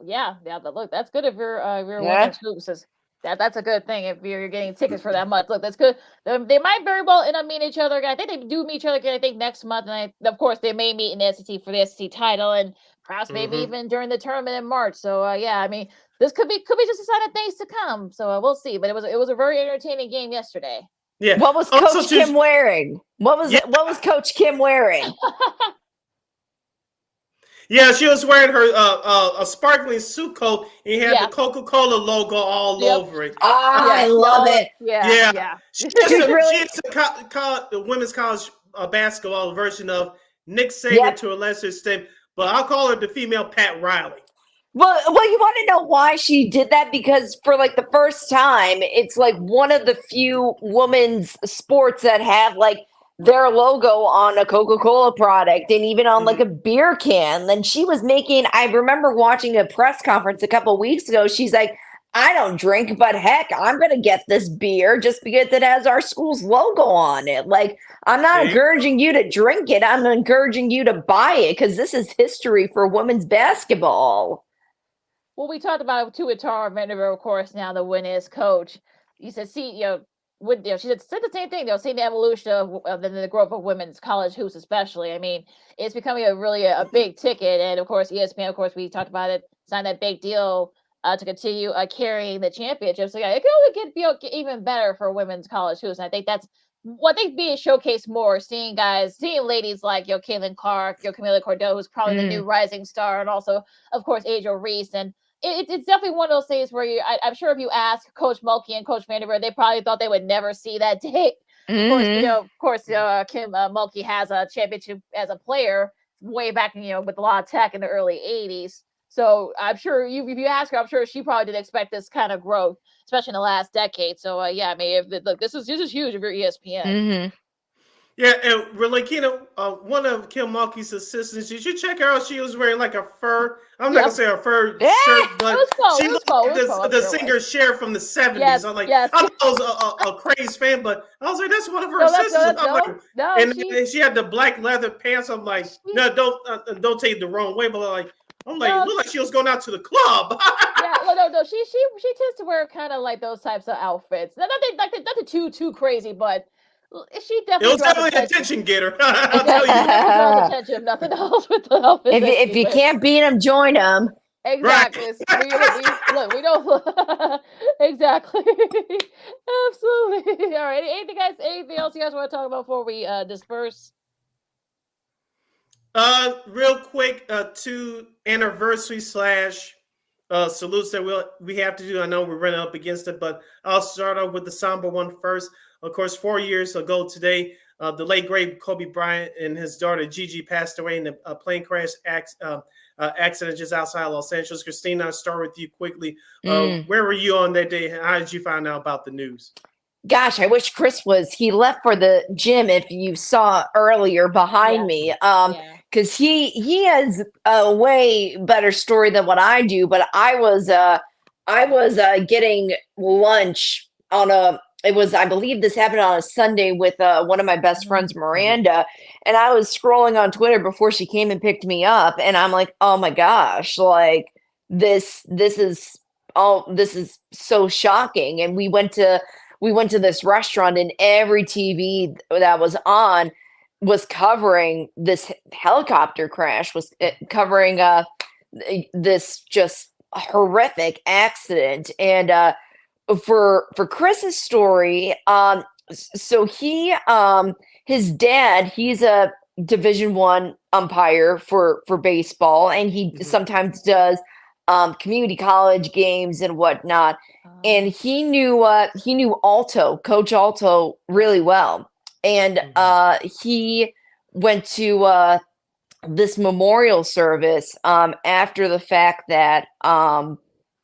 Yeah, but look, that's good if you're women's hoops. That's a good thing if you're getting tickets for that much. Look, that's good. They might very well end up meeting each other again. I think they do meet each other again. I think next month, and of course they may meet in the SEC for the SEC title, and perhaps maybe even during the tournament in March. So yeah, I mean, this could be just a sign of things to come. So we'll see. But it was a very entertaining game yesterday. Yeah. What was Coach Kim wearing? What was Coach Kim wearing? Yeah, she was wearing her a sparkling suit coat, and he had the Coca-Cola logo all over it. I love it. Yeah. She is the women's college basketball version of Nick Saban to a lesser extent, but I'll call her the female Pat Riley. Well, you want to know why she did that? Because for like the first time, it's like one of the few women's sports that have like their logo on a Coca-Cola product and even on like a beer can. Then she was I remember watching a press conference a couple of weeks ago. She's like, I don't drink, but heck, I'm going to get this beer just because it has our school's logo on it. Like, I'm not encouraging you to drink it. I'm encouraging you to buy it because this is history for women's basketball. Well, we talked about it too with Tara Vanderbilt, of course, now the winners coach. You said, she said the same thing. Seeing the evolution of the growth of women's college hoops, especially. I mean, it's becoming a big ticket, and of course, ESPN. Of course, we talked about it. Signed that big deal to continue carrying the championship. So yeah, it can only get even better for women's college hoops. And I think that's what they being showcased more. Seeing ladies like Caitlin Clark, Camila Cordell, who's probably the new rising star, and also of course Angel Reese and. It's definitely one of those things where I'm sure if you ask Coach Mulkey and Coach Vanderbilt, they probably thought they would never see that day. Of course, Kim Mulkey has a championship as a player way back, with La Tech in the early '80s. So I'm sure if you ask her, I'm sure she probably didn't expect this kind of growth, especially in the last decade. So yeah, I mean, this is huge if you're ESPN. Yeah, and Relakina, one of Kim Mulkey's assistants, you should check her out. She was wearing like a fur. I'm not gonna say a fur shirt, but she looked like the singer Cher from the '70s. Yes, I'm like, I was a crazy fan, but I was like, that's one of her assistants. She had the black leather pants. I'm like, no, don't take it the wrong way, but look like she was going out to the club. No. She tends to wear kind of like those types of outfits. Nothing too crazy, but. She definitely. It was definitely an attention getter. I'll tell you. Draws attention, if nothing else with the outfit. If you can't beat them, join them. Exactly. Right. We don't. Exactly. Absolutely. All right. Anything else you guys want to talk about before we disperse? Real quick, 2 anniversary / salutes that we have to do. I know we're running up against it, but I'll start off with the somber one first. Of course, 4 years ago today, the late great Kobe Bryant and his daughter Gigi passed away in a plane crash accident just outside Los Angeles. Christina, I'll start with you quickly. Where were you on that day? How did you find out about the news? Gosh, I wish Chris he left for the gym, if you saw earlier behind me. Because he has a way better story than what I do. But I was getting lunch on I believe this happened on a Sunday with one of my best friends, Miranda, and I was scrolling on Twitter before she came and picked me up, and I'm like, oh my gosh, like this is so shocking. And we went to this restaurant, and every TV that was on was covering this helicopter crash, was covering this just horrific accident. And for Chris's story, so his dad, he's a Division I umpire for baseball, and he sometimes does community college games and whatnot. And he knew Coach Alto really well, and he went to this memorial service after the fact that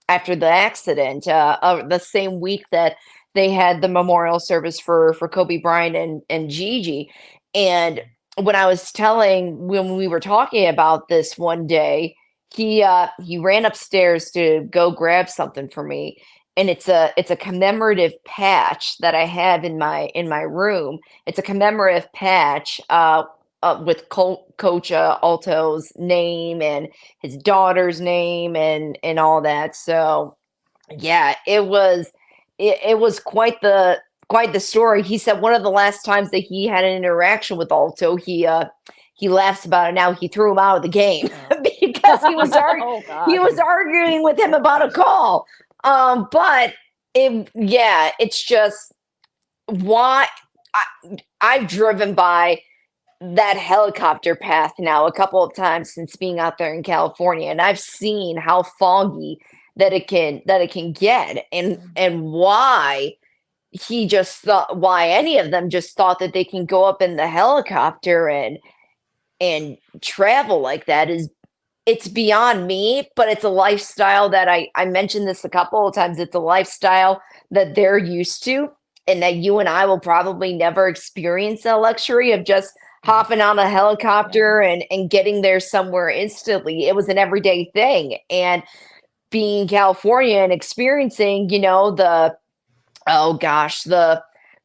after the accident, the same week that they had the memorial service for Kobe Bryant and Gigi. And when we were talking about this one day, he ran upstairs to go grab something for me, and it's a commemorative patch that I have in my room. It's a commemorative patch with Coach Alto's name and his daughter's name and all that. So yeah, it was quite the story. He said one of the last times that he had an interaction with Alto, he laughs about it now. He threw him out of the game because he was he was arguing with him about a call. But it's just why I've driven by that helicopter path now a couple of times since being out there in California, and I've seen how foggy that it can get, and why any of them just thought that they can go up in the helicopter and travel like that it's beyond me. But it's a lifestyle that I mentioned this a couple of times. It's a lifestyle that they're used to, and that you and I will probably never experience the luxury of just hopping on a helicopter and getting there somewhere instantly. It was an everyday thing. And being in California and experiencing, the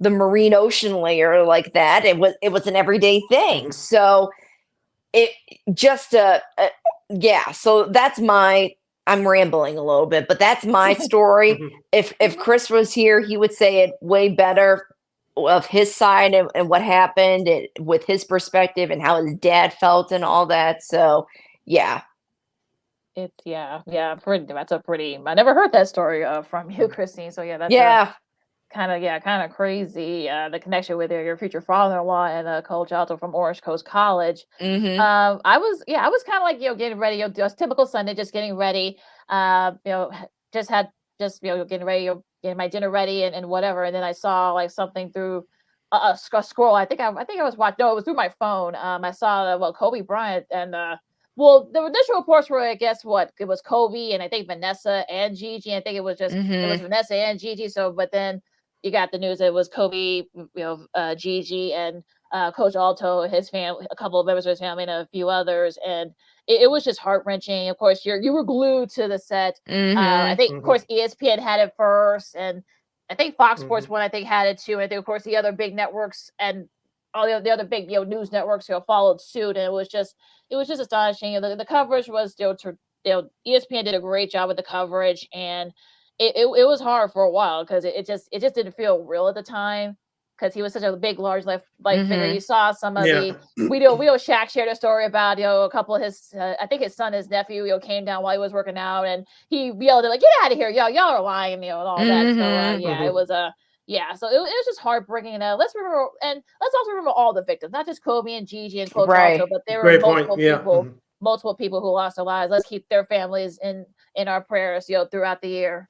marine ocean layer like that, it was an everyday thing. So it just so that's I'm rambling a little bit, but that's my story. If Chris was here, he would say it way better of his side and what happened with his perspective and how his dad felt and all that. So yeah. It's that's a pretty. I never heard that story from you, Christine. So that's kind of crazy. The connection with your future father-in-law and Coach Alto from Orange Coast College. Mm-hmm. I was kind of like getting ready. Just typical Sunday, just getting ready. Getting ready, getting my dinner ready and whatever. And then I saw like something through a scroll. I think I was watching. No, it was through my phone. I saw Kobe Bryant and. Well, the initial reports were, I guess, it was Kobe and I think Vanessa and Gigi. I think it was just it was Vanessa and Gigi. So, but then you got the news that it was Kobe, Gigi and Coach Alto, his family, a couple of members of his family, and a few others, and it was just heart wrenching. Of course, you were glued to the set. I think, of course, ESPN had it first, and I think Fox Sports One, I think, had it too. I think, of course, the other big networks and all the other big news networks followed suit, and it was just astonishing. The coverage was ESPN did a great job with the coverage, and it was hard for a while because it just didn't feel real at the time because he was such a big, large life figure. You saw some of the we know Shaq shared a story about a couple of his I think his son, his nephew, came down while he was working out, and he yelled at get out of here, y'all are lying, and all that. So it was so it was just heartbreaking. And let's also remember all the victims, not just Kobe and Gigi and Coach Alto, but there were multiple people who lost their lives. Let's keep their families in our prayers, throughout the year.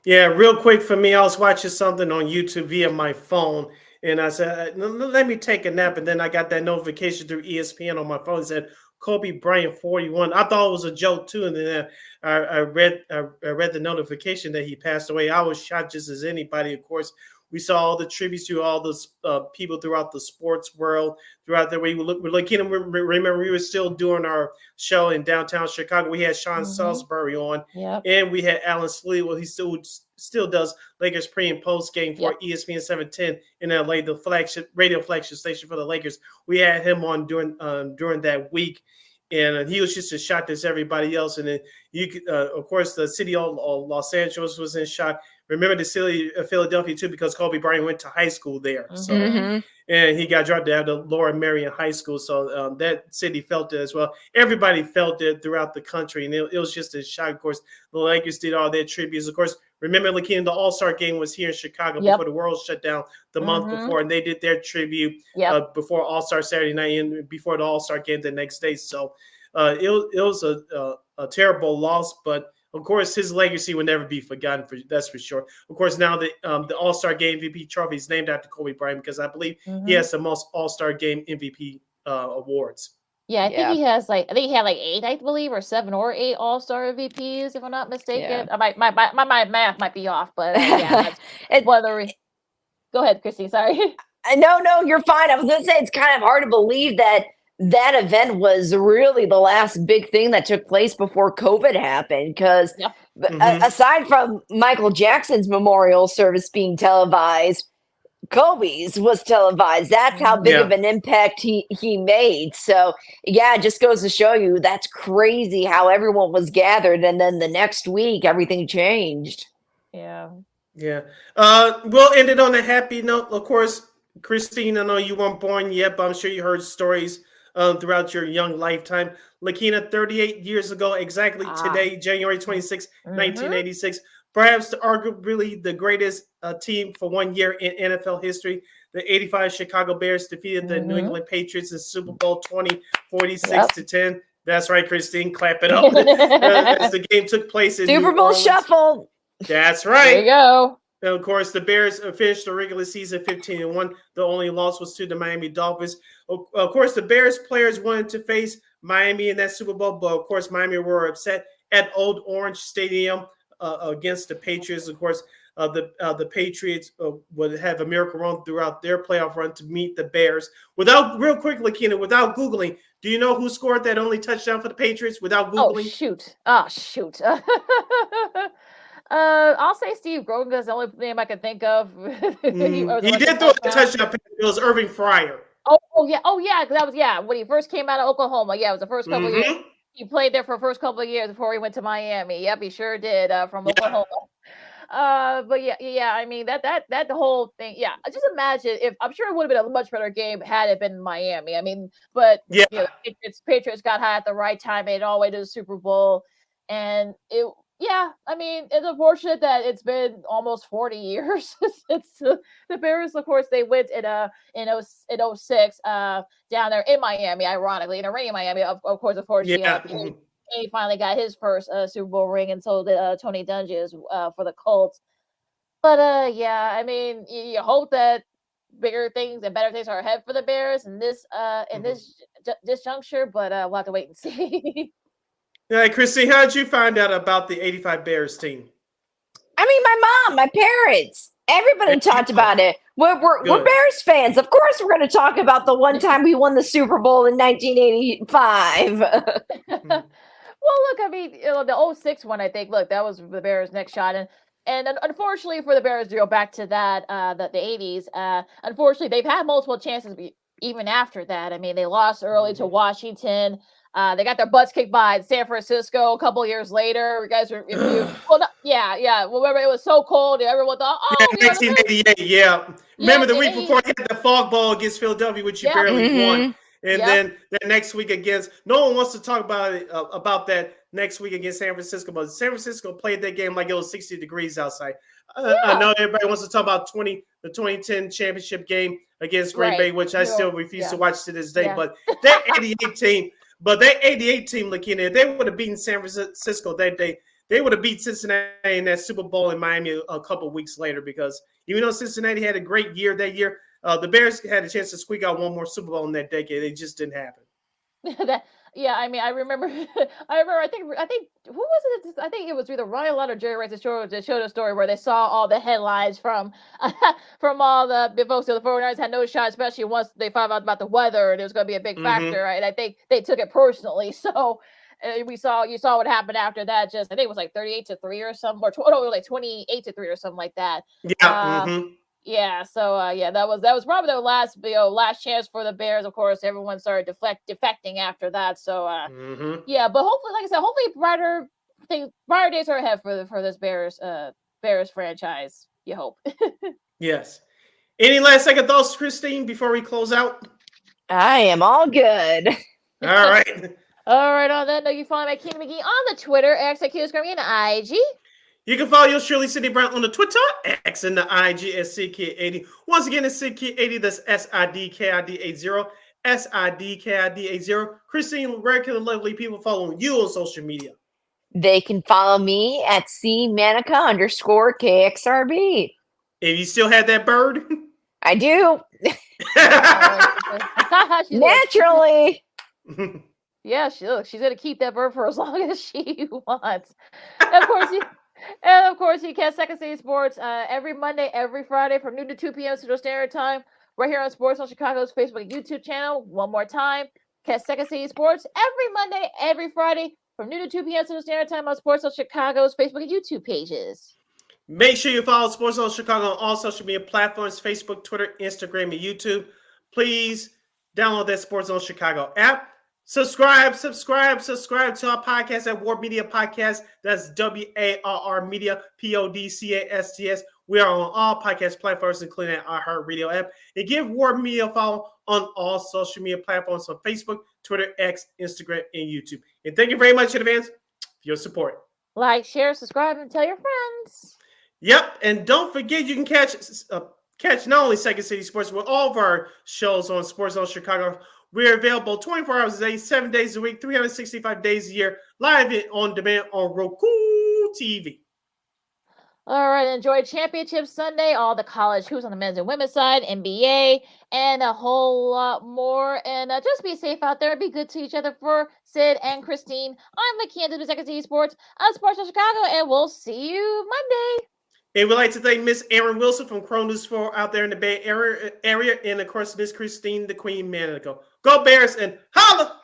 Yeah, real quick for me, I was watching something on YouTube via my phone, and I said, let me take a nap, and then I got that notification through ESPN on my phone that said Kobe Bryant 41. I thought it was a joke too, and then I read the notification that he passed away. I was shocked just as anybody. Of course, we saw all the tributes to all the people throughout the sports world. Throughout the way we're looking. Remember, we were still doing our show in downtown Chicago. We had Sean Salisbury on, and we had Alan Sleeve. Well, he still does Lakers pre and post game for ESPN 710 in LA, the radio flagship station for the Lakers. We had him on during that week, and he was just as shocked as everybody else. And then of course, the city of Los Angeles was in shock. Remember the city of Philadelphia too, because Kobe Bryant went to high school there. So and he got dropped out of Laura Marion High School. So that city felt it as well. Everybody felt it throughout the country, and it was just a shock. Of course, the Lakers did all their tributes. Of course, remember, Lakeem, the All-Star game was here in Chicago before the world shut down the month before, and they did their tribute before All-Star Saturday night and before the All-Star game the next day. So it was a terrible loss, but of course, his legacy will never be forgotten. That's for sure. Of course, now the All-Star Game MVP trophy is named after Kobe Bryant because I believe he has the most All-Star Game MVP awards. Yeah, I think he has I think he had 8, I believe, or 7 or 8 All-Star MVPs, if I'm not mistaken. My math might be off, but go ahead, Christy. Sorry. No, you're fine. I was going to say it's kind of hard to believe that that event was really the last big thing that took place before COVID happened. Because aside from Michael Jackson's memorial service being televised, Kobe's was televised. That's how big of an impact he made. So yeah, it just goes to show you that's crazy how everyone was gathered, and then the next week everything changed. Yeah. Yeah. We'll end it on a happy note. Of course, Christine, I know you weren't born yet, but I'm sure you heard stories throughout your young lifetime. Lakina, 38 years ago, exactly today, January 26, 1986, perhaps arguably the greatest team for 1 year in NFL history. The 85 Chicago Bears defeated the New England Patriots in Super Bowl 20, 46-10. That's right, Christine. Clap it up. As the game took place in Super Bowl shuffle. That's right. There you go. And of course, the Bears finished the regular season 15-1. The only loss was to the Miami Dolphins. Of course, the Bears players wanted to face Miami in that Super Bowl, but of course, Miami were upset at Old Orange Stadium against the Patriots. Of course, the Patriots would have a miracle run throughout their playoff run to meet the Bears. Real quickly, Keena, without Googling, do you know who scored that only touchdown for the Patriots without Googling? Oh, shoot. I'll say Steve Grogan because the only name I can think of. He did throw a touchdown. It was Irving Fryer. Oh yeah. That was when he first came out of Oklahoma. Yeah, it was the first couple of years. He played there for the first couple of years before he went to Miami. Yep, he sure did from Oklahoma. But yeah. I mean that the whole thing. Yeah, just imagine if I'm sure it would have been a much better game had it been in Miami. I mean, but Patriots got high at the right time. Made it all the way to the Super Bowl, and it. Yeah, I mean, it's unfortunate that it's been almost 40 years since the Bears. Of course, they went in 06 down there in Miami, ironically, in a rainy Miami. Of course, he finally got his first Super Bowl ring, and so did Tony Dungy for the Colts. But I mean, you hope that bigger things and better things are ahead for the Bears in this this juncture. But we'll have to wait and see. Yeah, Christine, how did you find out about the 85 Bears team? I mean, my mom, my parents, everybody talked about it. We're Bears fans. Of course, we're going to talk about the one time we won the Super Bowl in 1985. Well, look, I mean, the 06 one, I think, that was the Bears' next shot. And unfortunately for the Bears to go back to that, the 80s, unfortunately, they've had multiple chances even after that. I mean, they lost early to Washington. They got their butts kicked by San Francisco a couple of years later. You guys remember it was so cold. Everyone thought, 1988. Yeah. Remember the week before you had the fog ball against Philadelphia, which you barely won, and then the next week against. No one wants to talk about that next week against San Francisco, but San Francisco played that game like it was 60 degrees outside. I know everybody wants to talk about the 2010 championship game against Green Bay, which I still refuse to watch to this day. But that 88 team. But that 88 team, Lakina, if they would have beaten San Francisco that day, they would have beat Cincinnati in that Super Bowl in Miami a couple of weeks later, because even though Cincinnati had a great year that year, the Bears had a chance to squeak out one more Super Bowl in that decade. It just didn't happen. I mean, I remember. I think who was it? I think it was either Ryan Lott or Jerry Rice that showed a story where they saw all the headlines from all the folks. The 49ers had no shot, especially once they found out about the weather and it was going to be a big factor. Right? I think they took it personally. So you saw what happened after that. Just I think it was like 38-3 or something, or like 28-3 or something like that. Yeah. Yeah, so that was probably their last chance for the Bears. Of course, everyone started defecting after that. So but hopefully, like I said, hopefully brighter days are ahead for this Bears franchise. You hope. Yes. Any last second thoughts, Christine, before we close out? I am all good. All right. All right. On that note, you follow me, Keena McGee, on the Twitter, XQSCRB, and IG. You can follow yours truly, Sidney Brown, on the Twitter, X, and the IG at SidKid80. Once again, it's SidKid80. That's SIDKID80. SIDKID80. Christine, where can the lovely people follow you on social media? They can follow me at @Manika_KXRB. If you still have that bird? I do. Naturally. Yeah, she's going to keep that bird for as long as she wants. And of course, you catch Second City Sports every Monday, every Friday from noon to 2 p.m. Central Standard Time, right here on Sports on Chicago's Facebook and YouTube channel. One more time, Catch Second City Sports every Monday, every Friday from noon to 2 p.m. Central Standard Time on Sports Zone Chicago's Facebook and YouTube pages. Make sure you follow Sports Zone Chicago on all social media platforms, Facebook, Twitter, Instagram, and YouTube. Please download that Sports Zone Chicago app. Subscribe to our podcast at War Media Podcast. That's WARR Media, PODCASTS. We are on all podcast platforms, including our iHeartRadio app. And give War Media a follow on all social media platforms on Facebook, Twitter, X, Instagram, and YouTube. And thank you very much in advance for your support. Like, share, subscribe, and tell your friends. Yep, and don't forget you can catch not only Second City Sports, but all of our shows on Sports Zone Chicago. We're available 24 hours a day, 7 days a week, 365 days a year, live and on demand on Roku TV. All right, enjoy Championship Sunday, all the college hoops on the men's and women's side, NBA, and a whole lot more. And just be safe out there. Be good to each other. For Sid and Christine, I'm the Kansas Second City Sports on Sports Zone Chicago, and we'll see you Monday. And we'd like to thank Miss Erin Wilson from KRON4 out there in the Bay Area, and of course, Miss Christine, the Queen Manika. Go Bears and holla!